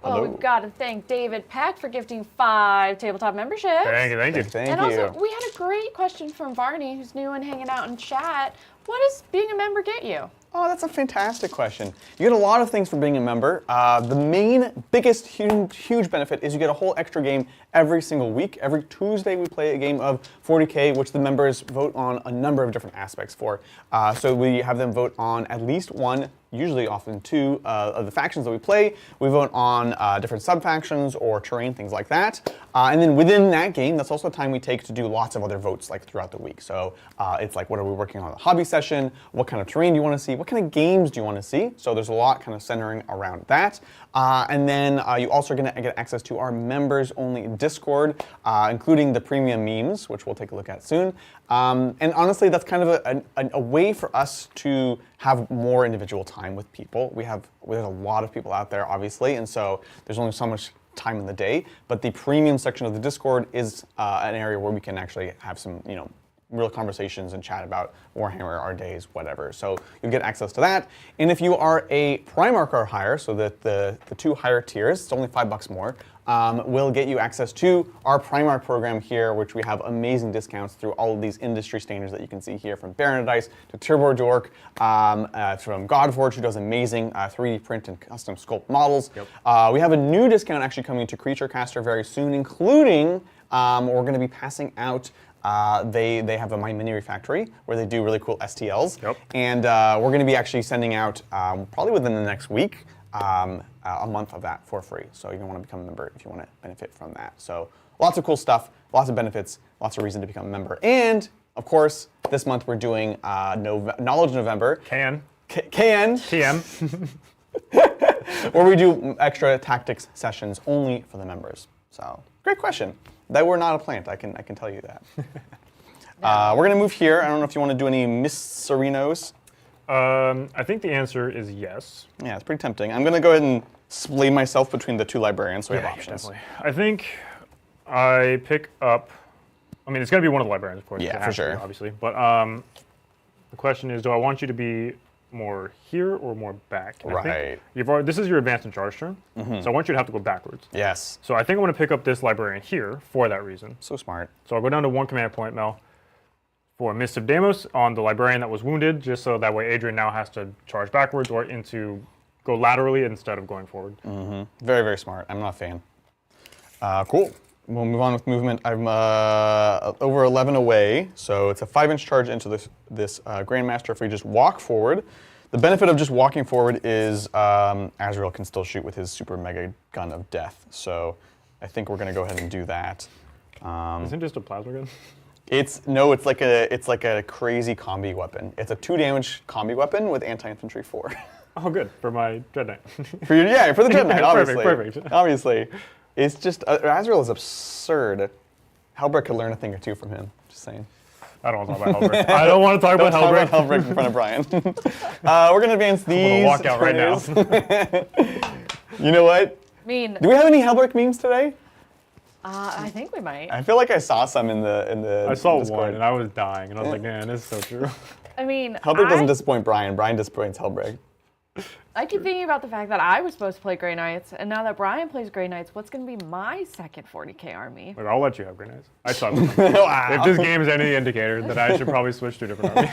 Well, we've got to thank David Peck for gifting 5 tabletop memberships. Thank you, thank you. Thank And you. also, we had a great question from Varney, who's new and hanging out in chat. What does being a member get you? Oh, that's a fantastic question. You get a lot of things for being a member. The main, biggest, huge benefit is you get a whole extra game every single week. Every Tuesday we play a game of 40k, which the members vote on a number of different aspects for. So we have them vote on at least 1, usually often 2, of the factions that we play. We vote on different sub-factions or terrain, things like that. And then within that game, that's also time we take to do lots of other votes like throughout the week. So it's like, what are we working on in the hobby session? What kind of terrain do you want to see? What kind of games do you want to see? So there's a lot kind of centering around that. And then you also are going to get access to our members-only Discord, including the premium memes, which we'll take a look at soon. And honestly, that's kind of a way for us to have more individual time with people. There's a lot of people out there, obviously, and so there's only so much time in the day. But the premium section of the Discord is an area where we can actually have some, real conversations and chat about Warhammer, our days, whatever. So you'll get access to that. And if you are a Primarch or higher, so that the 2 higher tiers, it's only $5 more, will get you access to our Primarch program here, which we have amazing discounts through all of these industry standards that you can see here, from Baron Dice to Turbo Dork, from Godforge, who does amazing 3D print and custom sculpt models. Yep. We have a new discount actually coming to Creature Caster very soon, including we're going to be passing out. They have a My Mini Refactory where they do really cool STLs. Yep. And we're going to be actually sending out, probably within the next week, a month of that for free. So you're going to want to become a member if you want to benefit from that. So lots of cool stuff, lots of benefits, lots of reason to become a member. And, of course, this month we're doing Knowledge November. KN. TM. Where we do extra tactics sessions only for the members. So, great question. That we're not a plant, I can tell you that. We're going to move here. I don't know if you want to do any Misserinos. I think the answer is yes. Yeah, it's pretty tempting. I'm going to go ahead and split myself between the 2 librarians so we have options. Definitely. I think I pick up, it's going to be one of the librarians, of course. Yeah, it for has to be, sure. obviously. But the question is, do I want you to be more here or more back? And I think this is your advance and charge turn, so I want you to have to go backwards. Yes. So I think I'm going to pick up this librarian here for that reason. So smart. So I'll go down to 1 command point, Mel, for Mist of Deimos on the librarian that was wounded, just so that way Adrian now has to charge backwards or go laterally instead of going forward. Very, very smart. I'm not a fan. Cool. We'll move on with movement. I'm over 11 away, so it's a 5-inch charge into this Grandmaster. If we just walk forward, the benefit of just walking forward is Azrael can still shoot with his super mega gun of death. So I think we're going to go ahead and do that. Isn't it just a plasma gun? It's like a crazy combi weapon. It's a 2 damage combi weapon with anti-infantry 4. Oh, good for my Dread Knight. for the Dread Knight, obviously. Perfect. Obviously. It's just, Azrael is absurd. Halbert could learn a thing or two from him. Just Just saying. I don't want to talk about Hellbreak. I don't want to talk about Talk Hellbreak. about Hellbreak in front of Brian. We're going to advance these. I'm gonna walk out right now. You know what? I mean, Do we have any Hellbreak memes today? I think we might. I feel like I saw some in the I saw Discord. one and I was dying, and I was like, man, this is so true. I mean, Hellbreak doesn't disappoint Brian. Brian disappoints Hellbreak. I keep thinking about the fact that I was supposed to play Grey Knights, and now that Brian plays Grey Knights, what's going to be my second 40k army? Look, I'll let you have grenades. I suck with them. If this game is any indicator, then I should probably switch to a different army.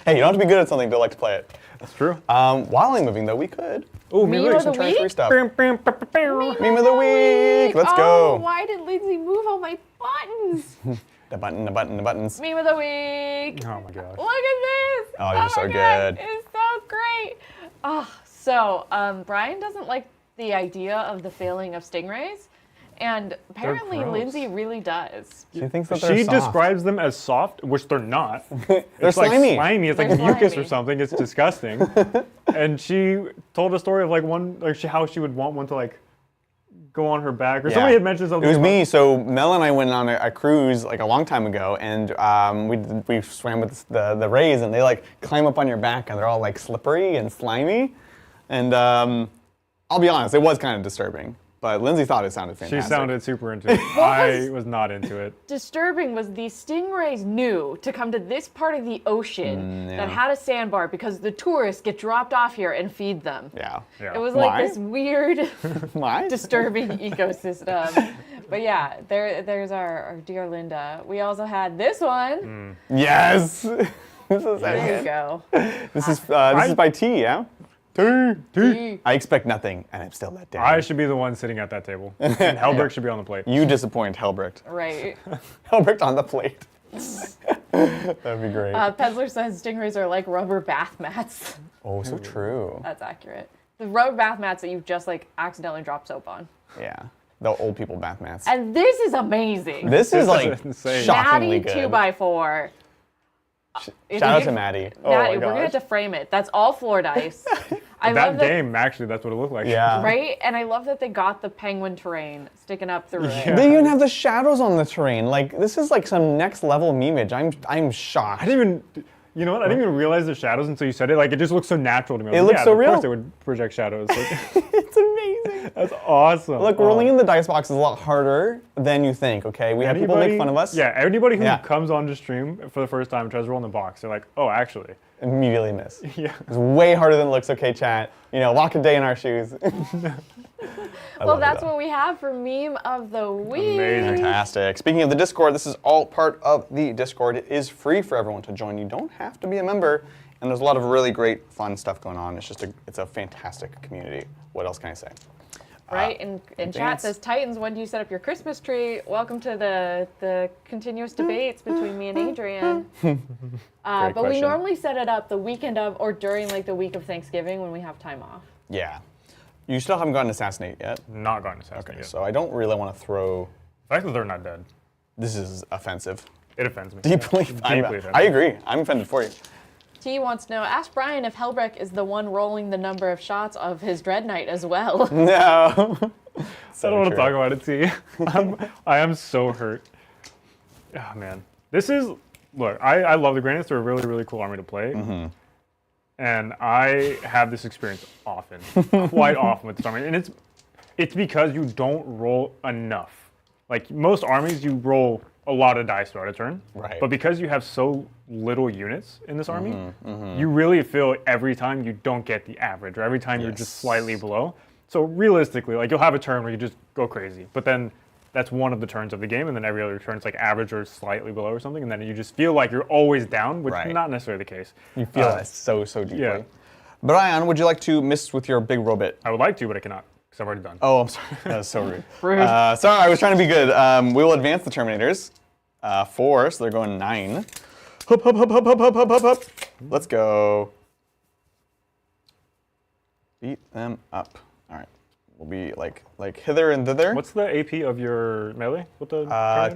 Hey, you don't have to be good at something to like to play it. That's true. While I'm moving, though, we could. Ooh, Meme me of the Try week? free stuff. Meme Meme of the week. Let's Oh, go. why did Lindsay move all my buttons? The buttons. Meme of the week. Oh my gosh. Look at this. Oh, you're so my God, good. it's so great. Oh, so Brian doesn't like the idea of the failing of stingrays, and apparently gross. Lindsay really does. She thinks that they're She soft. describes them as soft, which they're not. They're It's like slimy. slimy. It's like They're mucus slimy. or something. It's disgusting. And she told a story of like how she would want one to like go on her back, or Yeah. somebody had mentioned something. It was about- me. So Mel and I went on a cruise like a long time ago, and we swam with the rays, and they like climb up on your back, and they're all like slippery and slimy. And I'll be honest, it was kind of disturbing. But Lindsay thought it sounded She fantastic. sounded super into it. I was not into it. Disturbing was the stingrays knew to come to this part of the ocean yeah. that had a sandbar because the tourists get dropped off here and feed them. Yeah. Yeah. It was like Why? this weird, Why? disturbing ecosystem. But yeah, there's our dear Linda. We also had this one. Yes. This is There you go. This is by T, yeah. T. I expect nothing, and I'm still let down. I should be the one sitting at that table. And Hellbreak should be on the plate. You disappoint Hellbrecht. Right. Hellbrecht on the plate. That'd be great. Peddler says stingrays are like rubber bath mats. Oh, so true. That's accurate. The rubber bath mats that you've just like accidentally dropped soap on. Yeah. The old people bath mats. And this is amazing. This is like insane. shockingly Maddie good. 2x4. Shout out to Maddie. Oh Maddie, my we're gonna have gosh. to frame it. That's all floor dice. I love That game, actually, that's what it looked like. Yeah. Right? And I love that they got the penguin terrain sticking up through Yeah. it. They even have the shadows on the terrain. Like this is like some next level memeage. I'm shocked. I didn't even, you know what? I didn't even realize the shadows until you said it. Like, it just looks so natural to me. I was It like, looks yeah, so of real. course they would project shadows. Like, It's amazing. that's awesome. Look, rolling in the dice box is a lot harder than you think. Okay, we have people make fun of us. Yeah, anybody who Yeah. comes onto stream for the first time and tries to roll in the box, they're like, oh, actually. Immediately miss. Yeah. It's way harder than it looks. Okay, chat. You know, walk a day in our shoes. Well, that's what we have for meme of the week. Amazing. Fantastic. Speaking of the Discord, this is all part of the Discord. It is free for everyone to join. You don't have to be a member, and there's a lot of really great, fun stuff going on. It's a fantastic community. What else can I say? Right? And chat Advance. says, Titans, when do you set up your Christmas tree? Welcome to the continuous debates between me and Adrian. But we question. normally set it up the weekend of or during like the week of Thanksgiving when we have time off. Yeah. You still haven't gotten Assassinate yet. Not gotten assassinated Okay, yet. so I don't really want to throw. The fact that they're not dead, This is offensive. it offends me. Deeply. Deeply offensive. I agree. I'm offended for you. T wants to know, ask Brian if Helbrecht is the one rolling the number of shots of his Dread Knight as well. No. I don't want to talk about it, T. I am so hurt. Oh, man. This is, look, I love the Grey Knights. They're a really, really cool army to play. Mm-hmm. And I have this experience often, quite often with this army. And it's because you don't roll enough. Like, most armies, you roll a lot of dice throughout a turn. Right. But because you have so little units in this army, you really feel every time you don't get the average, or every time you're just slightly below. So realistically, like, you'll have a turn where you just go crazy. But then that's one of the turns of the game, and then every other turn's like average or slightly below or something, and then you just feel like you're always down, which Right. is not necessarily the case. You feel it so deeply. yeah. Brian, would you like to miss with your big robot? I would like to, but I cannot, because I've already done. Oh, I'm sorry. That was so rude. Rude. Sorry, I was trying to be good. We will advance the Terminators. 4, so they're going 9. Hup, hup, hup, hup, hup, hup, hup, hup, hup. Let's go. Beat them up. All right. We'll be like hither and thither. What's the AP of your melee? What the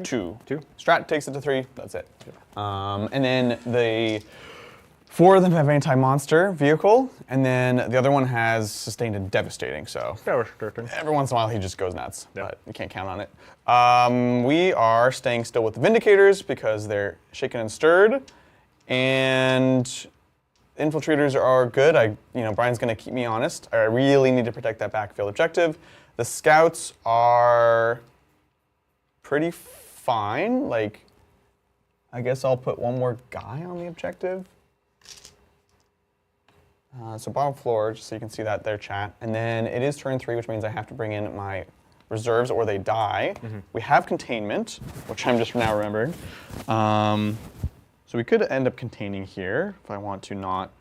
2. 2? Strat takes it to 3. That's it. And then the 4 of them have anti-monster vehicle, and then the other one has sustained and devastating. So Devastating. every once in a while he just goes nuts, Yeah. but you can't count on it. We are staying still with the Vindicators because they're shaken and stirred, and infiltrators are good. Brian's going to keep me honest. I really need to protect that backfield objective. The scouts are pretty fine. Like, I guess I'll put one more guy on the objective. So bottom floor, just so you can see that there, chat. And then it is turn 3, which means I have to bring in my reserves or they die. We have containment, which I'm just now remembering. So we could end up containing here if I want to not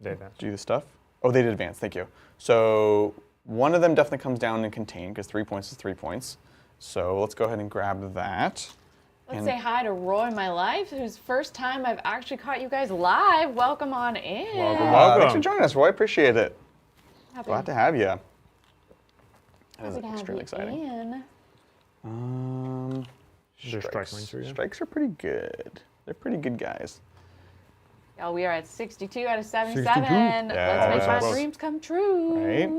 do the stuff. Oh, they did advance, thank you. So one of them definitely comes down and contain because 3 points is 3 points. So let's go ahead and grab that. Let's say hi to Roy, my life, whose first time I've actually caught you guys live. Welcome on in. Welcome. Thanks for joining us, Roy. Appreciate it. Happy, Glad to have you. That is happy to have extremely you exciting. in. They're strike lanes for you. Strikes are pretty good. They're pretty good guys. Oh, we are at 62 out of 77. 62? Let's make Yeah. my dreams come true. Right.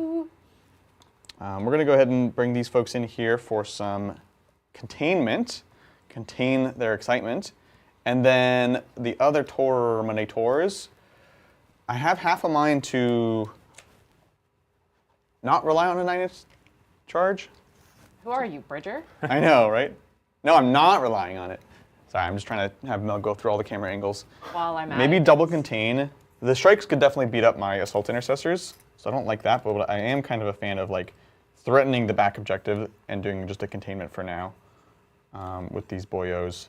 We're going to go ahead and bring these folks in here for some containment. Contain their excitement. And then the other Terminators, I have half a mind to not rely on a 9-inch charge. Who are you, Bridger? I know, right? No, I'm not relying on it. Sorry, I'm just trying to have Mel go through all the camera angles. While I'm at Maybe it. double contain. The strikes could definitely beat up my assault intercessors, so I don't like that, but I am kind of a fan of like threatening the back objective and doing just a containment for now with these boyos.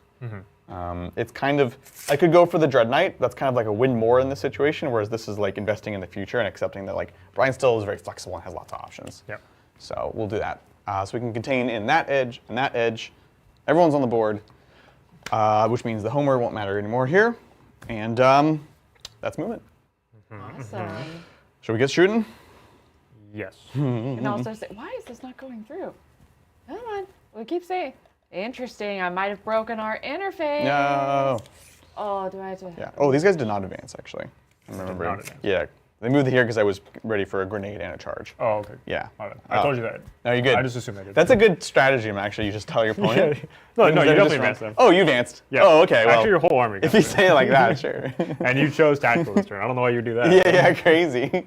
It's kind of, I could go for the Dread Knight. That's kind of like a win more in this situation, whereas this is like investing in the future and accepting that like Brian still is very flexible and has lots of options. Yep. So we'll do that. So we can contain in that edge and that edge. Everyone's on the board, which means the homer won't matter anymore here. And that's movement. Awesome. Should we get shooting? Yes. You can also say, why is this not going through? Come on. We keep saying, interesting. I might have broken our interface. No. Oh, do I have to? Yeah. Oh, these guys did not advance, actually. I'm remembering. not advance. Yeah. They moved here because I was ready for a grenade and a charge. Oh, okay. Yeah. My bad. I told you that. No, you're good. I just assumed I did. That's a good strategy, actually. You just tell your opponent. No, you Instead of definitely just advanced run- them. Oh, you advanced? Yeah. Oh, okay. Well, Actually, your whole army. if got you there. say it like that, sure. And you chose tactical this turn. I don't know why you do that. Yeah, crazy.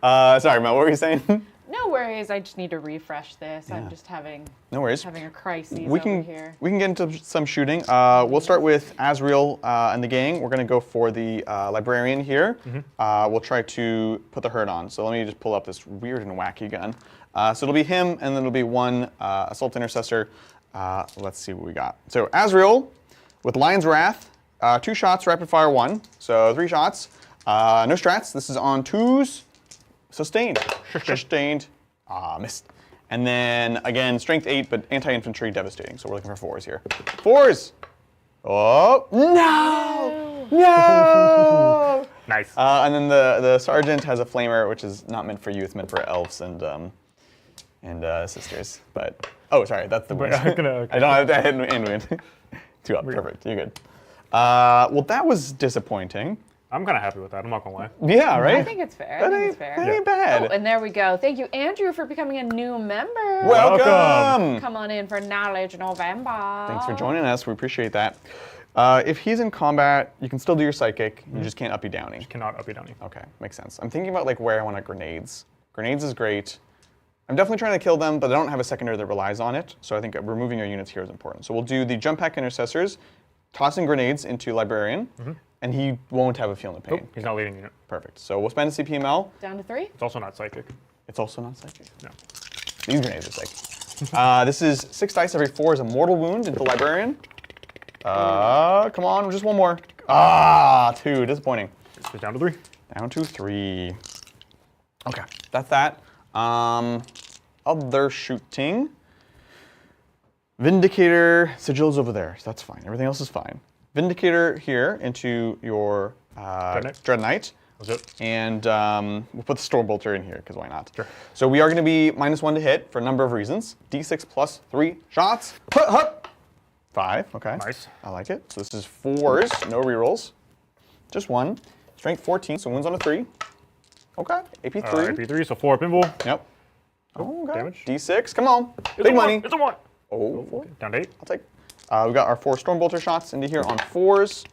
Sorry, Mel, what were you saying? No worries. I just need to refresh this. I'm just having No worries. a crisis We over can here. get into some shooting. We'll start with Azrael and the gang. We're going to go for the librarian here. We'll try to put the herd on. So let me just pull up this weird and wacky gun. So it'll be him, and then it'll be one assault intercessor. Let's see what we got. So Azrael with Lion's Wrath, 2 shots, rapid fire 1. So 3 shots. No strats. This is on 2s. Sustained. Sustained. Missed. And then, again, strength 8, but anti-infantry devastating. So we're looking for 4s here. 4s! Oh, no! No! Nice. And then the sergeant has a flamer, which is not meant for you. It's meant for elves and sisters. But, oh, sorry, that's the wound. Okay. I don't have that in wound. 2 up, perfect. You're good. Well, that was disappointing. I'm kind of happy with that. I'm not going to lie. Yeah, right? I think it's fair. I think it's fair. That ain't bad. Oh, and there we go. Thank you, Andrew, for becoming a new member. Welcome! Come on in for Knowledge November. Thanks for joining us. We appreciate that. If he's in combat, you can still do your psychic. You just can't uppy downy. Cannot uppy downy. Okay, makes sense. I'm thinking about like where I want to grenades. Grenades is great. I'm definitely trying to kill them, but I don't have a secondary that relies on it. So I think removing your units here is important. So we'll do the jump pack intercessors, tossing grenades into librarian, and he won't have a feel no pain. Nope, he's not leading unit. Perfect. So we'll spend a CPML. Down to 3. It's also not psychic. It's also not psychic. No. These grenades are psychic. This is 6 dice every 4 is a mortal wound into librarian. Come on, just one more. 2, disappointing. It's down to 3. Down to 3. Okay, that's that. Other shooting. Vindicator, Sigil's over there, so that's fine. Everything else is fine. Vindicator here into your Dread Knight. Was it? And we'll put the Stormbolter in here, because why not? Sure. So we are going to be -1 to hit for a number of reasons. D6 plus 3 shots. 5, okay. Nice. I like it. So this is 4s, no rerolls. Just one. Strength 14, so wounds on a 3. Okay, AP 3. AP3, so 4 pinball. Yep. Oh, okay. Damage. D6, come on. It's Big a money. 1. It's a 1. Oh, 4. Okay, down to 8. I'll take. We got our 4 Stormbolter shots into here on 4s.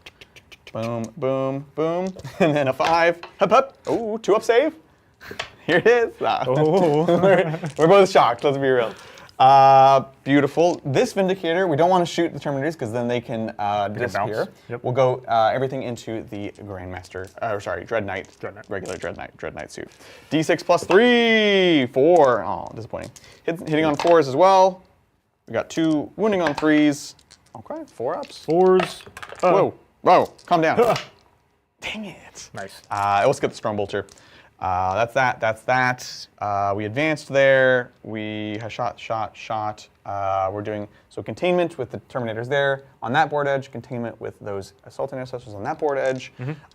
Boom, boom, boom. And then a 5. Hup, hup. Oh, 2 up save. Here it is. Oh. We're both shocked, let's be real. Beautiful. This Vindicator, we don't want to shoot the Terminators because then they can disappear. Yep. We'll go everything into the Grandmaster, Dread Knight, regular Dread Knight suit. D6 plus 3, 4. Oh, disappointing. Hitting on 4s as well. We got 2 wounding on 3s. Okay, 4 ups. 4s. Whoa, calm down. Dang it. Nice. Let's get the Stormbolter. That's that. We advanced there. We have shot. We're doing containment with the Terminators there on that board edge, containment with those Assault Intercessors on that board edge.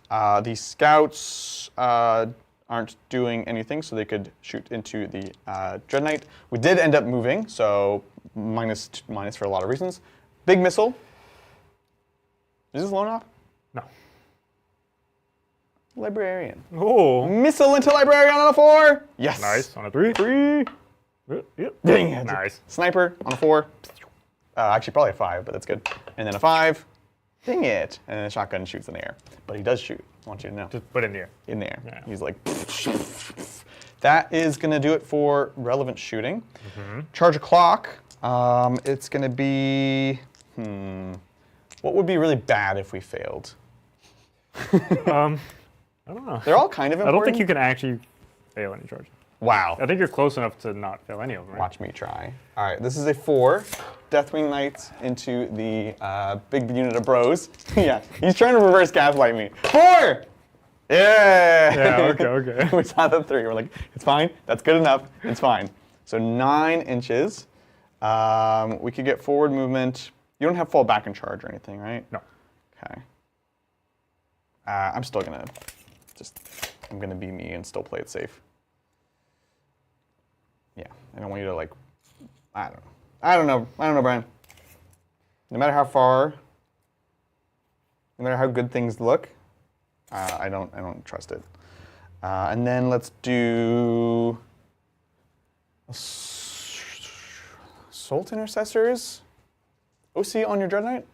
The Scouts aren't doing anything, so they could shoot into the Dread Knight. We did end up moving, so minus for a lot of reasons. Big missile. Is this Lonoff? No. Librarian. Oh. Missile into Librarian on a 4. Yes. Nice. On a 3. 3. Yep. Dang it. Nice. Sniper on a 4. Actually, probably a 5, but that's good. And then a 5. Dang it. And then a shotgun shoots in the air. But he does shoot. I want you to know. Just put it in the air. In the air. Yeah. He's like... That is going to do it for relevant shooting. Charge a clock. It's going to be... What would be really bad if we failed? I don't know. They're all kind of important. I don't think you can actually fail any charges. Wow. I think you're close enough to not fail any of them. Right? Watch me try. All right, this is a 4. Deathwing Knights into the big unit of bros. Yeah, he's trying to reverse gaslight me. 4! Yeah! Yeah, okay. We saw the 3. We're like, it's fine. That's good enough. It's fine. So 9 inches. We could get forward movement. You don't have fall back and charge or anything, right? No. Okay. I'm still going to I'm going to be me and still play it safe. Yeah, I don't want you to like, I don't know, Brian. No matter how far, no matter how good things look, I don't trust it. And then let's do Assault Intercessors. OC on your Dread Knight?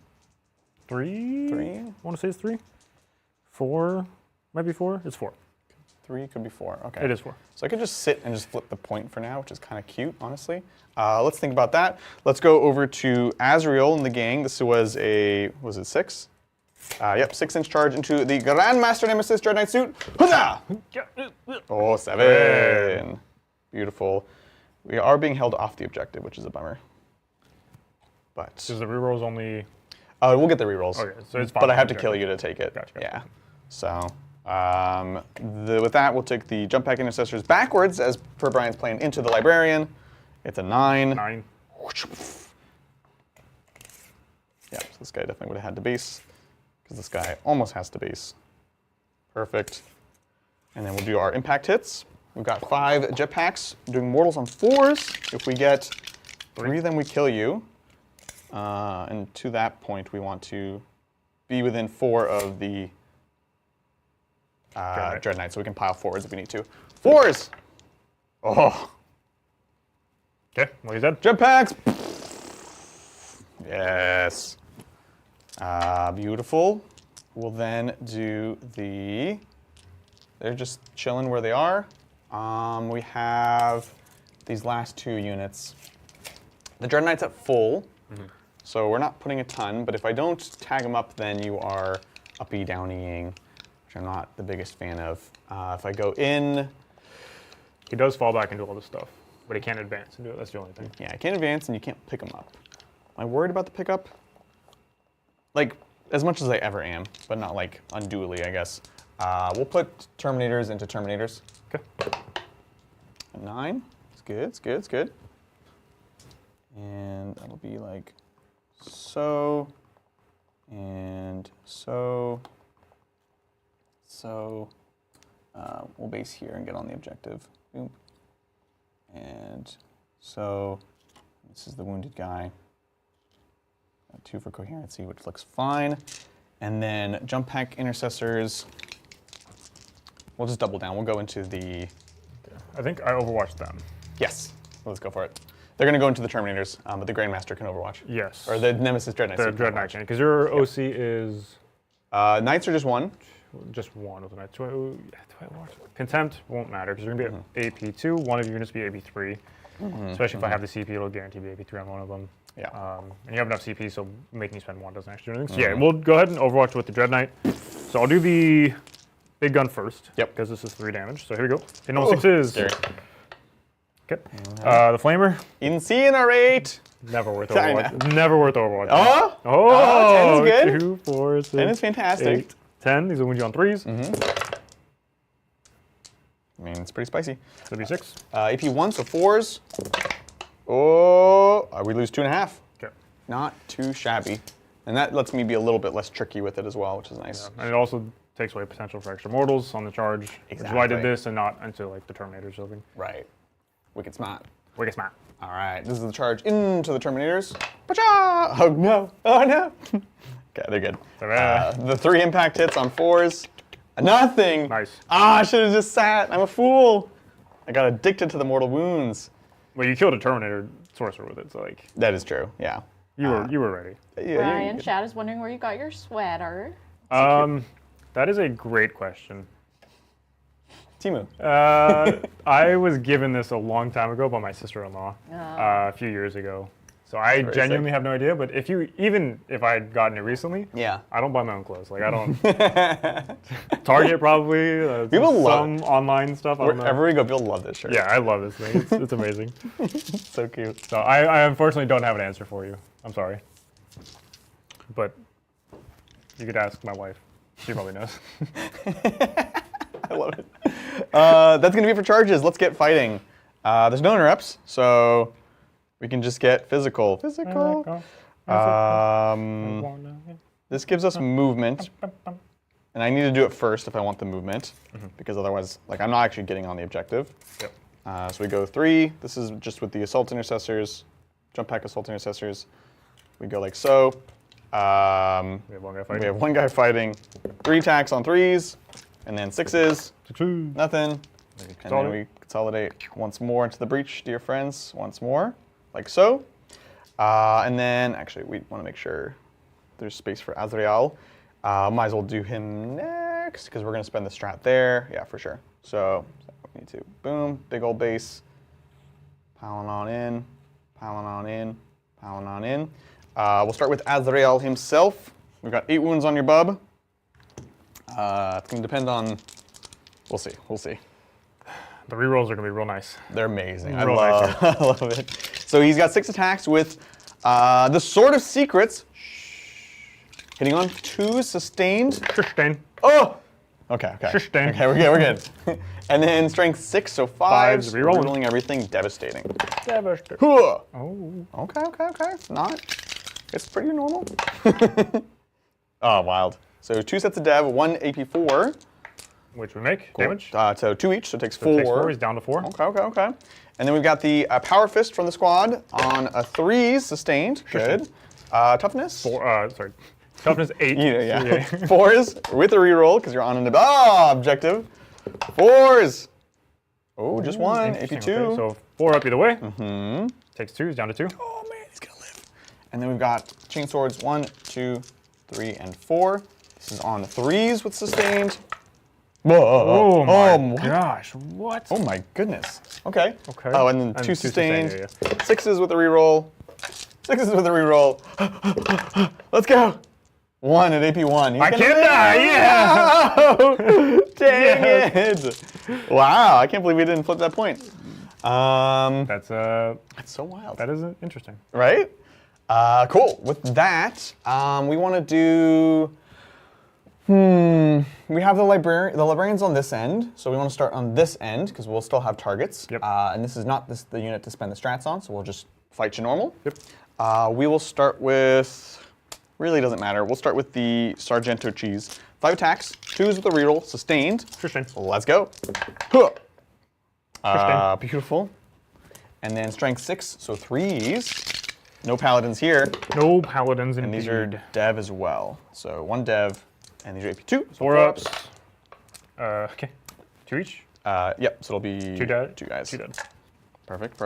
3? 3? I want to say it's 3. 4? Maybe 4? It's 4. 3 could be 4. Okay. It is 4. So I could just sit and just flip the point for now, which is kind of cute, honestly. Let's think about that. Let's go over to Azrael and the gang. This was was it 6? Yep, 6-inch charge into the Grandmaster Nemesis Dread Knight suit. Huzzah! Oh, 7. Beautiful. We are being held off the objective, which is a bummer. But Because the rerolls only... we'll get the rerolls. Okay, so it's fine. But I have to kill you to take it. Gotcha. Yeah. So with that, we'll take the jump pack intercessors backwards as per Brian's plan into the librarian. It's a 9. 9. Yeah, so this guy definitely would have had to base because this guy almost has to base. Perfect. And then we'll do our impact hits. We've got 5 jetpacks doing mortals on 4s. If we get 3, then we kill you. And to that point, we want to be within 4 of the Dread Knight, so we can pile forwards if we need to. 4s! Oh. Okay, what you said? Jetpacks! Yes. Beautiful. We'll then do the... They're just chilling where they are. We have these last 2 units. The Dread Knight's at full. So we're not putting a ton, but if I don't tag them up, then you are uppy downying, which I'm not the biggest fan of. If I go in... He does fall back and do all this stuff, but he can't advance and do it. That's the only thing. Yeah, I can't advance and you can't pick them up. Am I worried about the pickup? Like, as much as I ever am, but not like unduly, I guess. We'll put Terminators into Terminators. Okay. A 9. It's good, it's good, it's good. And that'll be like so, and so, so. We'll base here and get on the objective. Boom. And so, this is the wounded guy. 2 for coherency, which looks fine. And then jump pack intercessors. We'll just double down. We'll go into the... I think I overwatched them. Yes, let's go for it. They're going to go into the Terminators, but the Grandmaster can overwatch. Yes. Or the Nemesis Dread Knights. The Dread Knight can, because your OC is... Knights are just one. Just one with the Knights. Do I watch it? Contempt won't matter, because you're going to be at AP2, one of your units will be AP3. Especially if I have the CP, it'll guarantee be AP3 on one of them. Yeah. And you have enough CP, so making you spend one doesn't actually do anything. So yeah, we'll go ahead and overwatch with the Dread Knight. So I'll do the big gun first. Yep. Because this is 3 damage. So here we go. Hitting all 6s. Scary. Okay. The Flamer. Incinerate! Never worth I overwatch. Never worth overwatch. Oh! Oh! 10 is good. 2, 4, 6, 10 is fantastic. 8, 10. These will wound you on 3s. I mean, it's pretty spicy. So be 6. AP1, so 4s. Oh, we lose 2.5. Okay. Not too shabby. And that lets me be a little bit less tricky with it as well, which is nice. And it also takes away potential for extra mortals on the charge. Which is why I did this and not into like the Terminator something. Right. Wicked smart. Wicked smart. All right, this is the charge into the Terminators. Pacha! Oh no! Oh no! Okay, they're good. The 3 impact hits on 4s. Nothing! Nice. Ah, I should have just sat. I'm a fool. I got addicted to the mortal wounds. Well, you killed a Terminator sorcerer with it, so like That is true, yeah. you were ready. Yeah, Brian, Shad is wondering where you got your sweater. That is a great question. Timu. I was given this a long time ago by my sister-in-law, a few years ago. So I genuinely have no idea. But even if I had gotten it recently, Yeah. I don't buy my own clothes. Like I don't. Target probably. People love some online stuff. I don't know. Wherever we go, people love this shirt. Yeah, I love this thing. It's amazing. So cute. So I unfortunately don't have an answer for you. I'm sorry. But you could ask my wife. She probably knows. I love it. That's going to be it for charges. Let's get fighting. There's no interrupts, so we can just get physical. Physical. This gives us movement. And I need to do it first if I want the movement, because otherwise, like, I'm not actually getting on the objective. Yep. So we go 3. This is just with the assault intercessors, jump pack assault intercessors. We go like so. We have one guy fighting. We have one guy fighting. 3 attacks on 3s, and then 6s. Nothing. And then we consolidate once more into the breach, dear friends. Once more, like so. And then, actually, we want to make sure there's space for Azrael. Might as well do him next, because we're going to spend the strat there. Yeah, for sure. So we need to, boom, big old base. Piling on in, piling on in, piling on in. We'll start with Azrael himself. We've got 8 wounds on your bub. It's going to depend on, we'll see, we'll see. The rerolls are going to be real nice. They're amazing. Real nice. I love it. So he's got 6 attacks with the Sword of Secrets. Hitting on 2 sustained. Sustain. Oh! Okay, okay. Sustain. Okay, we're good. And then strength 6, so 5s. Rerolling everything. Devastating. Devastating. Huh. Oh. Okay, okay, okay. It's pretty normal. Oh, wild. So 2 sets of dev, 1 AP4. Which we make damage. So 2 each, so it takes 4. So it takes 4, he's down to 4. Okay, okay, okay. And then we've got the Power Fist from the squad on a 3 sustained. Good. Toughness? 4, sorry. Toughness 8. Yeah. 4s with a reroll, because you're on an objective. 4s. Oh, just 1. AP2. Okay, so 4 up either way. Takes 2, he's down to 2. Oh man, he's gonna live. And then we've got chain swords 1, 2, 3, and 4. This is on 3s with sustained. Oh my gosh, what? Oh my goodness. Okay. Okay. Oh, and then 2 sustained. 6s with a reroll. 6s with a reroll. Let's go. 1 at AP1. I can't die, yeah! No! Dang it! Wow, I can't believe we didn't flip that point. That's so wild. that is interesting. Right? Cool. With that, we want to do. We have the librarians on this end, so we want to start on this end because we'll still have targets. Yep. And this is not the unit to spend the strats on, so we'll just fight you normal. Yep. We will start with. Really doesn't matter. We'll start with the Sargento cheese. 5 attacks, 2s with a reroll, sustained. Sustain. Let's go. Beautiful. And then strength 6, so 3s. No paladins here, No paladins and indeed. these are dev as well. So 1 dev, and these are AP2. So 4 ups. Okay. 2 each. Yep, so it'll be 2 dead. 2 guys. 2 dead. Perfect.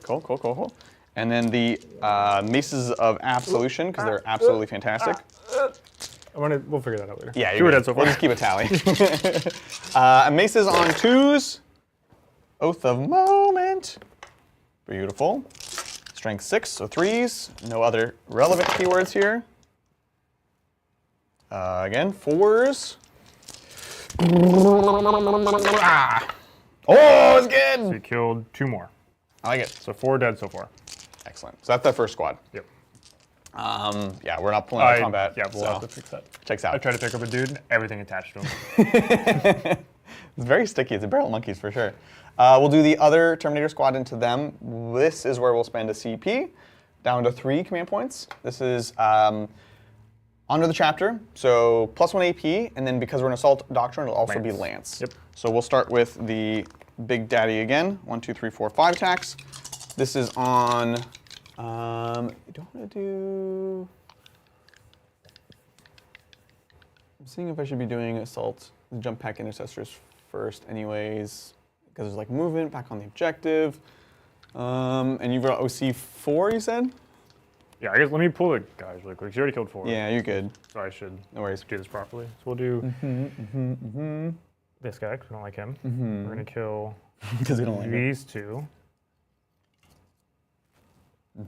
Cool. And then the Maces of Absolution, because they're absolutely fantastic. We'll figure that out later. Yeah, 2 are dead so We'll far. just keep a tally. Maces on 2s. Oath of Moment. Beautiful. Strength 6, so 3s. No other relevant keywords here. Again, 4s. Oh, it's So good! you killed 2 more. I like it. So 4 dead so far. Excellent. So that's the first squad. Yep. Yeah, we're not pulling out of combat. Yeah, we'll so have to fix that. checks I out. tried to pick up a dude, everything attached to him. It's very sticky. It's a barrel of monkeys for sure. We'll do the other Terminator squad into them. This is where we'll spend a CP, down to 3 command points. This is under the chapter, so +1 AP, and then because we're an assault doctrine, it'll also be Lance. Yep. So we'll start with the Big Daddy again. 1, 2, 3, 4, 5 attacks. This is on. I don't want to do. I'm seeing if I should be doing assault, jump pack intercessors first, anyways, because there's like movement back on the objective. And you've got OC 4, you said? Yeah, I guess let me pull the guys really quick. You already killed 4. Yeah, you're good. So I should No worries. do this properly. So we'll do this guy, because we don't like him. We're going to kill Because we don't like it. these 2.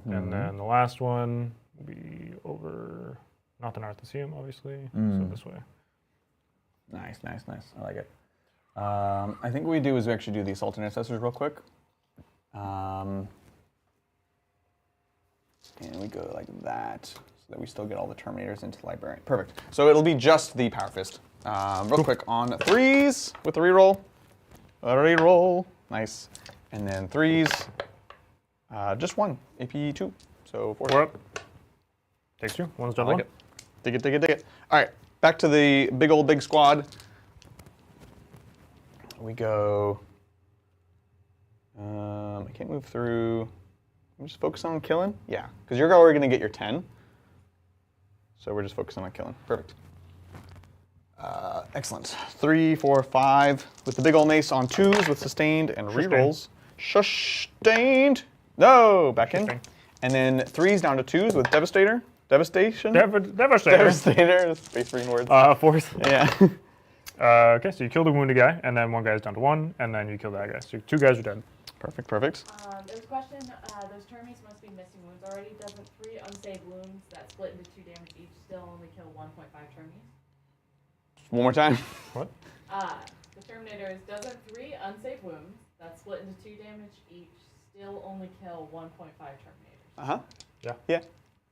And then the last one will be over, not the Narthecium, obviously, so this way. Nice. I like it. I think what we do is we actually do the assault intercessors real quick. And we go like that, so that we still get all the Terminators into the Librarian. Perfect. So it'll be just the Power Fist. Real quick on 3s with the reroll. Nice. And then 3s, just 1, AP2. So 4. 4 up. Takes 2. One's I done like 1. it. Dig it. All right, back to the big squad. We go. I can't move through. I'm just focusing on killing. Yeah, because you're already going to get your 10. So we're just focusing on killing. Perfect. Excellent. 3, 4, 5 with the big old mace on 2s with sustained and rerolls. Sustained. No, back in. Sustained. And then 3s down to 2s with Devastator. Devastation. Devastator. Devastator. Space Marine words. 4th. Yeah. Okay, so you killed a wounded guy, and then 1 guy's down to 1, and then you kill that guy. So 2 guys are dead. Perfect. There's a question. Those termies must be missing wounds already. Doesn't 3 unsaved wounds that split into 2 damage each still only kill 1.5 termies? One more time. What? The Terminators, doesn't 3 unsaved wounds that split into 2 damage each still only kill 1.5 Terminators? Yeah.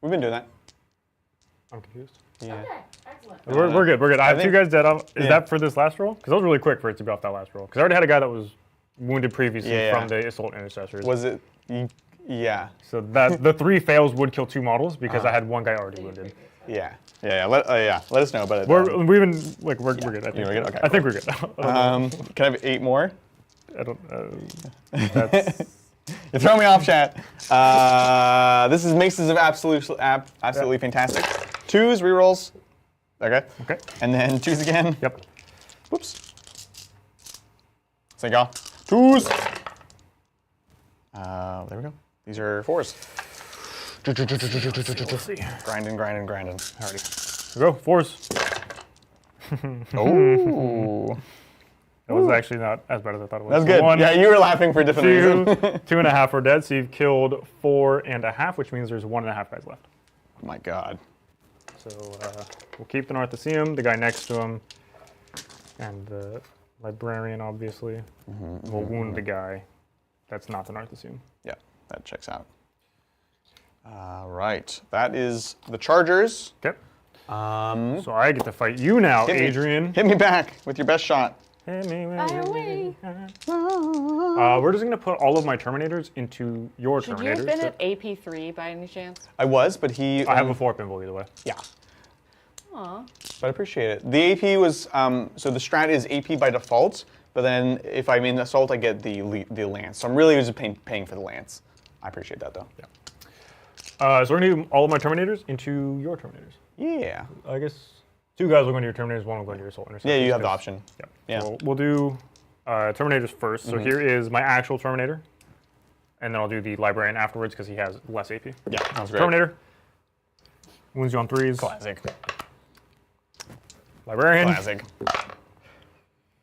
We've been doing that. I'm confused. Yeah. Okay, excellent. We're good. I have 2 think- guys dead. Is yeah. that for this last roll? Because that was really quick for it to be off that last roll. Because I already had a guy that was wounded previously Yeah. from the assault intercessors. Was it? Yeah. So that the 3 fails would kill 2 models because I had 1 guy already wounded. Yeah. Let us know. But We're good. I think. You're good? Okay, I think we're good. can I have 8 more? I don't. That's You're throwing me off, chat. This is Maces of absolutely fantastic. 2s, rerolls. Okay. okay. And then 2s again. Yep. Whoops. Thank y'all. 2s. There we go. These are 4s. We'll see. Grinding. Alrighty. Go 4s. Oh. That was actually not as bad as I thought it was. That's So good. 1, Yeah, you were laughing for a different reason. 2.5 are dead. So you've killed 4.5, which means there's 1.5 guys left. Oh my god. So we'll keep the Narthecium, the guy next to him, and the Librarian, obviously. We'll wound the guy that's not the Narthecium. Yeah, that checks out. Right. That is the Chargers. Okay. So I get to fight you now, Adrian. Hit me back with your best shot. Hit me with Fire away. we're just going to put all of my Terminators into your Should Terminators. you have been at AP3 by any chance? I was, but he. I have a 4 pinball either way. Yeah. Aw. But I appreciate it. The AP was so the strat is AP by default, but then if I'm in assault, I get the lance. So I'm really just paying for the lance. I appreciate that though. Yeah. So we're going to do all of my Terminators into your Terminators. Yeah. I guess 2 guys will go into your Terminators, 1 will go into your Assault Interceptors. Yeah, you have the option. Yep. Yeah. So we'll do Terminators first. So here is my actual Terminator. And then I'll do the Librarian afterwards because he has less AP. Yeah, sounds great. Terminator. Wounds you on 3s. Classic. Librarian. Classic.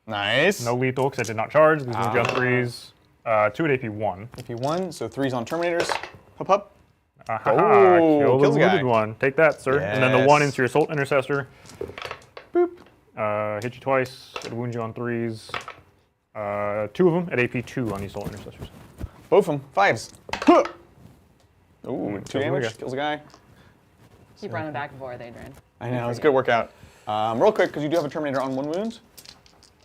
Nice. No lethal because I did not charge. These wounds you on 3s. 2 at AP 1. AP 1, so 3s on Terminators. Hup, hup. Oh, kill the kills a guy. wounded one. Take that, sir. And then the 1 into your Assault Intercessor. Boop. Hit you twice. It wounds you on 3s. 2 of them at AP 2 on the Assault Intercessors. Both of them. 5s. Huh. Ooh, 2 kills a damage. guy. Kills a guy. Keep running back and forth, Adrian. I know, it's a good workout. Real quick, because you do have a Terminator on 1 wound,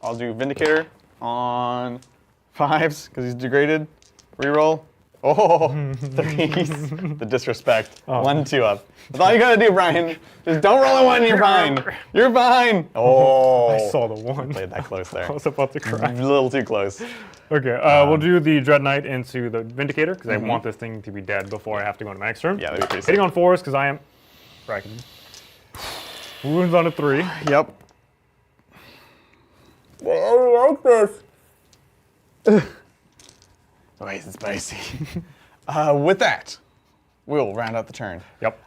I'll do Vindicator on 5s, because he's degraded. Reroll. Oh, 3s. The disrespect. 1, 2 up. That's all you gotta do, Brian. Just don't roll a 1 and you're fine. You're fine. Oh. I saw the 1. Played that close there. I was about to cry. A little too close. Okay, we'll do the Dread Knight into the Vindicator, because I want this thing to be dead before I have to go into my next turn. Yeah, that'd be pretty sick. Hitting on 4s, because I am bracketed. Wounds on a 3. Yep. I like this. Wait, it's spicy. With that, we'll round out the turn. Yep.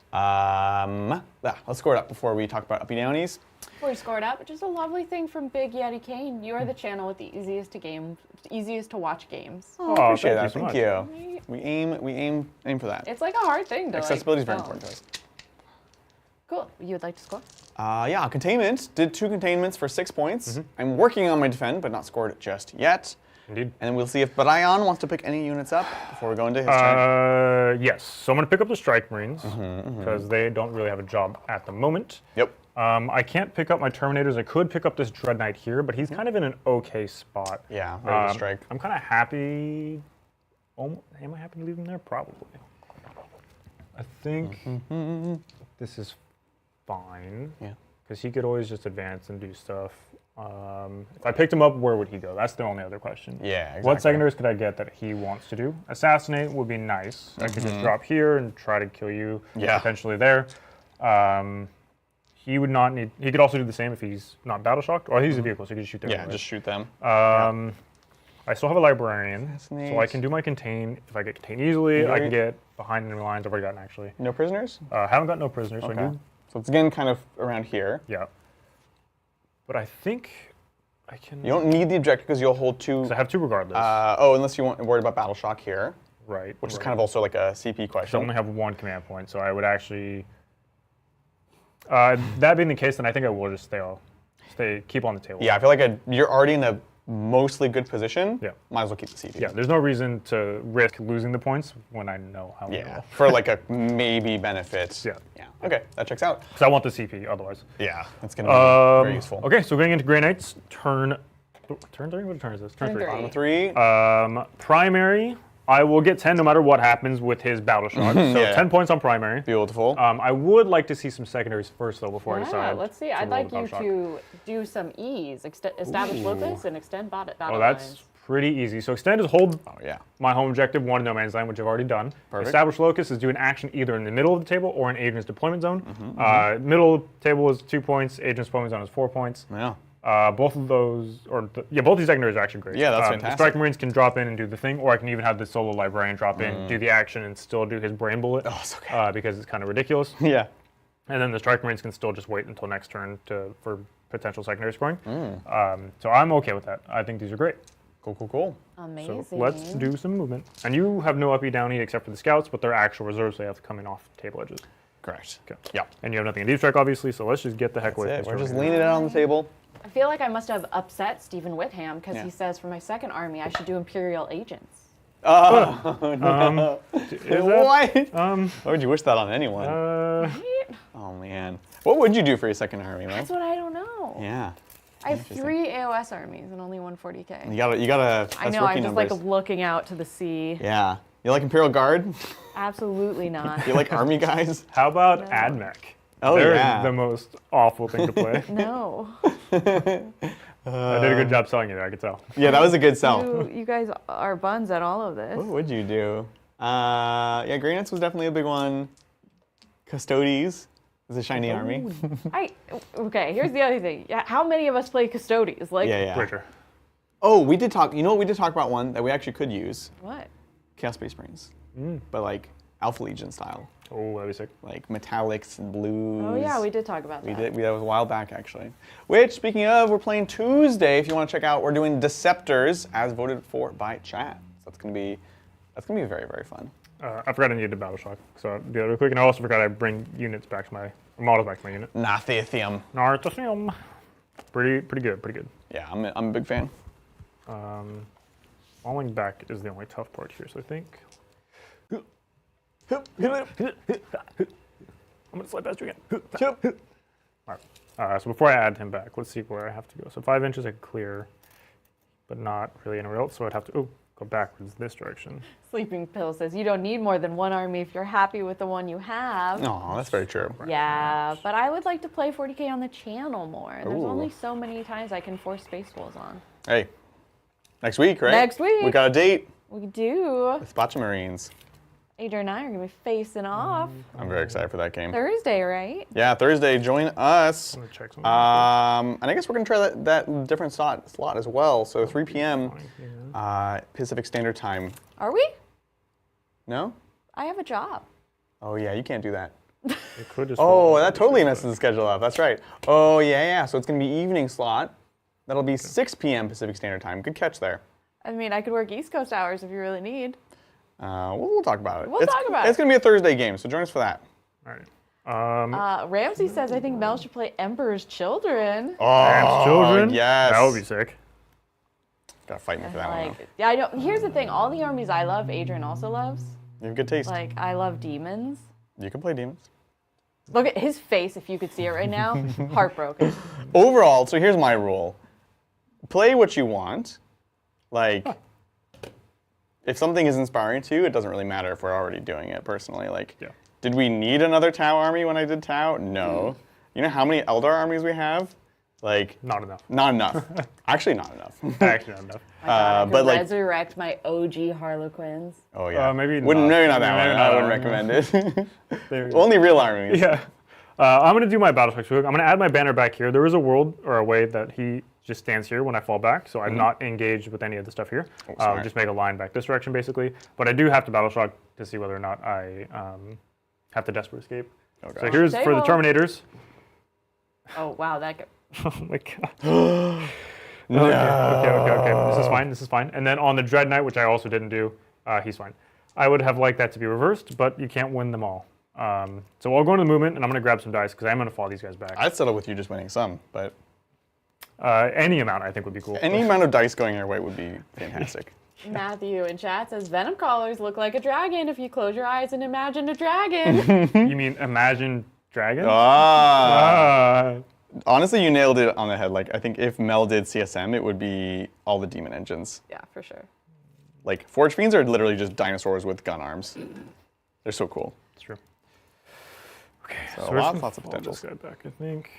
Let's score it up before we talk about uppy downies. Before you score it up, just a lovely thing from Big Yeti Kane. You are the channel with the easiest to watch games. Oh, I appreciate that. so Thank much. you. We aim for that. It's like a hard thing to Accessibility is like, very film. important to us. Cool. You would like to score? Yeah, containment. Did 2 containments for 6 points. I'm working on my defend, but not scored it just yet. Indeed. And we'll see if Brian wants to pick any units up before we go into his turn. Yes. So I'm going to pick up the Strike Marines, because they don't really have a job at the moment. Yep. I can't pick up my Terminators. I could pick up this Dread Knight here, but he's kind of in an okay spot. Yeah, ready to strike. I'm kind of happy. Am I happy to leave him there? Probably. I think this is fine. Yeah. Because he could always just advance and do stuff. If I picked him up, where would he go? That's the only other question. Yeah, exactly. What secondaries could I get that he wants to do? Assassinate would be nice. I could just drop here and try to kill you. Yeah. Potentially there. He would not need. He could also do the same if he's not battle shocked, or he's a vehicle, so he could just shoot there. Yeah, anyway. just shoot them. I still have a librarian, Assassinate. so I can do my contain. If I get contain easily, I can get behind enemy lines. I've already gotten actually. No prisoners? Haven't got no prisoners, so I Okay. do. So it's again kind of around here. Yeah. But I think I can. You don't need the objective because you'll hold 2. I have 2 regardless. Unless you want worried about battle shock here, right. which is kind of also like a CP I question. only have 1 command point, so I would actually. That being the case, then I think I will just keep on the table. Yeah, I feel like you're already in a mostly good position. Yeah. Might as well keep the CP. Yeah, there's no reason to risk losing the points when I know how. Yeah, for like a maybe benefit. Yeah. Yeah. Okay, that checks out. Because I want the CP otherwise. Yeah, that's gonna be very useful. Okay, so going into Grey Knights, turn 3? What turn is this? Turn 3. Bottom of 3. Primary, I will get 10 no matter what happens with his battle shock. So Yeah. 10 points on primary. Beautiful. I would like to see some secondaries first, though, before I Yeah, decide. let's see. to I'd roll like the you battle shock. to do some E's. Establish locus and extend battle Oh, that's lines. pretty easy. So extend is hold Oh yeah. my home objective, 1 no man's land, which I've already done. Perfect. Establish locus is do an action either in the middle of the table or in Adrian's deployment zone. Middle table is 2 points. Adrian's deployment zone is 4 points. Yeah. Both of those, both these secondaries are actually great. Yeah, that's The fantastic. Strike Marines can drop in and do the thing, or I can even have the solo librarian drop in, do the action, and still do his brain bullet. Oh, it's okay. Because it's kind of ridiculous. Yeah. And then the Strike Marines can still just wait until next turn for potential secondary scoring. So I'm okay with that. I think these are great. Cool. Amazing. So let's do some movement. And you have no uppy downy except for the scouts, but they're actual reserves, so they have to come in off table edges. Correct. Okay. Yeah. And you have nothing in deep strike, obviously, so let's just get the heck That's with it. this. We're just turn. leaning it out on the table. I feel like I must have upset Stephen Whitham because Yeah. he says for my second army I should do Imperial Agents. Oh, no. Is that- What? Why would you wish that on anyone? Oh, man. What would you do for your second army, man? That's what I don't know. Yeah. I have Interesting. 3 AOS armies and only 1 40k. You gotta, I that's know, rookie I'm just numbers. like looking out to the sea. Yeah. You like Imperial Guard? Absolutely not. You like army guys? How about No. AdMech? Oh, They're yeah. the most awful thing to play. No. I did a good job selling you there, I could tell. Yeah, that was a good sell. You guys are buns at all of this. What would you do? Yeah, Grey Knights was definitely a big one. Custodes is a shiny army. Okay, here's the other thing. How many of us play Custodes? Like, Yeah. Bridger. Oh, we did talk. You know what? We did talk about one that we actually could use. What? Chaos Space Marines. But like Alpha Legion style. Oh, that'd be sick. Like metallics and blues. Oh yeah, we did talk about that. That was a while back, actually. Which, speaking of, we're playing Tuesday. If you want to check out, we're doing Deceptors as voted for by chat. So that's gonna be very, very fun. I forgot I needed a battle shock, so I'll do that real quick. And I also forgot I bring units back to my models back to my unit. Nathathium. Narthathium. Pretty good. Yeah, I'm a big fan. Falling back is the only tough part here, so I think I'm gonna slide past you again. All right. So before I add him back, let's see where I have to go. So 5 inches I could clear, but not really anywhere else. So I'd have to go backwards this direction. Sleeping Pill says you don't need more than one army if you're happy with the one you have. Oh, that's very true. Yeah, but I would like to play 40k on the channel more. There's only so many times I can force Space Wolves on. Hey, next week, right? Next week. We got a date We do. with Botcha Marines. Adrian and I are going to be facing off. I'm very excited for that game. Thursday, right? Yeah, Thursday. Join us. I'm gonna check something. And I guess we're gonna try that different slot as well. So 3 p.m. Pacific Standard Time. Are we? No? I have a job. Oh yeah, you can't do that. It could just Oh, that totally messes the schedule up. That's right. Oh yeah. So it's gonna be evening slot. That'll be 6 p.m. Pacific Standard Time. Good catch there. I mean, I could work East Coast hours if you really need. We'll talk about it. We'll talk about it. It's gonna be a Thursday game, so join us for that. All right. Ramsey says, I think Mel should play Emperor's Children. Oh, Children. yes. That would be sick. Gotta fight me for that one. Like, yeah, I know. Here's the thing. All the armies I love, Adrian also loves. You have good taste. Like, I love demons. You can play demons. Look at his face, if you could see it right now. Heartbroken. Overall, so here's my rule. Play what you want. Like, if something is inspiring to you, it doesn't really matter if we're already doing it personally. Like, did we need another Tau army when I did Tau? No. You know how many Eldar armies we have? Like, Not enough. not enough. Actually, not enough. Actually, not enough. I but could like, resurrect my OG Harlequins. oh yeah, Maybe maybe not that Maybe one. not I that wouldn't one. recommend it. There you Only real armies. Yeah. I'm going to do my battle specs real quick. I'm going to add my banner back here. There is a world or a way that he just stands here when I fall back, so I'm not engaged with any of the stuff here. Just make a line back this direction, basically. But I do have to battle shock to see whether or not I have to desperate escape. Okay. So here's for the Terminators. Oh, wow, that could... Oh my god. Okay. This is fine. And then on the Dread Knight, which I also didn't do, he's fine. I would have liked that to be reversed, but you can't win them all. So I'll go into the movement, and I'm going to grab some dice, because I'm going to fall these guys back. I'd settle with you just winning some, but Any amount, I think, would be cool. any amount of dice going your way would be fantastic. Matthew in chat says, Venom Collars look like a dragon if you close your eyes and imagine a dragon. You mean Imagine Dragon? Honestly, you nailed it on the head. Like, I think if Mel did CSM, it would be all the demon engines. Yeah, for sure. Like, Forge Fiends are literally just dinosaurs with gun arms. They're so cool. That's true. Okay, So we're just lots gonna of fall potentials. this guy back, I think.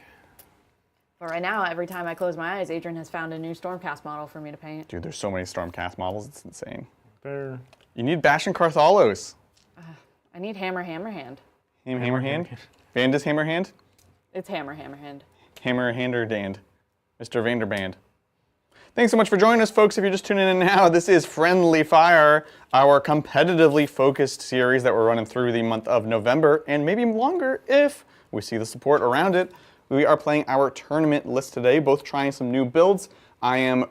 But right now, every time I close my eyes, Adrian has found a new Stormcast model for me to paint. Dude, there's so many Stormcast models. It's insane. There. You need Bastion Carthalos. I need Hammer Hand. Hammerhand? Vandus Hammerhand? It's Hammer Hand. Hammerhander Dand. Mr. Vanderband. Thanks so much for joining us, folks. If you're just tuning in now, this is Friendly Fire, our competitively focused series that we're running through the month of November, and maybe longer if we see the support around it. We are playing our tournament list today, both trying some new builds. I am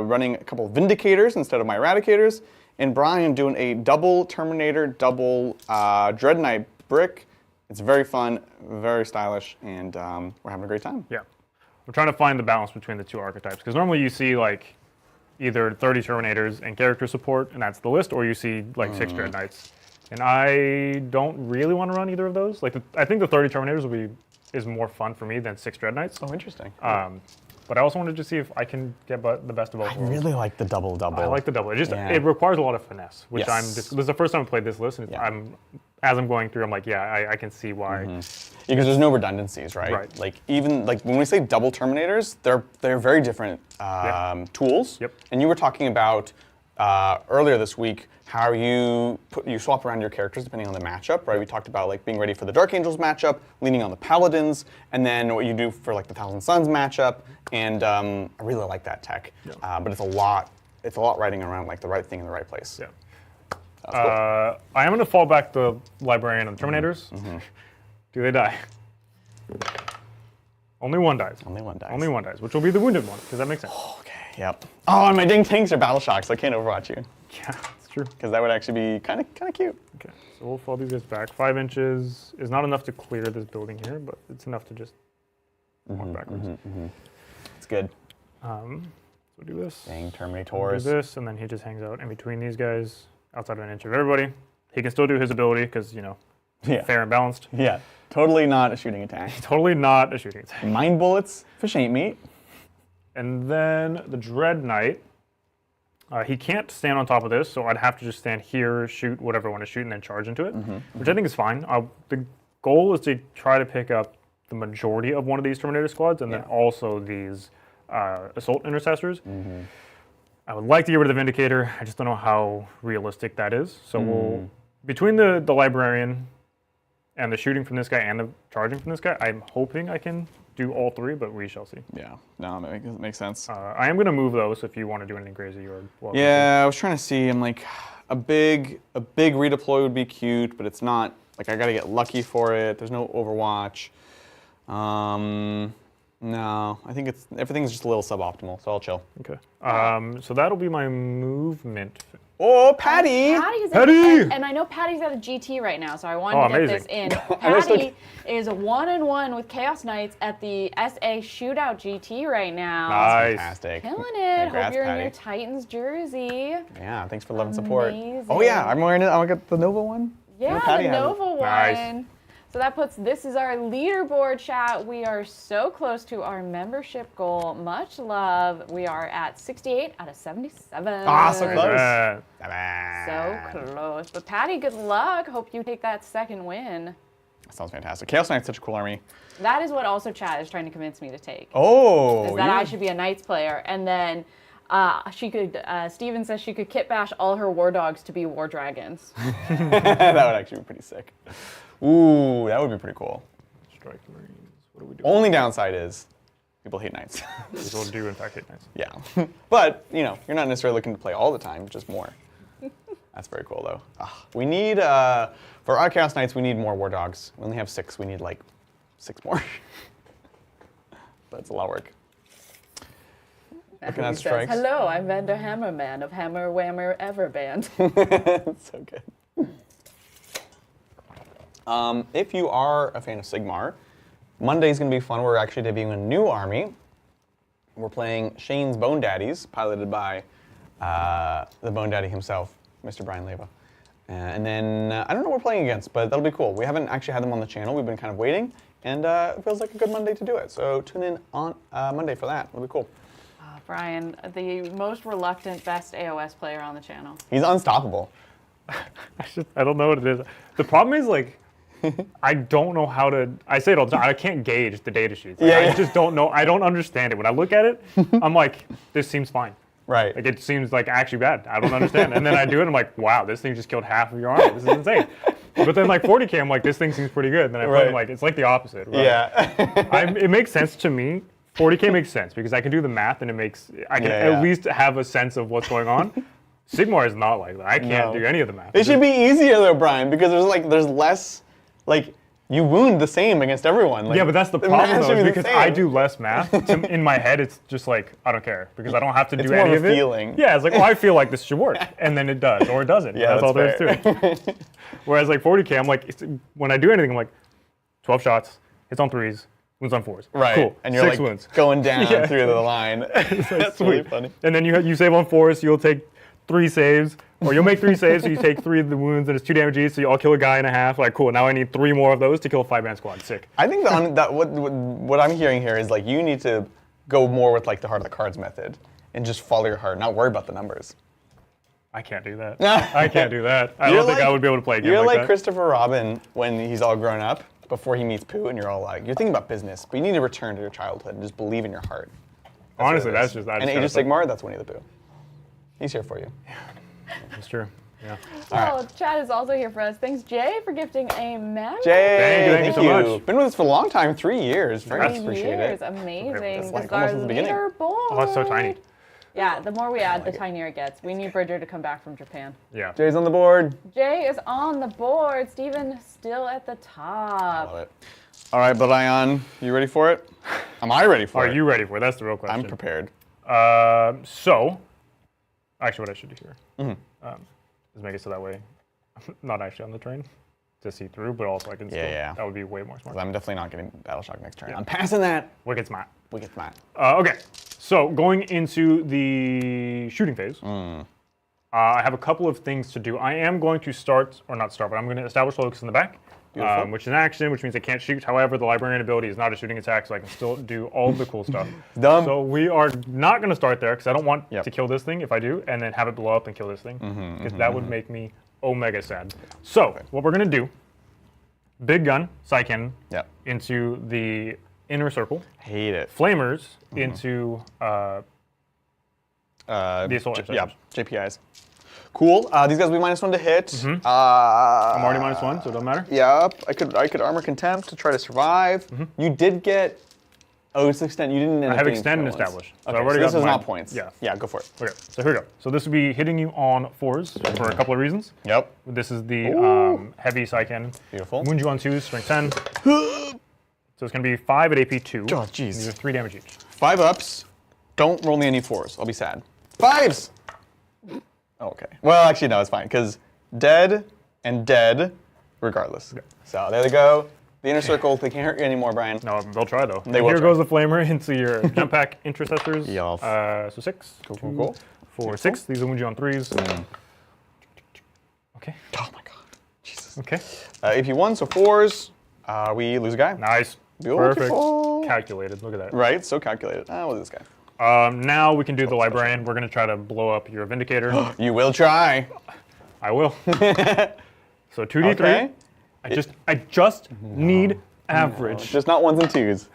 running a couple Vindicators instead of my Eradicators, and Brian doing a double Terminator, double Dread Knight brick. It's very fun, very stylish, and we're having a great time. Yeah. We're trying to find the balance between the two archetypes, because normally you see like either 30 Terminators and character support, and that's the list, or you see like 6 Dread Knights. And I don't really want to run either of those. Like, I think the 30 Terminators is more fun for me than 6 Dread Knights. Oh, interesting. But I also wanted to see if I can get the best of both I worlds. really like the double-double. I like the double. It just Yeah. it requires a lot of finesse, which Yes. this is the first time I played this list, and Yeah. as I'm going through, I'm like, yeah, I can see why. Because there's no redundancies, right? Right. Like, even like when we say double Terminators, they're very different tools. Yep. And you were talking about earlier this week how you swap around your characters depending on the matchup, right? We talked about like being ready for the Dark Angels matchup, leaning on the Paladins, and then what you do for like the Thousand Suns matchup. And I really like that tech, but it's a lot riding around like the right thing in the right place. Yeah. That's cool. I am going to fall back the Librarian and the Terminators. Do they die? Only one dies. Only one dies. Only one dies, which will be the wounded one, because that makes sense. Okay. Yep. Oh, and my ding tanks are battle shocks, so I can't overwatch you. Yeah, that's true. Because that would actually be kind of cute. Okay, so we'll fall these guys back. 5 inches is not enough to clear this building here, but it's enough to just walk backwards. It's good. So do this. Dang, Do Terminators. this, and then he just hangs out in between these guys, outside of an inch of everybody. He can still do his ability, because, you know, fair and balanced. Yeah. Totally not a shooting attack. Totally not a shooting attack. Mind bullets, fish ain't meat. And then the Dread Knight, he can't stand on top of this, so I'd have to just stand here, shoot whatever I want to shoot, and then charge into it, which I think is fine. The goal is to try to pick up the majority of one of these Terminator squads, and then also these Assault Intercessors. I would like to get rid of the Vindicator. I just don't know how realistic that is. So we'll, between the Librarian and the shooting from this guy and the charging from this guy, I'm hoping I can do all three, but we shall see. Yeah, no, that makes sense. I am going to move those if you want to do anything crazy. You're welcome Yeah, I was trying to see. I'm like, a big redeploy would be cute, but it's not. Like, I got to get lucky for it. There's no Overwatch. No, I think everything's just a little suboptimal, so I'll chill. Okay. So that'll be my movement. Oh, Patty! Patty! And I know Patty's at a GT right now, so I wanted Oh, to get amazing. this in. Patty is 1-1 with Chaos Knights at the SA Shootout GT right now. Nice. Fantastic. Killing it. Congrats, Hope you're Patty. in your Titans jersey. Yeah, thanks for love and support. Amazing. Oh yeah, I'm wearing it. I got the Nova one. Yeah, Patty the has it. Nova one. Nice. So that puts, this is our leaderboard chat. We are so close to our membership goal. Much love. We are at 68 out of 77. Ah, so close. Yeah. So close. But Patty, good luck. Hope you take that second win. That sounds fantastic. Chaos Knight's such a cool army. That is what also chat is trying to convince me to take. Oh. Is that I should be a Knights player. And then Steven says she could kit bash all her war dogs to be war dragons. That would actually be pretty sick. Ooh, that would be pretty cool. Strike Marines. What do we do? Only downside is people hate knights. People do, in fact, hate knights. Yeah. But, you know, you're not necessarily looking to play all the time, just more. That's very cool, though. We need, for our Chaos Knights, we need more War Dogs. We only have 6. We need, like, 6 more. That's a lot of work. Looking at strikes. Hello, I'm Vander Hammerman of Hammer Whammer Everband. That's so good. If you are a fan of Sigmar, Monday's going to be fun. We're actually debuting a new army. We're playing Shane's Bone Daddies, piloted by the Bone Daddy himself, Mr. Brian Leva. And then, I don't know what we're playing against, but that'll be cool. We haven't actually had them on the channel. We've been kind of waiting, and it feels like a good Monday to do it. So tune in on Monday for that. It'll be cool. Brian, the most reluctant best AOS player on the channel. He's unstoppable. I don't know what it is. The problem is, like, I don't know how to, I say it all the time, I can't gauge the data sheets. Like, I just don't know, I don't understand it. When I look at it, I'm like, this seems fine. Right. Like, it seems like actually bad. I don't understand. And then I do it, and I'm like, wow, this thing just killed half of your army. This is insane. But then, like, 40k, I'm like, this thing seems pretty good. And then I play, I'm like, it's like the opposite. Right? Yeah. It makes sense to me. 40k makes sense because I can do the math, and I can at least have a sense of what's going on. Sigmar is not like that. I can't do any of the math. It should be easier, though, Brian, because there's less, like, you wound the same against everyone. Like, yeah, but that's the problem, though, is because same. I do less math. In my head, it's just like, I don't care, because I don't have to do more any of a of it. feeling. Yeah, it's like, well, I feel like this should work, and then it does, or it doesn't. Yeah, that's all there is fair. to it. Whereas, like, 40k, I'm like, when I do anything, I'm like, 12 shots, hits on 3s, wounds on 4s. Right. Cool, And you're 6 like wounds. going down through the line. That's really Sweet. funny. And then you save on 4s, so you'll take 3 saves, or you'll make 3 saves, so you take 3 of the wounds, and it's 2 damage each, so I'll kill a guy and a half. Like, cool, now I need 3 more of those to kill a 5-man squad. Sick. I think what I'm hearing here is, like, you need to go more with, like, the heart of the cards method and just follow your heart, not worry about the numbers. I can't do that. I can't do that. I You're don't think like- I would be able to play a game You're like that. Christopher Robin when he's all grown up, before he meets Pooh, and you're all like, you're thinking about business, but you need to return to your childhood and just believe in your heart. Honestly, what it that's is. just And Age of Sigmar, that's Winnie the Pooh. He's here for you. That's true. Yeah. Oh, Chad is also here for us. Thanks, Jay, for gifting a magnet. Jay, Thank you so much. Been with us for a long time, 3 years. Very That's- much appreciate Years. it. Amazing. That's This like is almost our at the beginning. leaderboard. Oh, it's so tiny. Yeah, the more we add, the tinier it gets. We need Bridger to come back from Japan. Yeah. Jay's on the board. Jay is on the board. Steven still at the top. Love it. All right, Brian, you ready for it? Am I ready for Are it? you ready for it? That's the real question. I'm prepared. So, actually, what I should do here is make it so that way I'm not actually on the train to see through, but also I can still. Yeah. That would be way more smart. I'm definitely not getting Battle Shock next turn. I'm passing that. Wicked smart. We get mine. Okay, so going into the shooting phase, I have a couple of things to do. I am going to start, or not start, but I'm going to establish locus in the back, which is an action, which means I can't shoot. However, the librarian ability is not a shooting attack, so I can still do all of the cool stuff. Dumb. So we are not going to start there, because I don't want Yep. to kill this thing if I do, and then have it blow up and kill this thing, because that would make me omega sad. So what we're going to do, big gun, side cannon, Yep. into the inner circle. Hate it. Flamers into the assault Yeah, interceptors. JPIs. Cool. These guys will be -1 to hit. I'm already -1, so it doesn't matter. Yep. I could armor contempt to try to survive. You did get. Oh, it's extend. You didn't. End I up have getting extend and fair ones. establish. So Okay, I've already so this got is mine. not points. Yeah. Yeah. Go for it. Okay, so here we go. So this would be hitting you on 4s for a couple of reasons. Yep. This is the heavy side cannon. Beautiful. Wound you on 2s, strength 10. So it's going to be 5 at AP 2. Oh, jeez. These are 3 damage each. 5 ups. Don't roll me any 4s. I'll be sad. 5s. Okay. Well, actually, no, it's fine because dead and dead, regardless. Yeah. So there they go. The inner circle. They can't hurt you anymore, Brian. No, they'll try though. They will Here try. goes the flamer into your jump pack intercessors. Yes. So 6. Cool, two, cool. 4, 6. These will wound you on 3s. Okay. Oh my god. Jesus. Okay. AP1, so 4s. We lose a guy. Nice. Beautiful. Perfect. Calculated. Look at that. Right, so calculated. We'll do this guy. Now we can do the librarian. We're going to try to blow up your Vindicator. You will try. I will. So 2d3. Okay. I just need average. Just not 1s and 2s.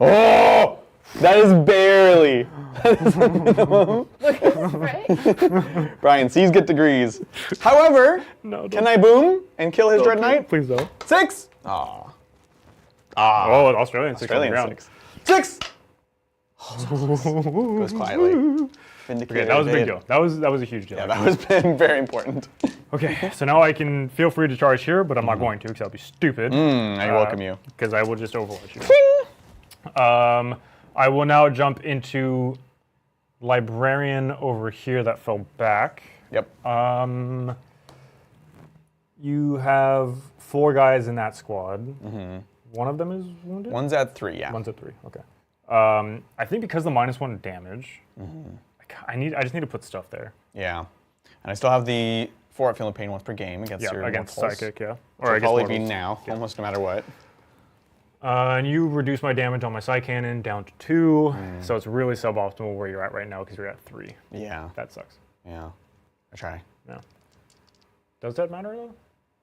Oh! That is barely. Right? Brian, C's get degrees. However, No, can I boom and kill his Dread Knight? Please don't. 6. Aw. Oh, Australian 6 on the Australian ground. 6. 6! Goes quietly. Okay, that was a big deal. That was a huge deal. Yeah, that was very important. Okay, so now I can feel free to charge here, but I'm not going to because that would be stupid. I welcome you. Because I will just overwatch you. I will now jump into librarian over here that fell back. Yep. You have 4 guys in that squad. One of them is wounded? One's at 3, yeah. One's at 3, okay. I think because the -1 damage, I just need to put stuff there. Yeah. And I still have the 4 at Feeling Pain once per game against Yeah, your against mortals. Psychic, yeah. Or against probably be mortals. now, almost no matter what. And you reduce my damage on my Psy Cannon down to 2, so it's really suboptimal where you're at right now because you're at 3. Yeah. That sucks. Yeah. I try. Yeah. Does that matter though?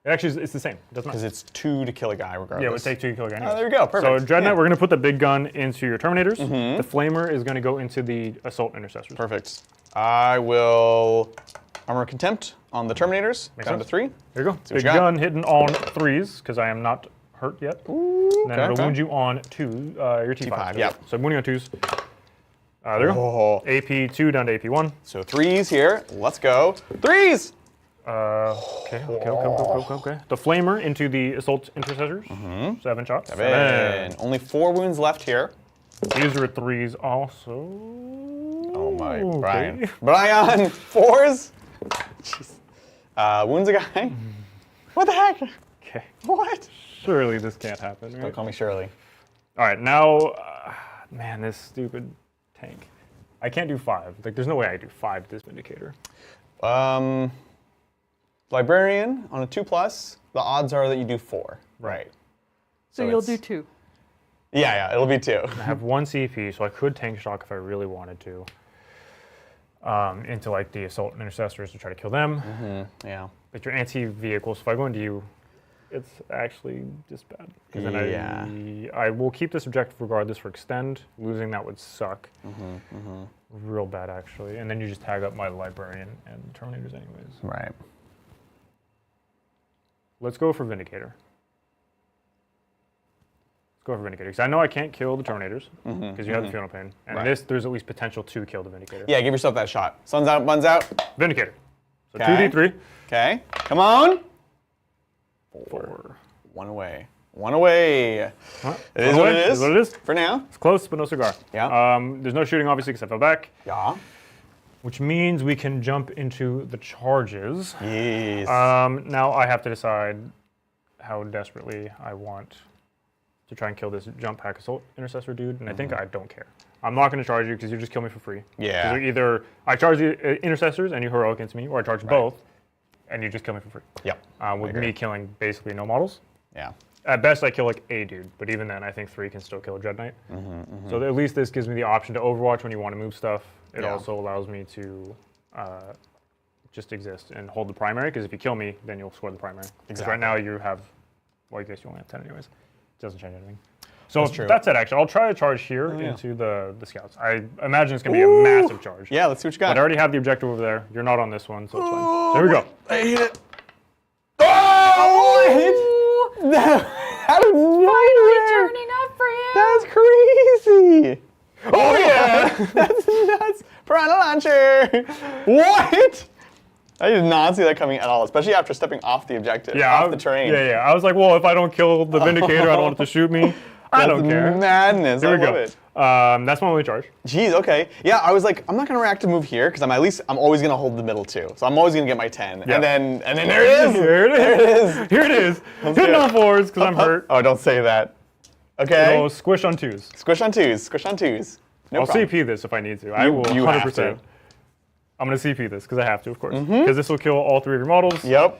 It actually, it's the same. It doesn't Because matter. it's 2 to kill a guy regardless. Yeah, it would take 2 to kill a guy. Oh, there we go. Perfect. So Dread Knight, Yeah. we're going to put the big gun into your Terminators. The Flamer is going to go into the Assault Intercessors. Perfect. I will Armor Contempt on the Terminators. Makes down sense. to 3. There you go. what Big you got. gun hitting on 3s because I am not hurt yet. And then okay, it'll okay. wound you on 2, your T5. T5, so, yep. So wounding on 2s. There you go. Oh. AP2 down to AP1. So 3s here. Let's go. 3s! Okay. The Flamer into the Assault Intercessors. 7 shots. 7. Only 4 wounds left here. These are 3s also. Oh my, Okay. Brian. Brian, 4s? Jeez. Wounds a guy. What the heck? Okay. What? Surely this can't happen, right? Don't call me Shirley. All right, now, man, this stupid tank. I can't do 5. Like, there's no way I do 5 this Vindicator. Librarian on a 2+, the odds are that you do 4. Right. So you'll it's- do 2. Yeah, it'll be 2. I have 1 CP, so I could tank shock if I really wanted to. Into like the Assault Intercessors to try to kill them. Yeah. But your anti-vehicles, if I go into you, it's actually just bad. Because then I will keep this objective regardless for extend. Losing that would suck. real bad, actually. And then you just tag up my Librarian and Terminators anyways. Right. Let's go for Vindicator. Let's go for Vindicator, because I know I can't kill the Terminators, because you have the Funeral Pain. And Right. there's at least potential to kill the Vindicator. Yeah, give yourself that shot. Sun's out, buns out. Vindicator. So Okay. 2d3. Okay, come on. 4. One away. One away. Huh? It is what it is. Is what it is. For now. It's close, but no cigar. Yeah. There's no shooting, obviously, because I fell back, Yeah. which means we can jump into the charges. Yes. Now I have to decide how desperately I want to try and kill this Jump Pack Assault Intercessor dude, and I think I don't care. I'm not going to charge you because you just kill me for free. Yeah. 'Cause either I charge the Intercessors and you hero against me, or I charge both and you just kill me for free. Yep. With me killing basically no models. Yeah. At best, I kill like a dude, but even then, I think 3 can still kill a Dread Knight. So at least this gives me the option to Overwatch when you want to move stuff. It Yeah. also allows me to just exist and hold the primary, because if you kill me, then you'll score the primary. 'Cause Exactly. right now you have, well, I guess you only have 10 anyways. It doesn't change anything. So That's true. that's it, actually. I'll try to charge here yeah. into the scouts. I imagine it's going to be a massive charge. Yeah, let's see what you got. But I already have the objective over there. You're not on this one, so it's fine. So here we go. I hit it. Oh! What? Out of nowhere. Turning up for you. That's crazy. Oh yeah. That's nuts. Piranha launcher. What? I did not see that coming at all, especially after stepping off the objective, off the terrain. Yeah. I was like, well, if I don't kill the Vindicator, I don't want it to shoot me. I don't care. Madness. Here I we go. love it. That's my only charge. Jeez, okay. Yeah, I was like, I'm not gonna react to move here because I'm always gonna hold the middle too. So I'm always gonna get my 10. Yeah. And then there it is. Here it is. There it is. Here it is. Let's Hitting do it. on 4s because I'm hurt. Oh, don't say that. Okay. So squish on 2s. Squish on 2s. Squish on 2s. No I'll problem. CP this if I need to. I will you 100%. have to. I'm going to CP this because I have to, of course. Because this will kill all 3 of your models. Yep.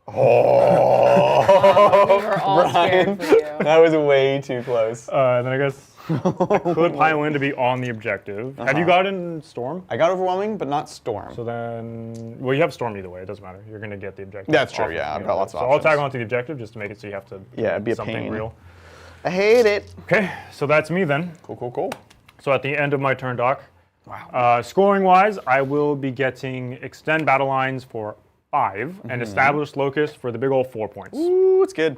Oh, we were all scared for you. That was way too close. Then I guess I could pile in to be on the objective. Have you gotten Storm? I got overwhelming, but not storm. So then, well, you have Storm either way. It doesn't matter. You're going to get the objective. That's true, off yeah, of I've the got other. lots of So options. I'll tag onto the objective just to make it so you have to it'd be a something pain. real. I hate it. Okay, so that's me then. Cool. So at the end of my turn, Doc, Wow. scoring-wise, I will be getting Extend Battle Lines for 5 and Establish Locust for the big old 4 points. Ooh, it's good.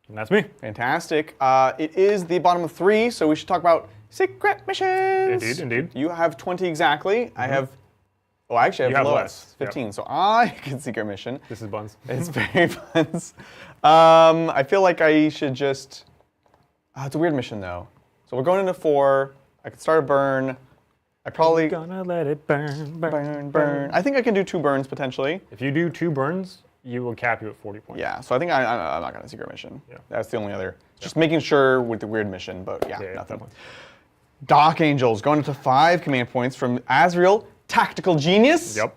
And that's me. Fantastic. It is the bottom of 3, so we should talk about secret missions. Indeed. You have 20 exactly. I have. Oh, actually, I have You have less. less. Yep. 15. So I can secret mission. This is Buns. It's very fun. I feel like I should just. It's a weird mission though. So we're going into 4. I could start a burn. I probably Gonna let it burn. burn. I think I can do 2 burns potentially. If you do 2 burns, you will cap you at 40 points. Yeah. So I think I'm not gonna secret mission. Yeah. That's the only other. Just making sure with the weird mission, but yeah, Yeah, nothing. definitely. Dark Angels going into 5 command points from Azrael, Tactical Genius. Yep.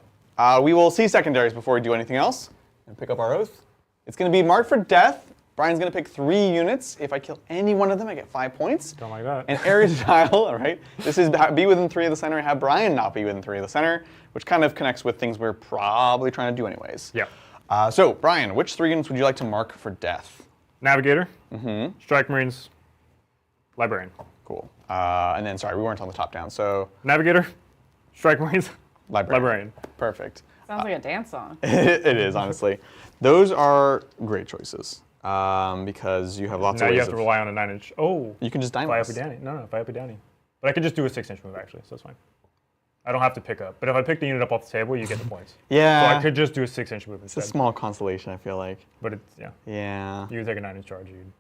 We will see secondaries before we do anything else and pick up our oath. It's going to be marked for death. Brian's going to pick 3 units. If I kill any one of them, I get 5 points. Don't like that. And area tile, all right. This is be within 3 of the center. I have Brian not be within 3 of the center, which kind of connects with things we're probably trying to do anyways. Yeah. So, Brian, which 3 units would you like to mark for death? Navigator. Strike Marines. Librarian. Cool. And then, sorry, we weren't on the top down. So, Navigator. Strike Marines. Librarian. Perfect. Sounds like a dance song. It is, honestly. Those are great choices because you have lots Now of ways you have to rely on a 9-inch. Oh. You can just Fly up dynamize. or Danny. No, fly up or Danny. But I could just do a 6-inch move actually, so that's fine. I don't have to pick up. But if I pick the unit up off the table, you get the points. Yeah. So I could just do a 6-inch move It's a instead. small consolation, I feel like. But it's, yeah. Yeah. You take a 9-inch charge, you'd.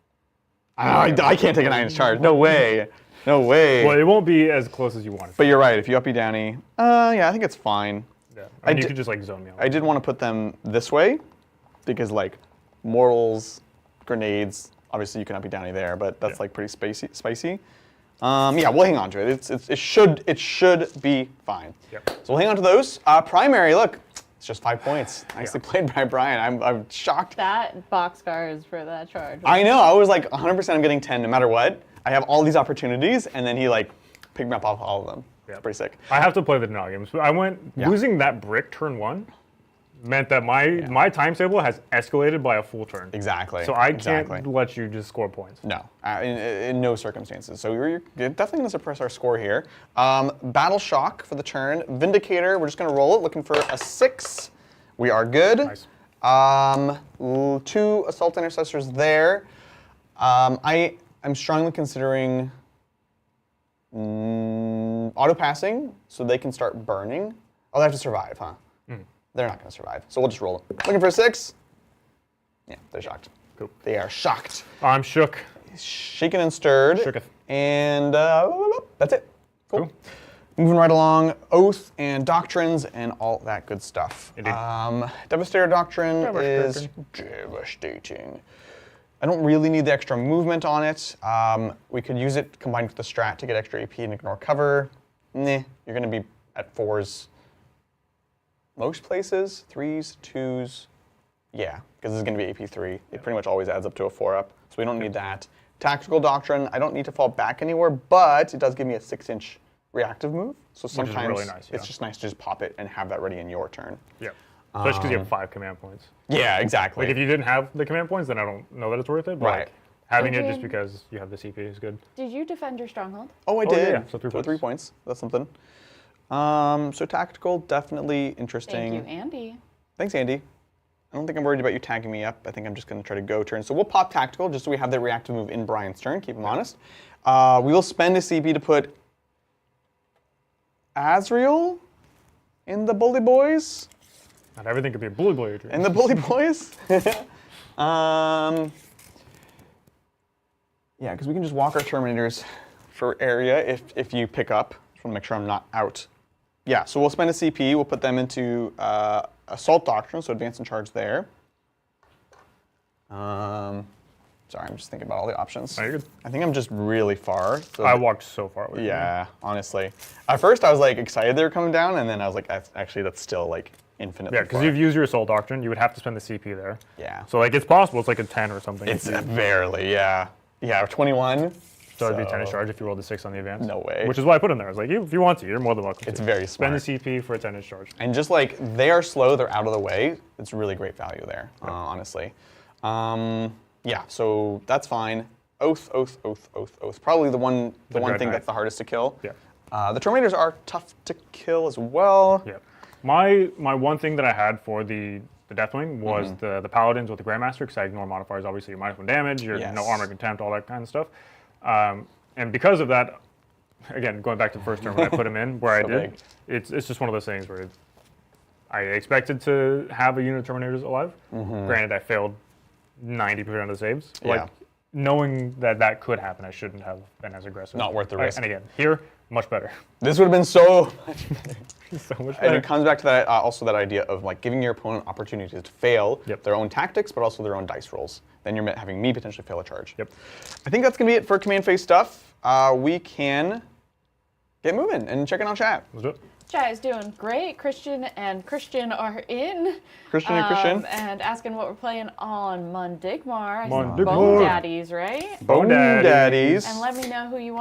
I can't take a 9-inch charge. No way. No way. Well, it won't be as close as you want it. But you're right. If you uppy downy, yeah, I think it's fine. Yeah. I mean, you di- could just like zone me out. I did want to put them this way because like mortals, grenades. Obviously, you can uppy downy there, but that's Yeah. like pretty spicy. Yeah, we'll hang on to it. It should be fine. Yep. So we'll hang on to those. Primary, look, it's just 5 points. Nicely played by Brian. I'm shocked. That boxcar is for that charge. I know. I was like 100% I'm getting 10 no matter what. I have all these opportunities, and then he like picked me up off all of them. It's Yep. pretty sick. I have to play the denial games. I went Yeah. losing that brick turn 1 meant that my timetable has escalated by a full turn. Exactly. So I can't let you just score points. No, in no circumstances. So you're definitely going to suppress our score here. Battle Shock for the turn. Vindicator, we're just going to roll it, looking for a 6. We are good. Nice. 2 Assault Intercessors there. I'm strongly considering auto-passing so they can start burning. Oh, they have to survive, huh? They're not going to survive, so we'll just roll it. Looking for a 6. Yeah, they're shocked. Cool. They are shocked. I'm shook. Shaken and stirred. Shooketh. And that's it. Cool. Moving right along, Oath and Doctrines and all that good stuff. Indeed. Devastator Doctrine is devastating. I don't really need the extra movement on it. We could use it combined with the strat to get extra AP and ignore cover. Nah, you're going to be at 4s most places, 3s, 2s. Yeah, because this is going to be AP 3. It pretty much always adds up to a 4-up, so we don't need that. Tactical Doctrine, I don't need to fall back anywhere, but it does give me a 6-inch reactive move. So sometimes which is really nice, it's just nice to just pop it and have that ready in your turn. Yeah. Especially because you have 5 command points. Yeah, exactly. Like if you didn't have the command points, then I don't know that it's worth it. But Right. like, having it Adrian, just because you have the CP is good. Did you defend your stronghold? Oh, I did. yeah, so 3 points. 3 points. That's something. So tactical, definitely interesting. Thank you, Andy. Thanks, Andy. I don't think I'm worried about you tagging me up. I think I'm just going to try to go turn. So we'll pop tactical just so we have the reactive move in Brian's turn. Keep him honest. We will spend a CP to put Azrael in the Bully Boys. Not everything could be a bully boy. Adrian. In the Bully Boys. Yeah, because we can just walk our Terminators for area if you pick up. Just want to make sure I'm not out. Yeah, so we'll spend a CP. We'll put them into Assault Doctrine, so advance and charge there. Sorry, I'm just thinking about all the options. Oh, you're good. I think I'm just really far. So I walked so far away. yeah, honestly. At first, I was like excited they were coming down, and then I was like, actually, that's still like infinitely Yeah, because far. you've used your Assault Doctrine, you would have to spend the CP there. Yeah. So like it's possible it's like a 10 or something. It's barely, yeah. Yeah, 21. So it'd be 10 inch charge if you rolled a 6 on the advance. No way. Which is why I put in there. I was like, if you want to, you're more than welcome to. It's very smart. Spend the CP for a 10 inch charge. And just like they are slow, they're out of the way. It's really great value there, honestly. Yeah, so that's fine. Oath. Probably the one Dread thing Knight. that's the hardest to kill. Yeah. The Terminators are tough to kill as well. Yeah. My one thing that I had for the Deathwing was the Paladins with the Grandmaster, because I ignore modifiers. Obviously, you're -1 damage, you're no armor contempt, all that kind of stuff. And because of that, again, going back to the first turn when I put him in, where So I did, it's just one of those things where I expected to have a unit of Terminators alive. Granted, I failed 90% of the saves. Yeah. Like, knowing that that could happen, I shouldn't have been as aggressive. Not worth the risk. And again, here, much better. This would have been so much better. So much And better. it comes back to that also that idea of like giving your opponent opportunities to fail Yep. their own tactics, but also their own dice rolls. Then you're having me potentially fail a charge. Yep. I think that's gonna be it for command phase stuff. We can get moving and checking out chat. Let's do it. Chat is doing great. Christian are in. Christian and Christian. And asking what we're playing on Mundigmar. I see Mundigmar. Bone Daddies, right? Bone Daddies. And let me know who you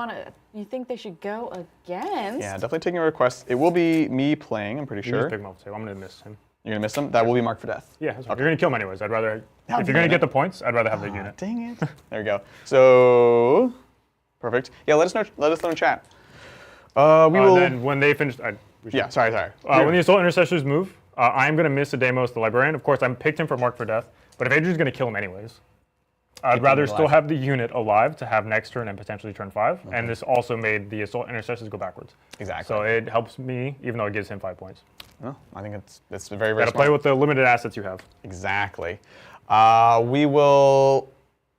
think they should go against. Yeah, definitely taking a request. It will be me playing, I'm pretty You sure. just pick him up. I'm going to miss him. You're gonna miss him? That will be marked for death. Yeah, that's fine. You're going to kill him anyways. I'd rather, Yeah, if you're going to fine. get the points, I'd rather have the unit. Dang it. There we go. So, perfect. Yeah, let us know in chat. We will. Then when they finish, Yeah, sorry. when the Assault Intercessors move, I'm going to miss a Deimos the Librarian. Of course, I picked him for Mark for Death, but if Adrian's going to kill him anyways, I'd rather alive. still have the unit alive to have next turn and potentially turn 5. And this also made the Assault Intercessors go backwards. Exactly. So it helps me, even though it gives him 5 points. Well, I think it's very, very Got to smart. play with the limited assets you have. Exactly. We will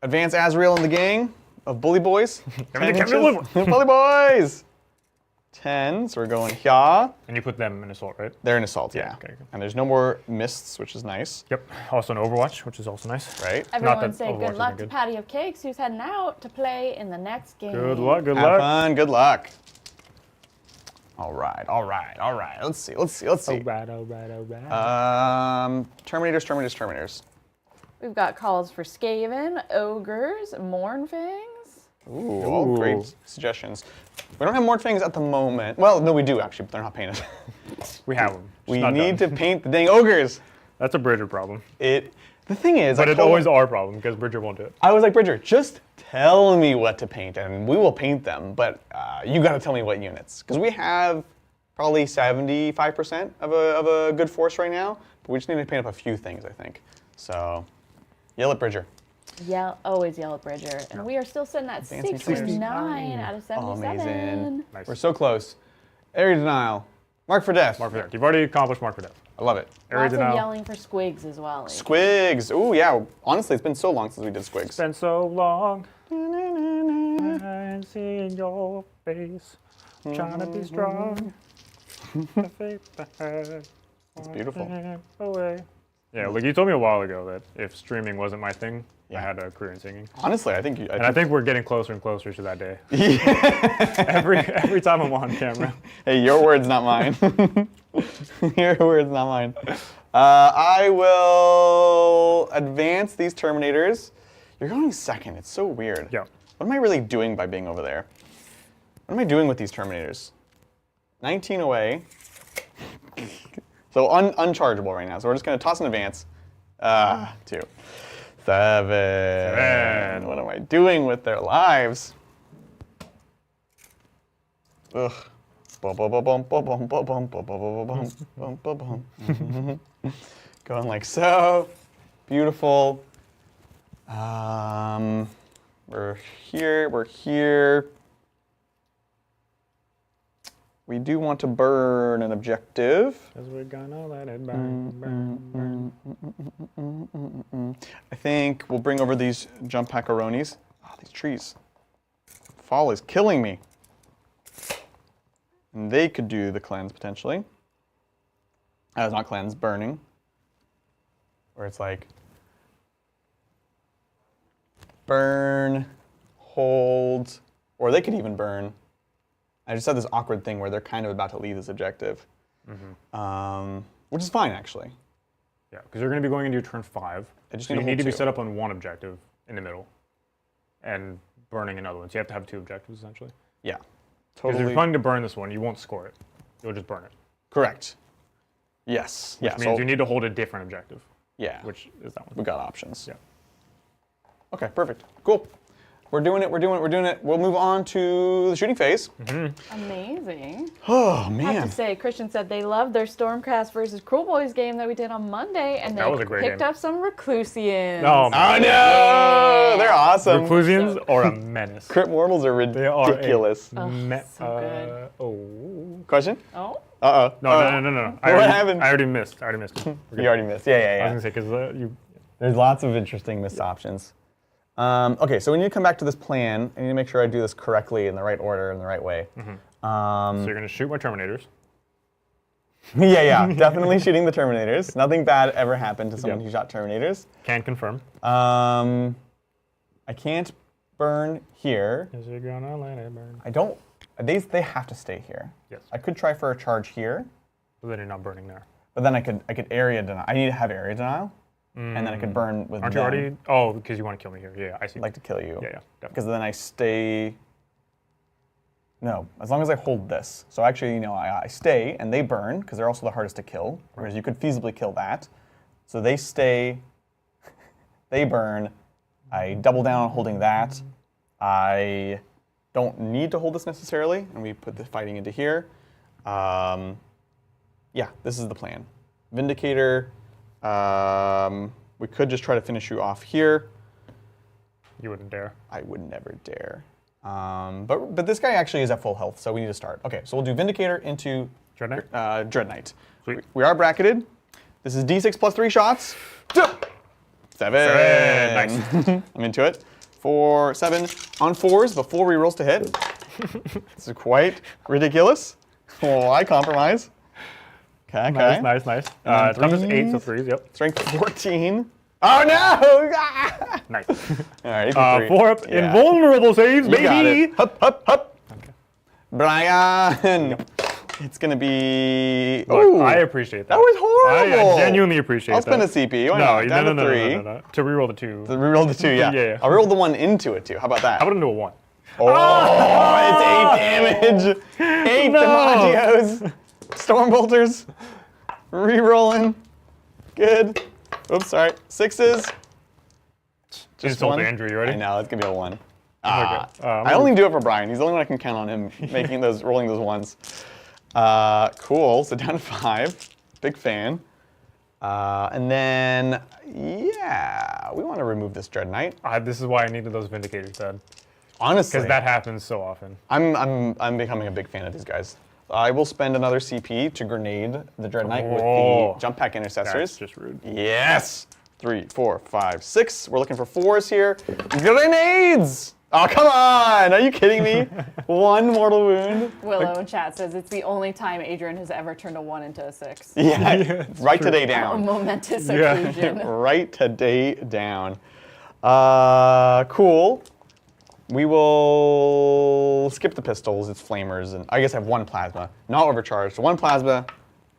advance Azrael and the gang of Bully Boys. 10 Everything can be inches. Bully Boys! 10, so we're going here. And you put them in Assault, right? They're in assault, yeah. okay, good. And there's no more mists, which is nice, Yep. Also an Overwatch, which is also nice. right? Everyone that say Overwatch good luck isn't to good. Patty of Cakes, who's heading out to play in the next game. Good luck, good Have luck. fun, good luck. All right. Let's see. All right. Terminators. We've got calls for Skaven, Ogres, Mournfangs. Ooh, all great suggestions. We don't have more things at the moment. Well, no, we do actually, but they're not painted. We have them. We need to paint the dang ogres. That's a Bridger problem. The thing is, But it's always our problem because Bridger won't do it. I was like, Bridger, just tell me what to paint and we will paint them, but you got to tell me what units. Because we have probably 75% of a good force right now, but we just need to paint up a few things, I think. So, yell at Bridger. Always yell at Bridger. And we are still sitting at 69 out of 77. Oh, amazing. Nice. We're so close. Area denial. Mark for death. Mark for death. You've already accomplished mark for death. I love it. Area Lots of denial. yelling for squigs as well. Squigs. Ooh, yeah. Honestly, it's been so long since we did squigs. It's been so long. I see your face. Trying to be strong. The faith I had. It's beautiful. Away. Yeah, look, you told me a while ago that if streaming wasn't my thing, I had a career in singing. Honestly, I think I think we're getting closer and closer to that day. every time I'm on camera. Hey, your words, not mine. Your words, not mine. I will advance these Terminators. You're going second. It's so weird. Yeah. What am I really doing by being over there? What am I doing with these Terminators? 19 away. So unchargeable right now. So we're just going to toss an advance. 2. 7. What am I doing with their lives? Ugh. Going like so. Beautiful. We're here. We're here. We do want to burn an objective. Because we're gonna let it burn, burn, burn. I think we'll bring over these jump packaronis. Oh, these trees. Fall is killing me. And they could do the cleanse potentially. It's not cleanse, burning. Where it's like burn, hold, or they could even burn. I just had this awkward thing where they're kind of about to leave this objective, which is fine actually. Yeah, because you're going to be going into your turn 5. just So need you to need to be hold 2. set up on one objective in the middle, and burning another one. So you have to have 2 objectives essentially. Yeah, Because if totally. you're planning to burn this one, you won't score it. You'll just burn it. Correct. Yes. Which means you need to hold a different objective, Yeah. which is that one. We got options. Yeah. Okay, perfect. Cool. We're doing it, we're doing it, we're doing it. We'll move on to the shooting phase. Amazing. Oh, I have man. to say, Christian said they loved their Stormcast versus Cruel Boys game that we did on Monday, and That was they a great picked game. up some Reclusians. Oh, Oh, man. no! They're awesome. Reclusians are a menace. Crit Mortals are They are ridiculous. so good. Oh. Question? Oh, Uh-oh. No. I happened? already missed. I already missed it. You already missed. Yeah, yeah, I was yeah. going to say, because There's lots of interesting missed options. Okay, so we need to come back to this plan. I need to make sure I do this correctly in the right order, in the right way. so you're going to shoot my Terminators. Yeah, definitely shooting the Terminators. Nothing bad ever happened to someone who shot Terminators. Can confirm. I can't burn here. Is it gonna let it burn? I don't. They have to stay here. Yes. I could try for a charge here, But then you're not burning there. but then I could area denial. I need to have area denial, and then I could burn with Aren't them. you already? Oh, because you want to kill me here. Yeah, I see. I'd like to kill you. Yeah, definitely. Because then I stay. No, as long as I hold this. So actually, I stay and they burn because they're also the hardest to kill. Whereas you could feasibly kill that. So they stay, they burn. I double down on holding that. I don't need to hold this necessarily, and we put the fighting into here. Yeah, this is the plan. Vindicator. We could just try to finish you off here. You wouldn't dare. I would never dare. But this guy actually is at full health, so we need to start. Okay, so we'll do Vindicator into Dread Knight? Dread Knight. Sweet. We are bracketed. This is D6 plus 3 shots. 7. Nice. I'm into it. 4, 7 on 4s, but 4 rerolls to hit. This is quite ridiculous. Oh, I compromise. Okay. Nice. Toughness 8, so 3s, yep. Strength 14. Oh no! Ah! Nice. All right, equal 3. 4 up, invulnerable saves, You baby! got it. Hup. Okay. Brian! It's going to be... Look, Ooh, I appreciate that. that was horrible. I genuinely appreciate I'll that. spend a CP. Why not? Down to 3. No. To reroll the 2. To reroll the 2, yeah. Yeah. I'll reroll the 1 into it, too. How about that? How about into a 1? Oh, it's 8 damage. 8 No. DiMaggios. Stormbolters. Rerolling. Good. Oops, sorry. 6s. Insult Andrew, you ready? I know, it's gonna be a 1. Okay. I only do it for Brian. He's the only one I can count on him rolling those 1s. Cool, so down to 5. Big fan. And then, yeah, we want to remove this Dread Knight. This is why I needed those Vindicators, Dad. Honestly. Because that happens so often. I'm becoming a big fan of these guys. I will spend another CP to grenade the Dread Knight with the Jump Pack Intercessors. That's just rude. Yes! 3, 4, 5, 6. We're looking for 4s here. Grenades! Oh, come on! Are you kidding me? 1 mortal wound. Willow in chat says it's the only time Adrian has ever turned a 1 into a 6. Yeah, write today A down. momentous Yeah. occasion. Write today down. Cool. We will skip the pistols. It's flamers, and I guess I have 1 plasma. Not overcharged. 1 plasma.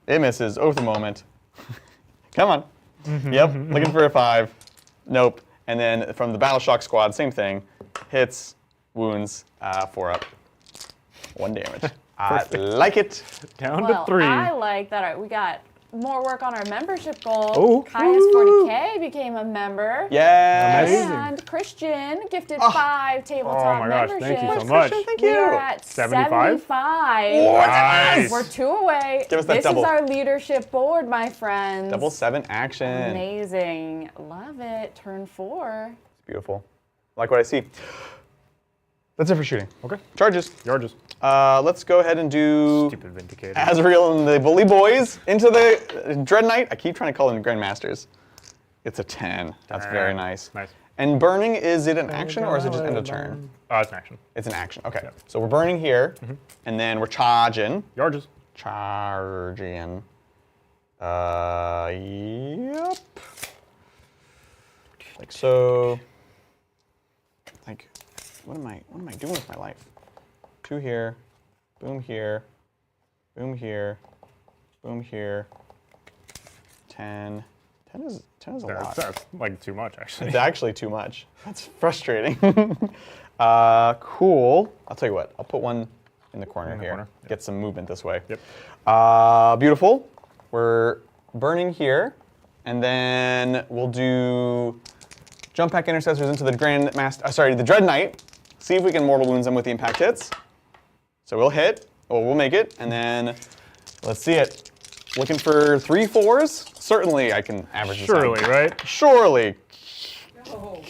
It misses. Over the moment. Come on. Yep. Looking for a 5. Nope. And then from the Battle Shock squad, same thing. Hits, wounds, 4 up. 1 damage. I like it. Down Well, to 3. I like that we got more work on our membership goal. Oh. Caius 40k became a member. Yes. Amazing. And Christian gifted 5 tabletop Oh my gosh, memberships. thank you so much. Thank We you. are at 75? 75. Nice. We're 2 away. Give us that this double. is our leadership board, my friends. Double 7 action. Amazing. Love it. Turn 4. It's beautiful. Like what I see. That's it for shooting. Okay. Charges. Yarges. Let's go ahead and do Stupid Vindicator. Azrael and the Bully Boys into the Dread Knight. I keep trying to call them Grandmasters. It's a 10. That's very nice. Nice. And burning, is it an action or is it just end of turn? It's an action. It's an action. Okay. So we're burning here, and then we're charging. Yarges. Charging. Yep. Like so. Like, what am I doing with my life? 2 here, boom here, boom here, boom here. 10. 10 is a lot. That's like too much, actually. It's actually too much. That's frustrating. Cool. I'll tell you what. I'll put 1 in the corner here. Yep. Get some movement this way. Yep. Beautiful. We're burning here, and then we'll do Jump Pack Intercessors into the the Dread Knight. See if we can mortal wounds them with the impact hits. So we'll hit, or we'll make it, and then let's see it. Looking for 3 4s. Certainly I can average this out. Surely, right? Surely. Oh.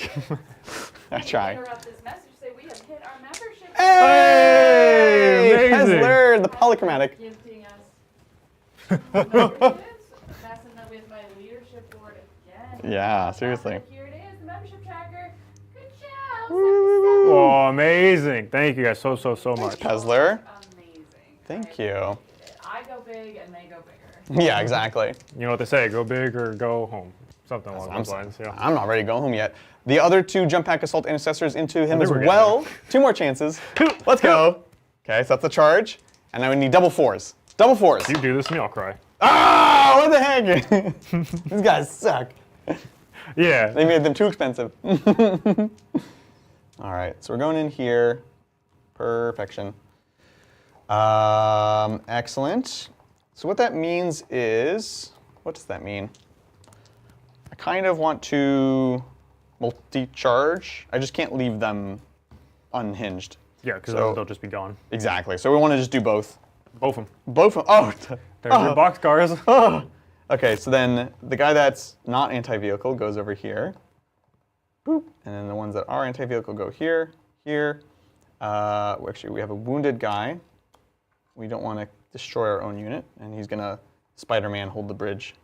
I try. Interrupt this message. Say we have hit our membership. Hey! Amazing. Hesler, the polychromatic. Gifting us messing up with my leadership board again. Yeah, seriously. Here it is, the membership tracker. Good job. Oh, amazing. Thank you guys so much. Hesler. Amazing. Thank you. I go big and they go bigger. Yeah, exactly. You know what they say, go big or go home. Something along those lines, yeah. I'm not ready to go home yet. The other 2 Jump Pack Assault Intercessors into him as we're getting well. 2 more chances. Let's go. Okay, so that's the charge. And now we need double 4s. Double 4s. You do this to me, I'll cry. Ah, what the heck? These guys suck. Yeah. They made them too expensive. All right, so we're going in here. Perfection. Excellent. So what that means is, what does that mean? I kind of want to multi-charge. I just can't leave them unhinged. Yeah, because So- they'll just be gone. Exactly. So we want to just do both. Both of them. Both of them. Oh. There's your boxcars. Okay, so then the guy that's not anti-vehicle goes over here. Boop. And then the ones that are anti-vehicle go here, here. Actually, we have a wounded guy. We don't want to destroy our own unit, and he's going to Spider-Man hold the bridge.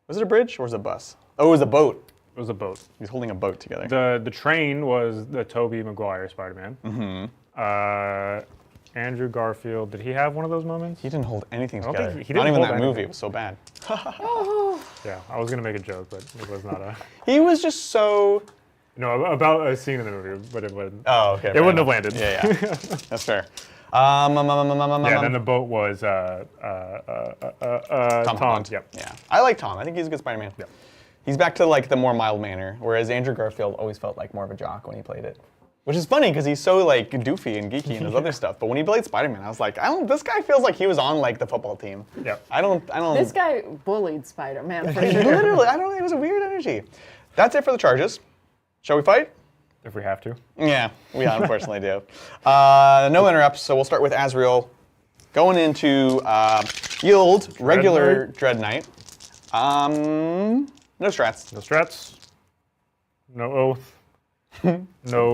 Was it a bridge or was it a bus? Oh, it was a boat. It was a boat. He's holding a boat together. The train was the Tobey Maguire Spider-Man. Mm-hmm. Andrew Garfield, did he have one of those moments? He didn't hold anything don't together. think he Not didn't even hold that movie. anything. It was so bad. Yeah, I was going to make a joke, but it was not a... He was just so... No, about a scene in the movie, but it wouldn't. Oh, okay. It wouldn't have landed. Yeah, yeah. That's fair. Yeah, then the boat was Tom Tom. Holland. Yep. Yeah. I like Tom. I think he's a good Spider-Man. Yep. He's back to like the more mild manner, whereas Andrew Garfield always felt like more of a jock when he played it. Which is funny because he's so like doofy and geeky and his other stuff. But when he played Spider-Man, I was like, this guy feels like he was on like the football team. Yeah. I don't. This guy bullied Spider-Man. For sure. Literally, I don't. It was a weird energy. That's it for the charges. Shall we fight? If we have to. Yeah, we unfortunately do. No interrupts, so we'll start with Azrael. Going into Guild, regular Dread Knight. No strats. No strats. No oath. No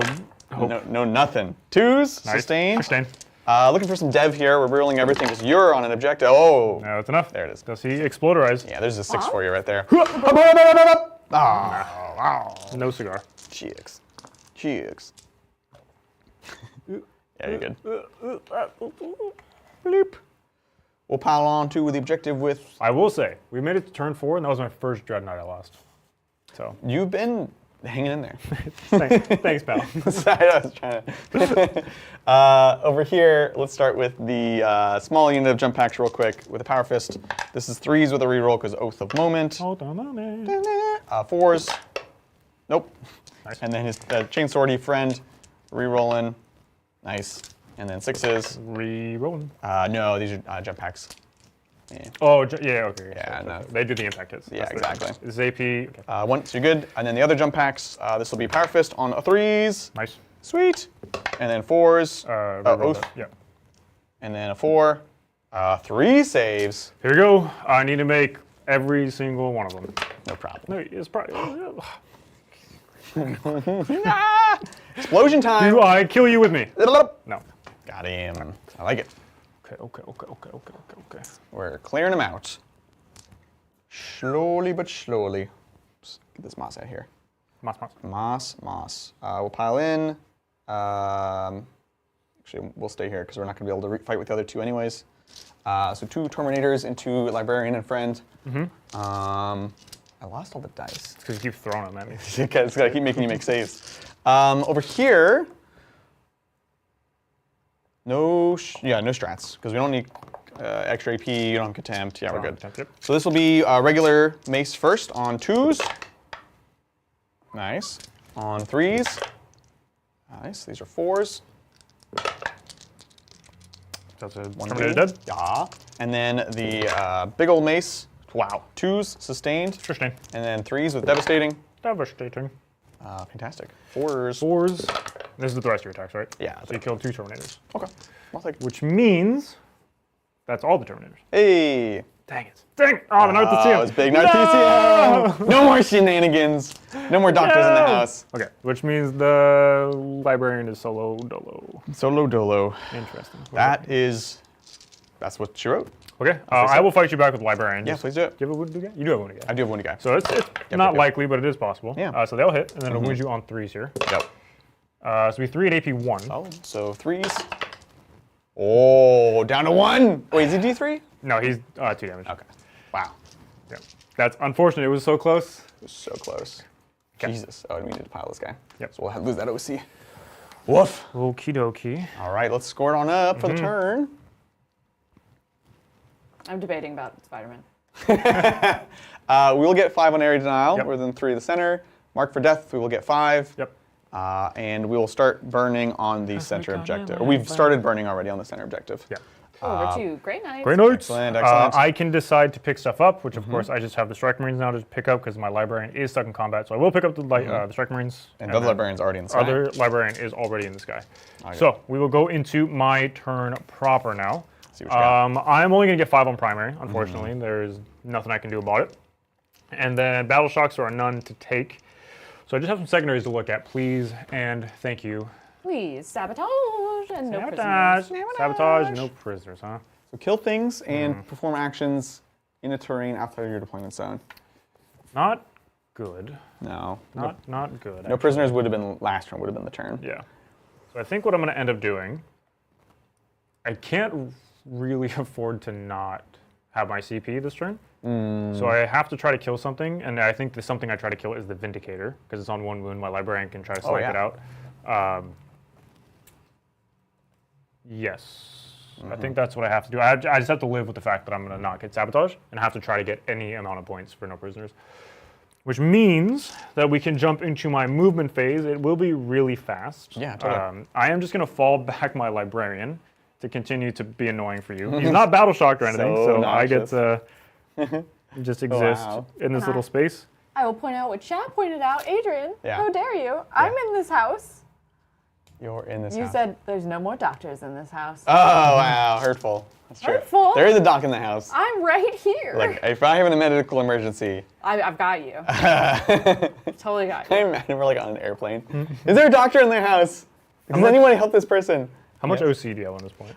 hope. No nothing. 2s, Nice. sustained. Sustained. Looking for some dev here. We're rolling everything because you're on an objective. Oh, No, that's enough. there it is. Does he exploderize? Yeah, there's a 6 for you right there. No cigar. GX. GX. Yeah, you're good. Bloop. We'll pile on to the objective with... I will say, we made it to turn 4, and that was my first Dread Knight I lost. So, You've been hanging in there. thanks, pal. I was trying to... over here, let's start with the small unit of jump packs real quick with a Power Fist. This is 3s with a reroll because Oath of Moment. Hold on a moment. 4s. Nope. Nice. And then his Chainswordy friend, rerolling. Nice. And then 6s. Re-rolling. No, these are jump packs. Yeah. Oh, yeah, okay. Yeah, no. They do the impact hits. Yeah, exactly. This is AP. Okay. Once you're good. And then the other jump packs, this will be Power Fist on 3s. Nice. Sweet. And then 4s. Re-roll Oath. that. Yeah. And then a 4. 3 saves. Here we go. I need to make every single one of them. No problem. No, it's probably... Explosion time. Do I kill you with me? No. Got him. I like it. Okay. We're clearing them out. Slowly but slowly. Oops, get this moss out here. Moss. Moss. We'll pile in. Actually, we'll stay here because we're not going to be able to fight with the other 2 anyways. So 2 Terminators into Librarian and Friend. I lost all the dice. It's because you keep throwing them at me. It's got to keep making you make saves. Over here, no strats because we don't need extra AP. You don't have contempt. Yeah, we're good. Yep. So this will be regular mace first on 2s. Nice. On 3s. Nice. These are 4s. That's a One Terminator bleed. dead. Yeah. And then the big old mace. Wow. 2s sustained. Sustained. And then 3s with devastating. Devastating. Fantastic. 4s. 4s. This is the rest of your attacks, right? Yeah. So you killed 2 Terminators. Okay. I'll take it. Which means that's all the Terminators. Hey. Dang it. Oh, the North Oh, it's big. No TCM. No more shenanigans. No more doctors in the house. Okay, which means the Librarian is solo dolo. Solo dolo. Interesting. That's what she wrote. Okay, I will fight you back with Librarian. Yeah, please do it. Do you have a wounded guy? You do have a wounded guy. I do have one guy. So it's not yep. likely, but it is possible. Yeah. So they'll hit, and then it'll wound you on 3s here. Yep. So we 3 at AP 1. Oh, so 3s. Oh, down to 1. Wait, is he D3? No, he's 2 damage. Okay. Wow. Yeah. That's unfortunate. It was so close. It was so close. Okay. Jesus. Oh, we need to pile this guy. Yep. So we'll lose that OC. Woof. Okie dokie. All right, let's score it on up for the turn. I'm debating about Spider-Man. We will get 5 on area denial, Yep. within 3 of the center. Mark for death, we will get 5. Yep. And we will start burning on the center objective. Or we've started burning already on the center objective. Yeah. Over to Great Knights. Great notes. Excellent, excellent. I can decide to pick stuff up, which of course I just have the Strike Marines now to pick up because my Librarian is stuck in combat. So I will pick up the Strike Marines. And the other librarian's already in the sky. Other Librarian is already in the sky. Okay. So we will go into my turn proper now. See what you got. I'm only going to get 5 on primary, unfortunately. There's nothing I can do about it. And then Battle Shocks are none to take. So I just have some secondaries to look at, please, and thank you. Please, sabotage and no Sabotage. prisoners. Sabotage, no prisoners, huh? So kill things and perform actions in a terrain outside of your deployment zone. Not good. No. Not good. No prisoners would have been last turn, would have been the turn. Yeah. So I think what I'm going to end up doing, I can't really afford to not have my CP this turn. So I have to try to kill something, and I think the something I try to kill is the Vindicator, because it's on 1 wound. My Librarian can try to snipe it out. Yes. I think that's what I have to do. I just have to live with the fact that I'm going to not get Sabotage, and have to try to get any amount of points for no prisoners. which means that we can jump into my movement phase. It will be really fast. Yeah, totally. I am just going to fall back my librarian to continue to be annoying for you. He's not battle shocked or anything, so I get to just exist in this little space. I will point out what chat pointed out. Adrian, Yeah. how dare you? I'm in this house. You're in this You house. said there's no more doctors in this house. Oh, wow. Hurtful. That's true. Hurtful? There is a doc in the house. I'm right here. Like, if I have a medical emergency, I've got you. Totally got I you. imagine we're like on an airplane. Is there a doctor in their house? Does anyone help this person? How much OC do you have on this point?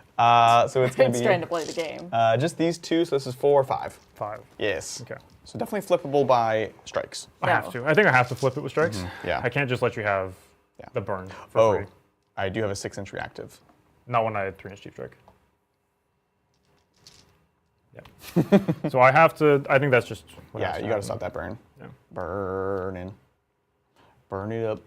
So it's going to It's be trying to play the game. just these two, so this is 4 or 5. 5. Yes. Okay. So definitely flippable by strikes. I have to. I think I have to flip it with strikes. Yeah. I can't just let you have the burn for Oh, free. I do have a 6-inch reactive. Not when I had 3-inch deep strike. Yeah. So I have to. I think that's just. What has Yeah, to you got to happen. stop that burn. Yeah. Burning. Burn it up.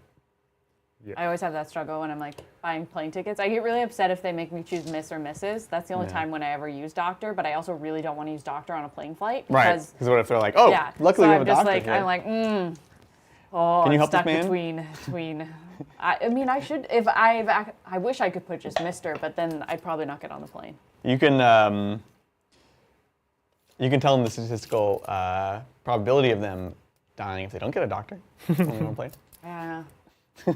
I always have that struggle when I'm like buying plane tickets. I get really upset if they make me choose miss or misses. That's the only time when I ever use doctor, but I also really don't want to use doctor on a plane flight. Right. Because, Because what if they're like, oh, yeah. luckily so we have I'm a just doctor like, here. I'm like, oh, Can you I'm help this stuck man? between. I mean, I should, if I wish I could put just Mister, but then I'd probably not get on the plane. You can tell them the statistical probability of them dying if they don't get a doctor on the plane. Yeah. I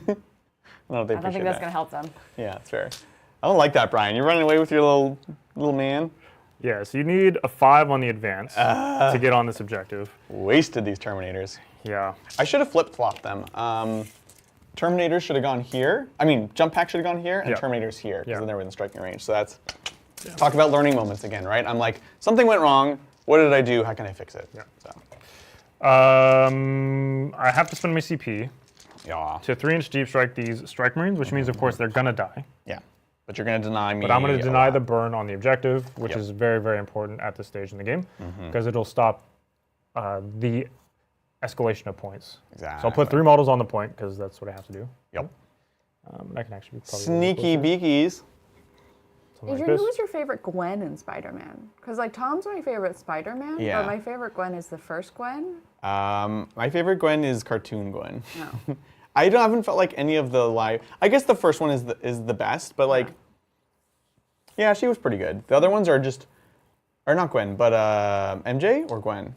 don't know if they I don't think appreciate that's that. going to help them. Yeah, it's fair. I don't like that, Brian. You're running away with your little man. Yeah. So you need a 5 on the advance to get on this objective. Wasted these Terminators. Yeah. I should have flip-flopped them. Terminators should have gone here. I mean, jump pack should have gone here, and Yeah. Terminators here, because Yeah. then they were in striking range. So that's talk about learning moments again, right? I'm like, something went wrong. What did I do? How can I fix it? Yeah. So, I have to spend my CP yeah. to 3-inch deep strike these strike marines, which means, of course, they're gonna die. Yeah. But you're going to deny me. But I'm going to a deny lot. the burn on the objective, which Yep. is very, very important at this stage in the game, because it'll stop the escalation of points. Exactly. So I'll put 3 models on the point, because that's what I have to do. Yep. I can actually be probably Sneaky beakies. something like Adrian, this. who was your favorite Gwen in Spider-Man? Because like Tom's my favorite Spider-Man, Yeah. but my favorite Gwen is the first Gwen. My favorite Gwen is cartoon Gwen. No. I haven't felt like any of the live. I guess the first one is the best, but like, yeah, she was pretty good. The other ones are not Gwen, but MJ or Gwen.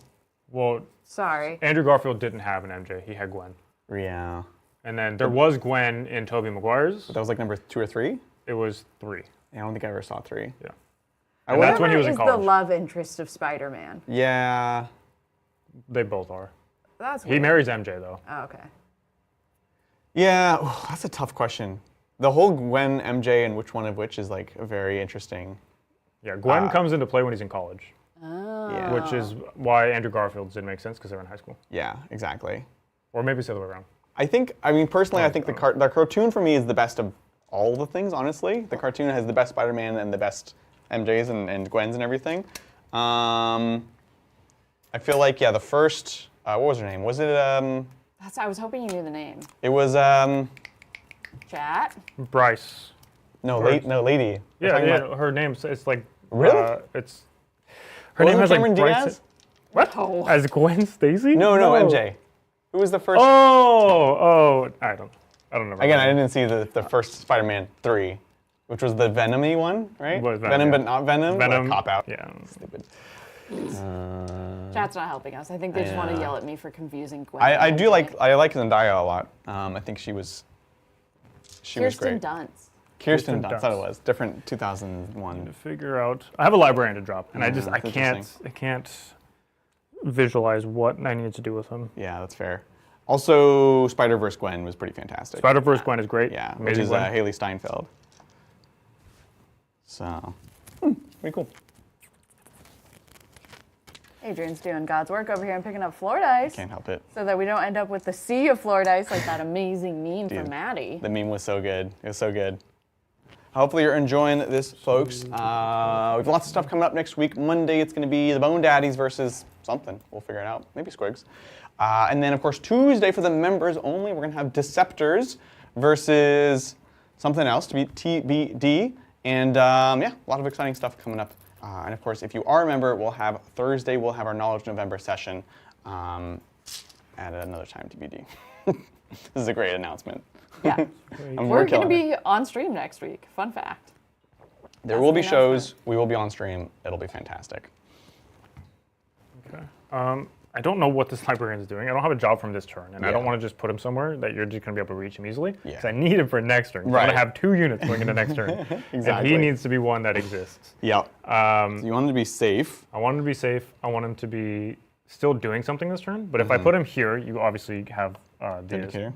Well, Sorry. Andrew Garfield didn't have an MJ. He had Gwen. Yeah, And then there was Gwen in Tobey Maguire's. that was like number 2 or 3. It was 3. I don't think I ever saw 3. Yeah. I And that's when he was Whoever in is college. the love interest of Spider-Man? Yeah, They both are. That's He weird. marries MJ, though. Oh, okay. yeah. Oh, that's a tough question. The whole Gwen MJ and which one of which is like a very interesting. Yeah, Gwen comes into play when he's in college, Yeah. which is why Andrew Garfield's didn't make sense, because they were in high school. Yeah, exactly. Or maybe it's the other way around. I mean, personally, I think the cartoon for me is the best of all the things, honestly. The cartoon has the best Spider-Man and the best MJs and Gwens and everything. I feel like, yeah, the first, what was her name? Was it, I was hoping you knew the name. it was, Chat. Bryce. no, Right. lady. We're Yeah, talking yeah. about- Her name's it's like Really? it's her name has like Cameron Bryce. Diaz? What? No. As Gwen Stacy? No, MJ. Who was the first? Oh, I don't know. Again, I didn't see the first Spider-Man 3, which was the Venom-y one, right? Was Venom, but yeah. not Venom. Venom. Cop out. Yeah. Stupid. Chat's not helping us. I think they just want to yell at me for confusing Gwen. I and do MJ. like Zendaya a lot. I think she was Kirsten great. Dunst. Kirsten Kirsten Dunst. That's what it Dunst. was. Different 2001. To figure out. I have a librarian to drop, and I that's can't visualize what I need to do with him. Yeah, that's fair. Also, Spider-Verse Gwen was pretty fantastic. Spider-Verse Gwen is great. Yeah, which Amazing is Gwen. Haley Steinfeld. So, pretty cool. Adrian's doing God's work over here and picking up floor dice Can't help it. so that we don't end up with the sea of floor dice like that amazing meme from Maddie. The meme was so good. It was so good. Hopefully you're enjoying this, folks. We have lots of stuff coming up next week. Monday, it's going to be the Bone Daddies versus something. We'll figure it out. Maybe Squigs. And then, of course, Tuesday for the members only, we're going to have Deceptors versus something else to be TBD. And yeah, a lot of exciting stuff coming up. And of course, if you are a member, Thursday, we'll have our Knowledge November session. at another time TBD. This is a great announcement. Yeah. We're We're going to killing it. be on stream next week. Fun fact. There That's will the be shows. announcement. We will be on stream. It'll be fantastic. Okay. I don't know what this librarian is doing. I don't have a job from this turn, and I don't want to just put him somewhere that you're just going to be able to reach him easily. Yeah. Because I need him for next turn. Right. I'm going to have 2 units going into next turn. Exactly. And he needs to be one that exists. Yep. So you want him to be safe. I want him to be safe. I want him to be still doing something this turn. But if I put him here, you obviously have the Indicator.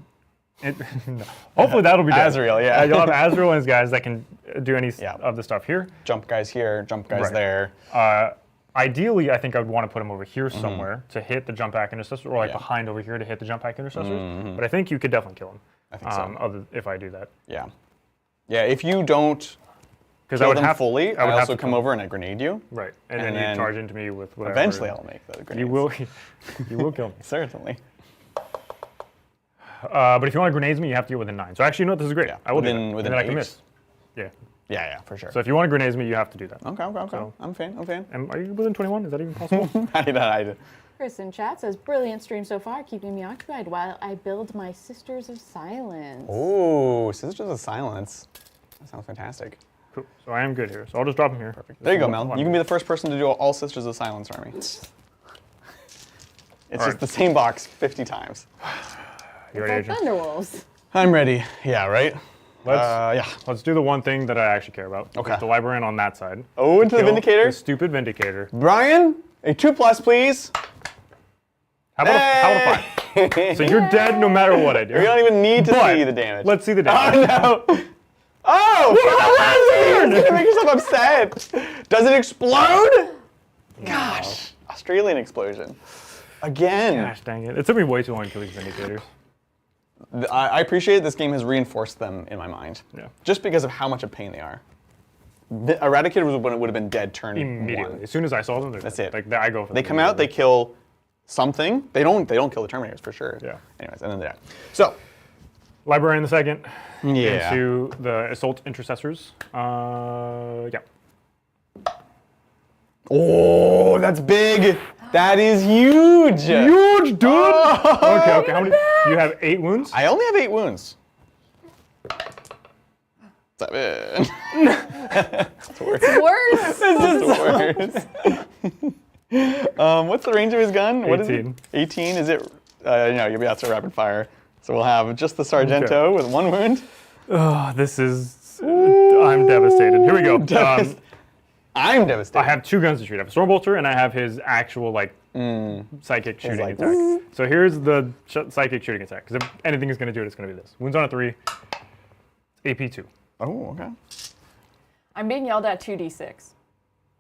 No. Hopefully that'll be dead. Azrael, yeah. You'll have Azrael and his guys that can do any Yeah. of the stuff here. Jump guys here. Jump guys Right. there. Ideally, I think I would want to put him over here somewhere to hit the jump back intercessor, or like Yeah. behind over here to hit the jump back intercessors. But I think you could definitely kill him. I think so. If I do that, Yeah. Yeah. If you don't because I kill would them have fully, I I would have also to come over and I grenade you. right, and and then you then charge into me with whatever. Eventually, I'll make the grenades. You will, you will kill me. Certainly. But if you want to grenade me, you have to get within 9. So actually, you know what? This is great. Yeah, I will do within- that. within and then I can 8. miss. Yeah. Yeah, for sure. So if you want to grenade me, you have to do that. Okay. So- I'm fan. Are you within 21? Is that even possible? I did. Chris in chat says, brilliant stream so far, keeping me occupied while I build my Sisters of Silence. Ooh, Sisters of Silence. That sounds fantastic. Cool. So I am good here. So I'll just drop him here. Perfect. There you go, Mel. You can be the first person to do all Sisters of Silence army. It's just the same box 50 times. You It's ready, like Adrian? Thunderwolves. I'm ready. Yeah, right? Let's do the one thing that I actually care about. Okay. It's the librarian on that side. Oh, into the Kill Vindicator. The stupid Vindicator. Brian, a 2+, please. How about a 5? So you're dead no matter what I do. We don't even need to But see the damage. Let's see the damage. Oh, no. Oh, you're gonna make yourself upset. Does it explode? Gosh, Australian explosion. Again. Gosh dang it. It took me way too long to kill these Vindicators. I appreciate this game has reinforced them in my mind. Yeah. Just because of how much a pain they are. Eradicator would have been dead turn Immediately. 1. As soon as I saw them, That's it. Like, I go for They them come out, they immediately. kill something. They don't kill the Terminators for sure. Yeah. Anyways, and then they're out. So, Librarian the second. yeah. Into the Assault Intercessors. Yeah. Oh, that's big. That is huge. Huge, dude! Oh, Okay. How many? You have 8 wounds? I only have 8 wounds. 7. It's worse. Worse. It's worse. What's the range of his gun? What is it? 18. 18? Is it? No, you'll be out to rapid fire. So we'll have just the Sargento with 1 wound. Oh, this is. I'm devastated. Here we go. I'm devastated. I have 2 guns to shoot. I have a Stormbolter and I have his actual psychic shooting like, attack. So here's the psychic shooting attack. Because if anything is going to do it, it's going to be this. Wounds on a 3. AP 2. Oh, okay. I'm being yelled at 2d6.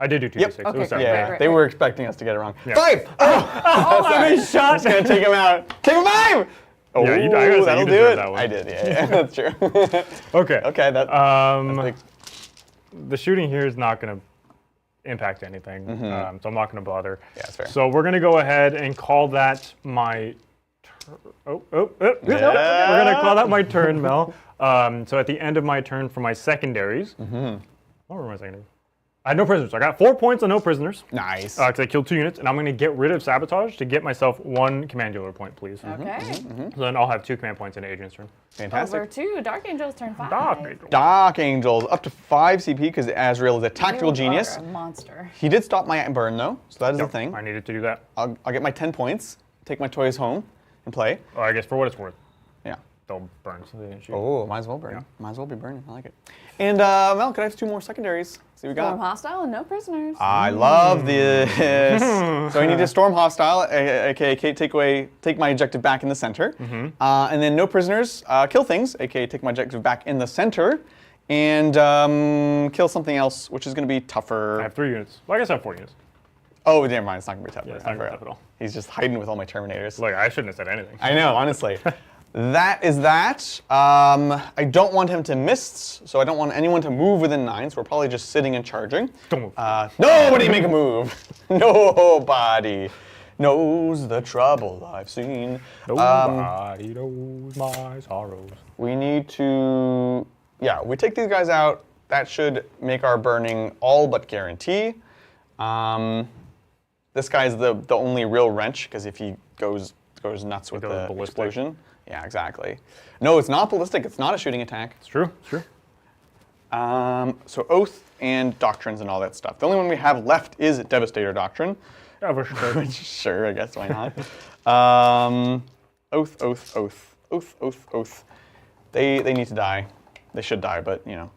I did do 2d6. Yep. It Okay, was great, 7. Yeah, right, they right. were expecting us to get it wrong. Yeah. 5! Oh, I made shots. Just gonna take him out. Take him 5! Oh, Yeah, I gotta say, that'll you do deserve it. that one. I did, yeah, that's true. Okay. Okay, that's big. The shooting here is not going to impact anything, so I'm not going to bother. Yeah, that's fair. So we're going to go ahead and call that my We're going to call that my turn, Mel. So at the end of my turn for my secondaries, what were my secondaries? I had no prisoners. I got 4 points on no prisoners. Nice. Because I killed 2 units, and I'm going to get rid of Sabotage to get myself 1 command dealer point, please. Okay. So then I'll have 2 command points in Adrian's turn. Fantastic. Over to Dark Angels turn 5. Dark Angels, up to 5 CP because Azrael is a tactical You genius. are a monster. He did stop my burn though, so that is Yep, the thing. I needed to do that. I'll get my 10 points, take my toys home, and play. Or I guess for what it's worth, Yeah. they'll burn so they didn't shoot. Oh, might as well burn. Yeah. Might as well be burning. I like it. And Mel, could I have 2 more secondaries? See what we Storm got. hostile and no prisoners. I love this. So I need to storm hostile, aka take my objective back in the center, and then no prisoners, kill things, aka take my objective back in the center, and kill something else, which is going to be tougher. I have 3 units. Well, I guess I have 4 units. Oh, never mind. It's not going to be tougher. Yeah, it's not I gonna be forgot. tough at all. He's just hiding with all my Terminators. Like, I shouldn't have said anything. I know, honestly. That is that. I don't want him to miss, so I don't want anyone to move within 9, so we're probably just sitting and charging. Don't move. Nobody make a move. Nobody knows the trouble I've seen. Nobody knows my sorrows. We need to, we take these guys out. That should make our burning all but guarantee. This guy's the only real wrench, because if he goes goes nuts with goes the ballistic. explosion. Yeah, exactly. No, it's not ballistic. It's not a shooting attack. It's true. It's true. So Oath and Doctrines and all that stuff. The only one we have left is Devastator Doctrine. Yeah, for sure. Sure, I guess, why not? Oath, Oath, Oath, Oath, Oath, Oath. They need to die. They should die, but, you know.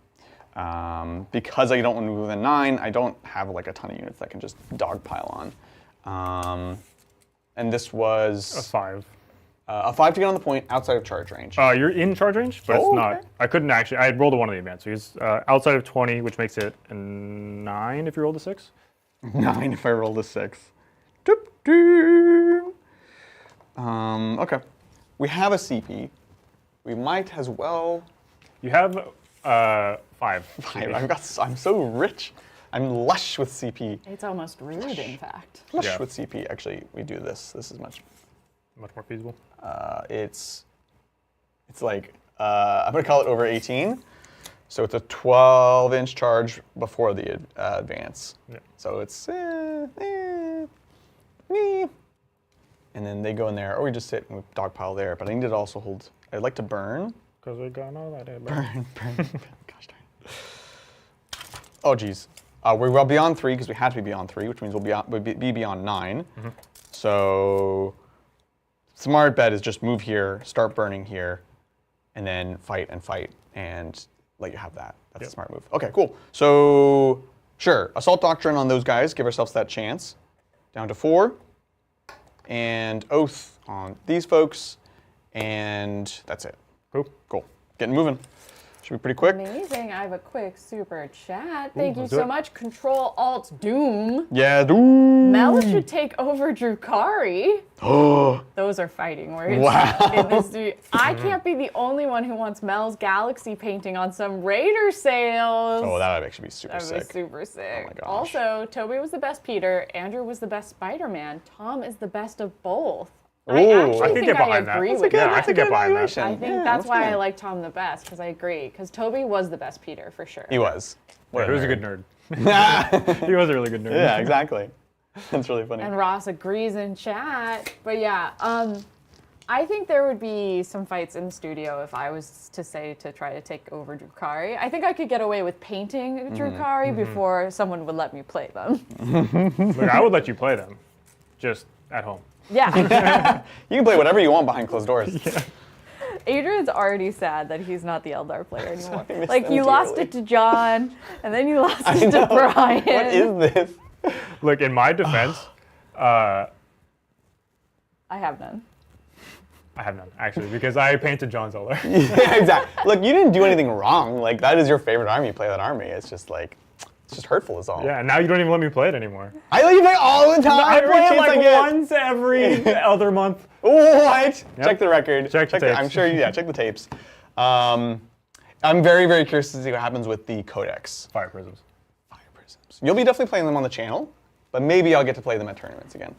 Because I don't want to move within 9, I don't have like a ton of units that can just dogpile on. And this was... A 5. A 5 to get on the point outside of charge range. You're in charge range, but Oh, it's not. okay. I couldn't actually. I rolled a 1 on the advance, so he's outside of 20, which makes it a 9 if you rolled a 6. 9 if I rolled a 6. Doop, doop. Okay. We have a CP. We might as well... You have 5. I'm so rich. I'm lush with CP. It's almost rude, in fact. Lush Yeah. with CP. Actually, we do this. This is much more feasible. it's like, I'm going to call it over 18. So it's a 12-inch charge before the advance. Yeah. So it's, and then they go in there, or we just sit and we dogpile there. But I need to also hold, I'd like to burn. Because we got all that. Burn. Gosh darn it. Oh, geez. We're well beyond 3 because we had to be beyond 3, which means we'll be beyond 9. Mm-hmm. So smart bet is just move here, start burning here, and then fight and let you have that. That's a smart move. Okay, cool. So sure, Assault Doctrine on those guys, give ourselves that chance. Down to 4. And Oath on these folks, and that's it. Cool. Getting moving. Should be pretty quick. Amazing. I have a quick super chat. Thank you let's do so it. much. Control Alt Doom. Yeah, dude. Mel should take over Drukari. Oh, Those are fighting words. Wow. In this studio. I can't be the only one who wants Mel's Galaxy painting on some Raider sales. oh, that would actually be super That sick. was super sick. Oh my gosh. Also, Toby was the best Peter, Andrew was the best Spider-Man, Tom is the best of both. Ooh. I actually I could think get I behind that. agree That's with a good- that. I could get behind that. evaluation. I think Yeah, that's why I good. like Tom the best, because I agree. Because Toby was the best Peter, for sure. He was. What He was a good nerd. nerd. He was a really good nerd. Yeah, exactly. That's really funny. And Ross agrees in chat. But yeah, I think there would be some fights in the studio if I was to say to try to take over Drukari. I think I could get away with painting Drukari before someone would let me play them. Look, I would let you play them, just at home. Yeah. You can play whatever you want behind closed doors. Adrian's already sad that he's not the Eldar player anymore. I miss Like, them you lost dearly. it to John, and then you lost it know. to Brian. What is this? Look, in my defense, I have none. I have none, actually, because I painted John's Eldar. Yeah, exactly. Look, you didn't do anything wrong. Like, that is your favorite army. You play that army. It's just like, it's just hurtful is all. Yeah, and now you don't even let me play it anymore. I let you play all the time. I every play it chance like I get. once every other month. What? Check the record. Check the tapes. I'm sure, yeah, check the tapes. I'm very, very curious to see what happens with the Codex. Fire Prisms. Fire Prisms. You'll be definitely playing them on the channel, but maybe I'll get to play them at tournaments again.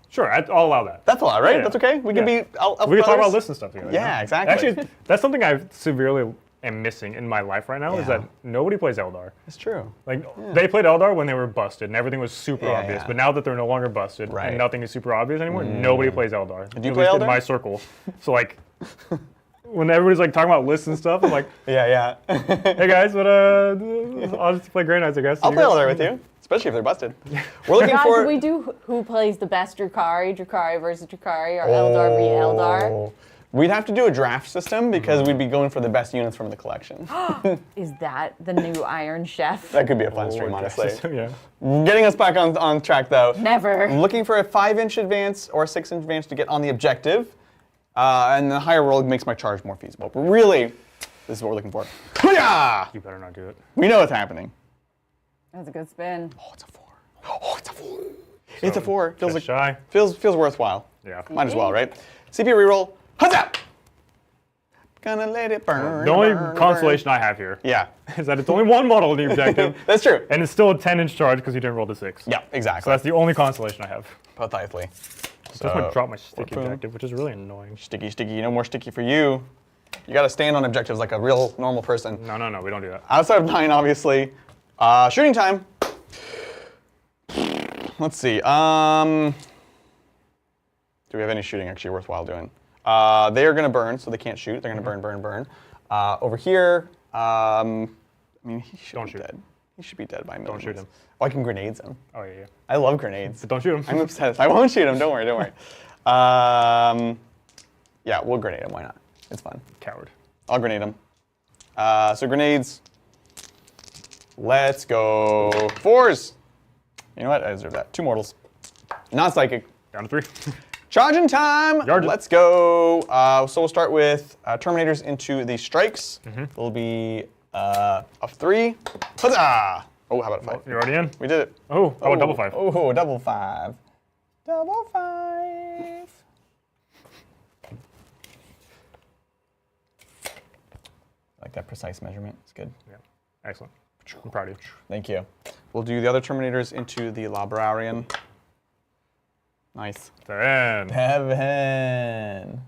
Sure, I'll allow that. That's a lot, right? Yeah. That's okay? We can Yeah. be Elf We can talk about brothers. lists and stuff together. Yeah, exactly. Actually, that's something I severely am missing in my life right now, is Yeah. that nobody plays Eldar. It's true. Like, they played Eldar when they were busted, and everything was super Yeah, obvious. yeah. But now that they're no longer busted, Right. and nothing is super obvious anymore, nobody plays Eldar. Do you At play least Eldar? in my circle. So, like, when everybody's, like, talking about lists and stuff, I'm like, Yeah. hey, guys, but, I'll just play Grey Knights, I guess. I'll You play guys- Eldar with you, especially if they're busted. We're looking Guys, for... we do who plays the best Drukari versus Drukari, or Eldar v Eldar. Oh. We'd have to do a draft system because we'd be going for the best units from the collection. Is that the new Iron Chef? That could be a fun stream, honestly. Yeah. Getting us back on track, though. Never. Looking for a 5-inch advance or a 6-inch advance to get on the objective. And the higher roll makes my charge more feasible. But really, this is what we're looking for. Hoo-yah! You better not do it. We know what's happening. That's a good spin. Oh, it's a 4. Oh, it's a 4. It's a 4. Feels Just like shy. feels worthwhile. Yeah. Might as well, right? CP reroll. Huzzah! Gonna let it burn. The only burn, consolation I have here burn. Yeah, is that it's only one model in the objective, that's true. and it's still a 10-inch charge because you didn't roll the 6. Yeah, So exactly. that's the only consolation I have. Precisely. Just want to drop my sticky Warpoon. objective, which is really annoying. Sticky. No more sticky for you. You gotta stand on objectives like a real normal person. No, we don't do that. Outside of 9, obviously. Shooting time. Let's see. Do we have any shooting actually worthwhile doing? They are going to burn, so they can't shoot. They're going to burn. Over here, I mean, he should be dead. He should be dead by millions. Don't shoot him. Oh, I can grenades him. Oh, yeah. I love grenades. But don't shoot him. I'm obsessed. I won't shoot him. Don't worry. Yeah, we'll grenade him. Why not? It's fun. Coward. I'll grenade him. So grenades. Let's go 4s. You know what? I deserve that. 2 mortals. Not psychic. Down to 3. Charging time. Yard. Let's go. So we'll start with Terminators into the strikes. It'll be of 3. Huzzah! Oh, how about a 5? You're already in? We did it. Oh, how about double 5? Oh, double 5. Double 5. I like that precise measurement. It's good. Yeah. Excellent. I'm proud of you. Thank you. We'll do the other Terminators into the Librarian. Nice. Then. Heaven.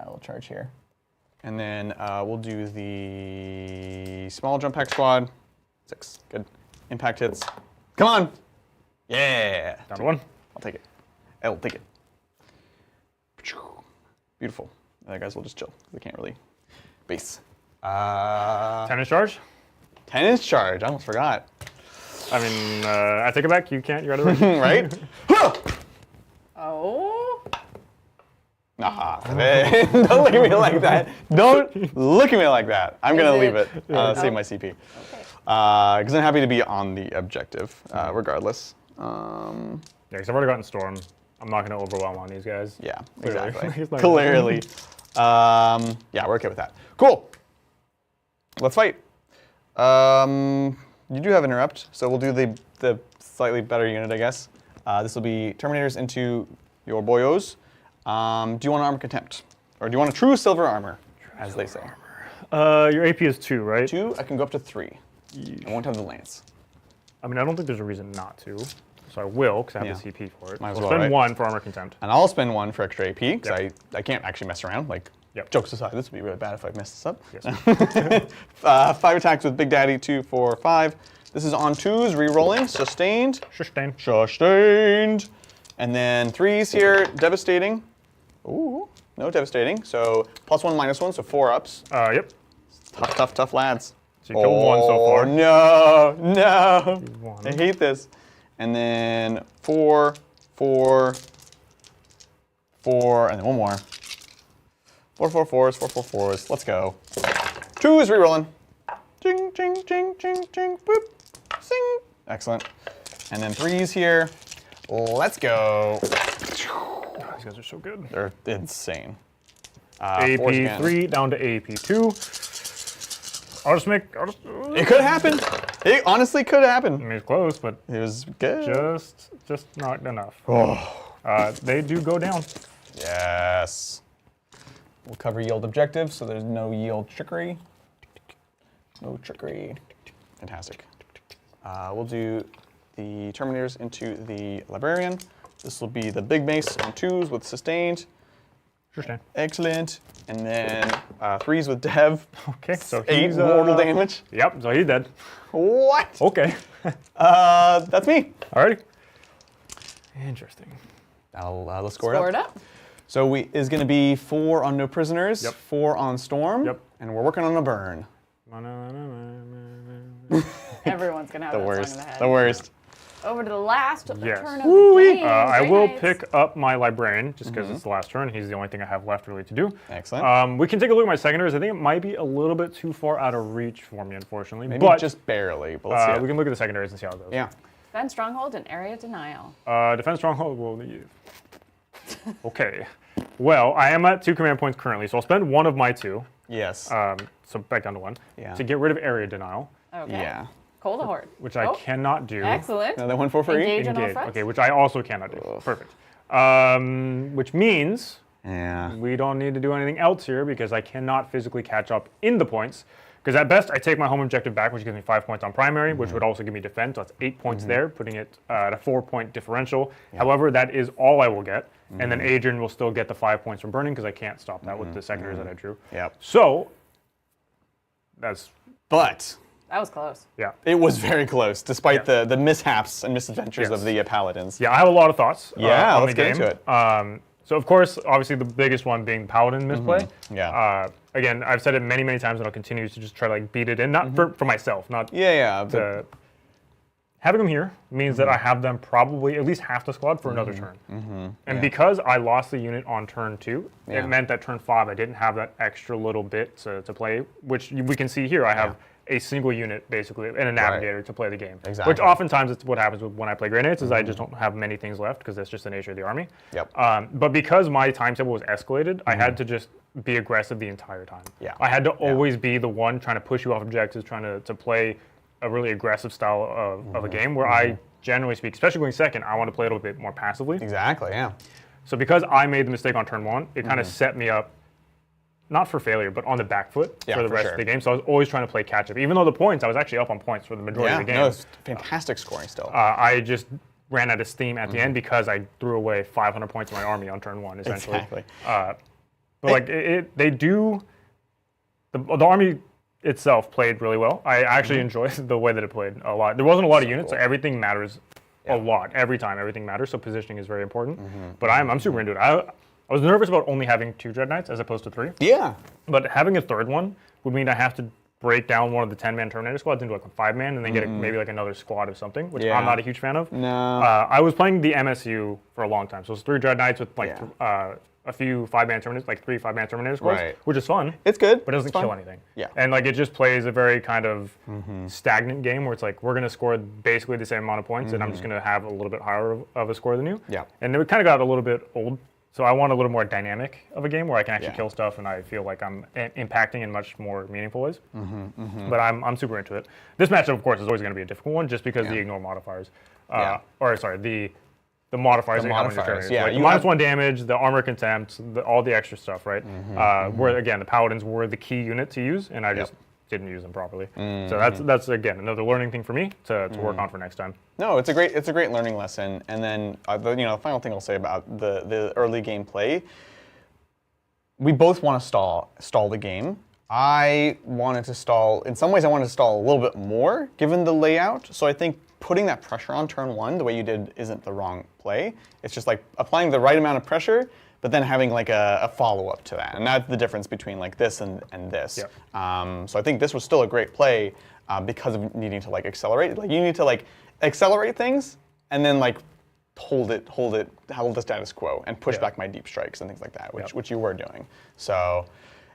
We'll charge here. And then we'll do the small jump pack squad. 6. Good. Impact hits. Come on. Yeah. Down to 1. I'll take it. I'll take it. Beautiful. The other guys will just chill. They can't really base. 10 is charge? 10 is charge. I almost forgot. I mean, I take it back. You can't. You're out of the Right? Oh. Nah, man. Don't look at me like that. Don't look at me like that. I'm going to leave it. Save my CP. Okay. Because I'm happy to be on the objective, regardless. Yeah, because I've already gotten Storm. I'm not going to overwhelm on these guys. Yeah, Clearly. exactly. Clearly. Yeah, we're okay with that. Cool. Let's fight. You do have interrupt, so we'll do the slightly better unit, I guess. This will be Terminators into your boyos. Do you want armor contempt? Or do you want a true silver armor, as they say? Your AP is 2, right? 2, I can go up to 3. I won't have the lance. I mean, I don't think there's a reason not to. So I will, because I have the CP for it. Might as I'll well, spend right? 1 for armor contempt. And I'll spend 1 for extra AP, because I can't actually mess around. Like, Yep. jokes aside, this would be really bad if I messed this up. Yes. 5 attacks with Big Daddy, 2, 4, 5. This is on 2s, re-rolling, sustained. Sustain. Sustained. And then 3s here, devastating. Ooh, no devastating. So +1, -1, so 4 ups. Yep. Tough lads. So you killed 1 so far. No. One. I hate this. And then 4, 4, 4, and then 1 more. 4, 4, 4s, 4, 4, 4s. Let's go. 2s re-rolling. Ching, ching, ching, ching, ching, boop, sing. Excellent. And then 3s here. Let's go. These guys are so good. They're insane. AP 3 down to AP 2. It could happen. It honestly could I happen. mean, it's close, but It was good. just not enough. Oh. They do go down. Yes. We'll cover yield objectives, so there's no yield trickery. No trickery. Fantastic. We'll do the Terminators into the Librarian. This will be the big mace on 2s with sustained. Sustain. Excellent. And then 3s with Dev. Okay, so 8 he's mortal damage. Yep, so he's dead. What? Okay. That's me. Alrighty. Interesting. Let's score Score it it up. up. So is going to be 4 on no prisoners, Yep. 4 on storm, Yep. and we're working on a burn. Everyone's gonna have The that worst. song in the head. The worst. Over to the last Yes. turn of the game. I Very will nice. pick up my Librarian, just because it's the last turn. He's the only thing I have left really to do. Excellent. We can take a look at my secondaries. I think it might be a little bit too far out of reach for me, unfortunately. Maybe but just barely, but let's see. we can look at the secondaries and see how it goes. Yeah. Defend stronghold and area denial. Defense stronghold will leave. Okay. Well, I am at 2 command points currently, so I'll spend 1 of my 2. Yes. So back down to 1. Yeah. To get rid of area denial, Okay. Yeah. Cold Horde. which I cannot do. Excellent. Another one for free? Engage on all Engage. fronts. Okay, which I also cannot do. Ugh. Perfect. Which means Yeah. we don't need to do anything else here because I cannot physically catch up in the points. Because at best, I take my home objective back, which gives me 5 points on primary, which would also give me defense. So that's 8 points there, putting it at a 4-point differential. However, that is all I will get. And then Adrian will still get the 5 points from burning because I can't stop that with the secondaries that I drew. Yep. So, that's But That was close. Yeah. It was very close, despite the mishaps and misadventures of Yes. the Paladins. Yeah, I have a lot of thoughts Yeah, on let's the get game. into it. So, of course, obviously the biggest one being Paladin misplay. Yeah. Again, I've said it many, many times, and I'll continue to just try to like beat it in, not for myself, not Yeah. to... Having them here means that I have them probably at least half the squad for another turn. And because I lost the unit on turn 2, it meant that turn 5 I didn't have that extra little bit to play, which we can see here. I have a single unit basically and a navigator to play the game. Exactly. Which oftentimes it's what happens when I play grenades is I just don't have many things left because that's just the nature of the army. Yep. But because my timetable was escalated, I had to just be aggressive the entire time. Yeah. I had to always be the one trying to push you off objectives, trying to play a really aggressive style of a game where I, generally speak, especially going second, I want to play a little bit more passively. Exactly, yeah. So because I made the mistake on turn 1, it kind of set me up, not for failure, but on the back foot for the rest of the game. So I was always trying to play catch up. Even though the points, I was actually up on points for the majority of the game. No, it's fantastic scoring still. I just ran out of steam at the end because I threw away 500 points of my army on turn 1, essentially. Exactly. But like they do, the army itself played really well. I actually enjoyed the way that it played a lot. There wasn't a lot of units, so everything matters a lot. Every time, everything matters. So positioning is very important. But I'm super into it. I was nervous about only having 2 Dread Knights as opposed to 3. Yeah. But having a third one would mean I have to break down one of the 10-man Terminator squads into like a 5-man and then get maybe like another squad of something, which I'm not a huge fan of. No. I was playing the MSU for a long time. So it's 3 Dread Knights with like a few 5-man Terminators, like 3 5-man Terminator squads, which is fun. It's good. But it doesn't kill anything. Yeah. And like it just plays a very kind of stagnant game where it's like we're going to score basically the same amount of points and I'm just going to have a little bit higher of a score than you. Yeah. And it kind of got a little bit old. So I want a little more dynamic of a game where I can actually kill stuff and I feel like I'm impacting in much more meaningful ways. But I'm super into it. This matchup, of course, is always going to be a difficult one just because the ignore modifiers. Or sorry, the modifiers. The modifiers, yeah. Like the -1 damage, the armor contempt, all the extra stuff, right? Where again, the paladins were the key unit to use, and I just didn't use them properly. So that's again another learning thing for me to work on for next time. No, it's a great learning lesson. And then the final thing I'll say about the early gameplay, we both want to stall the game. I wanted to stall, in some ways I wanted to stall a little bit more given the layout. So I think putting that pressure on turn 1 the way you did isn't the wrong play. It's just like applying the right amount of pressure, but then having like a follow-up to that. And that's the difference between like this and this. Yep. So I think this was still a great play because of needing to like accelerate. Like you need to like accelerate things and then like hold the status quo and push back my deep strikes and things like that, which you were doing. So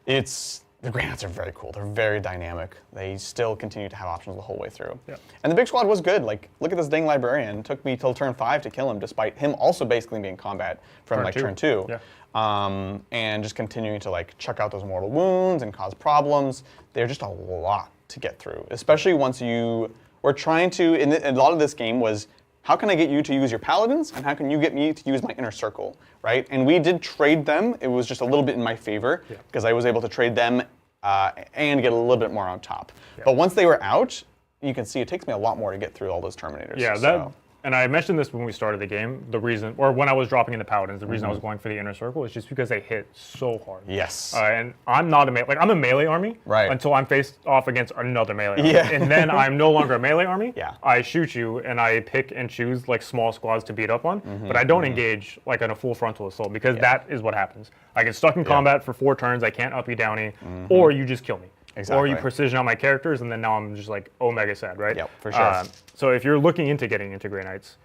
the Grey Knights are very cool. They're very dynamic. They still continue to have options the whole way through. Yeah. And the big squad was good. Like, look at this dang librarian. It took me till turn 5 to kill him, despite him also basically being in combat from turn 2. Yeah. And just continuing to like chuck out those mortal wounds and cause problems. They're just a lot to get through, especially once you were trying to. A lot of this game was, how can I get you to use your paladins, and how can you get me to use my inner circle, right? And we did trade them. It was just a little bit in my favor because I was able to trade them and get a little bit more on top. But once they were out, you can see it takes me a lot more to get through all those Terminators. Yeah, and I mentioned this when we started the game. The reason, or when I was dropping into Paladins, the reason I was going for the inner circle is just because they hit so hard. Yes. And I'm not I'm a melee army until I'm faced off against another melee army. Yeah. And then I'm no longer a melee army. Yeah. I shoot you and I pick and choose like small squads to beat up on, but I don't engage like in a full frontal assault because that is what happens. I get stuck in combat for 4 turns, I can't up you downy, or you just kill me. Exactly. Or you precision on my characters, and then now I'm just like omega sad, right? Yep, for sure. So if you're looking into getting into Grey Knights,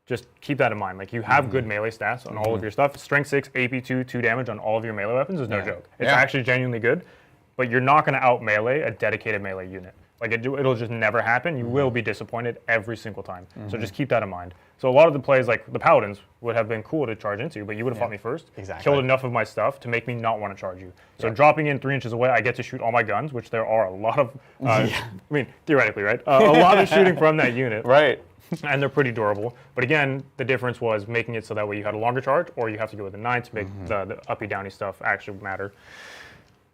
just keep that in mind. Like you have good melee stats on all of your stuff. Strength 6, AP 2, 2 damage on all of your melee weapons is no joke. It's actually genuinely good, but you're not going to out melee a dedicated melee unit. Like it'll just never happen. You will be disappointed every single time. So just keep that in mind. So a lot of the plays, like the Paladins, would have been cool to charge into, but you would have fought me first. Exactly. Killed enough of my stuff to make me not want to charge you. So dropping in 3 inches away, I get to shoot all my guns, which there are a lot of. I mean, theoretically, right? A lot of shooting from that unit. Right. And they're pretty durable. But again, the difference was making it so that way you had a longer charge, or you have to go with a 9 to make the uppy downy stuff actually matter.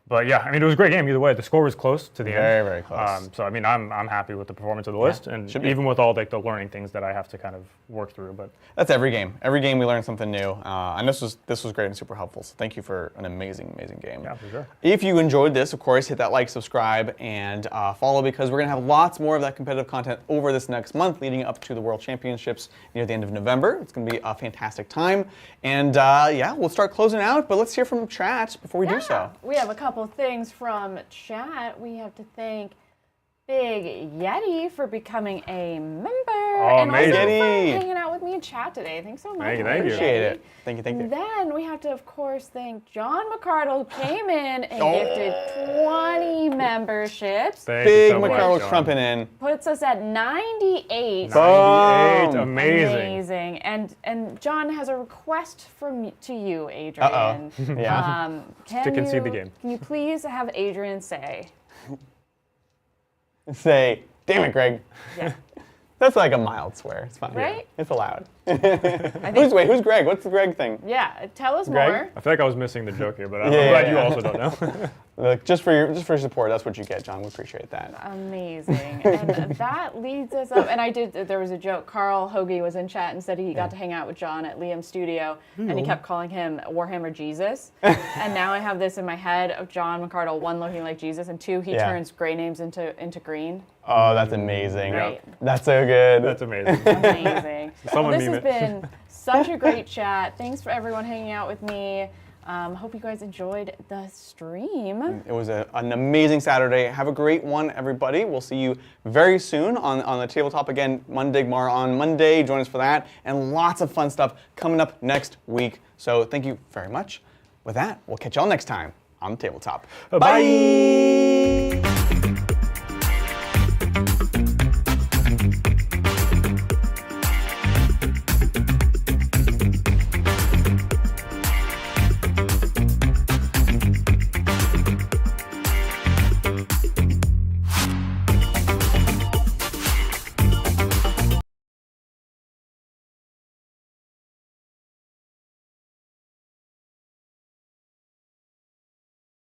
But yeah, I mean, it was a great game either way. The score was close to the end. Very, very close. So I mean, I'm happy with the performance of the list, and should be. even with all like the learning things that I have to kind of work through. But That's every game. Every game we learn something new, and this was great and super helpful. So thank you for an amazing game. yeah, for sure. If you enjoyed this, of course, hit that like, subscribe, and follow, because we're going to have lots more of that competitive content over this next month leading up to the World Championships near the end of November. It's going to be a fantastic time. And yeah, we'll start closing out, but let's hear from chat before we do so. We have a couple things from chat. We have to thank Big Yeti for becoming a member. Oh, and amazing. also for Yeti. hanging out with me in chat today. Thanks so much. Thank you. Appreciate it. Thank you. Then we have to, of course, thank John McCardle, who came in and Oh. gifted 20 memberships. Thank you Big so much, McCarroll John. trumping in. Puts us at 98. 98, Boom. amazing. And John has a request to you, Adrian. Uh-oh. Yeah. Can concede you- the game. Can you please have Adrian say? Say, damn it, Greg. Yeah. That's like a mild swear. It's fine. Right? It's allowed. I think, Who's Greg? What's the Greg thing? yeah. Tell us Greg? more. I feel like I was missing the joke here, but I'm Yeah, glad yeah, you yeah. also don't know. Look, just for your support, that's what you get, John. We appreciate that. Amazing. And that leads us up. And there was a joke. Carl Hoagie was in chat and said he got to hang out with John at Liam's studio, and he kept calling him Warhammer Jesus. And now I have this in my head of John McCardle, one looking like Jesus, and two, he Yeah. turns gray names into green. Oh, that's amazing. Right. That's so good. That's amazing. Amazing. Someone Well, this meme has it. been such a great chat. Thanks for everyone hanging out with me. Hope you guys enjoyed the stream. It was an amazing Saturday. Have a great one, everybody. We'll see you very soon on the tabletop again, Mundigmar on Monday. Join us for that. And lots of fun stuff coming up next week. So thank you very much. With that, we'll catch y'all next time on the tabletop. Bye. Bye.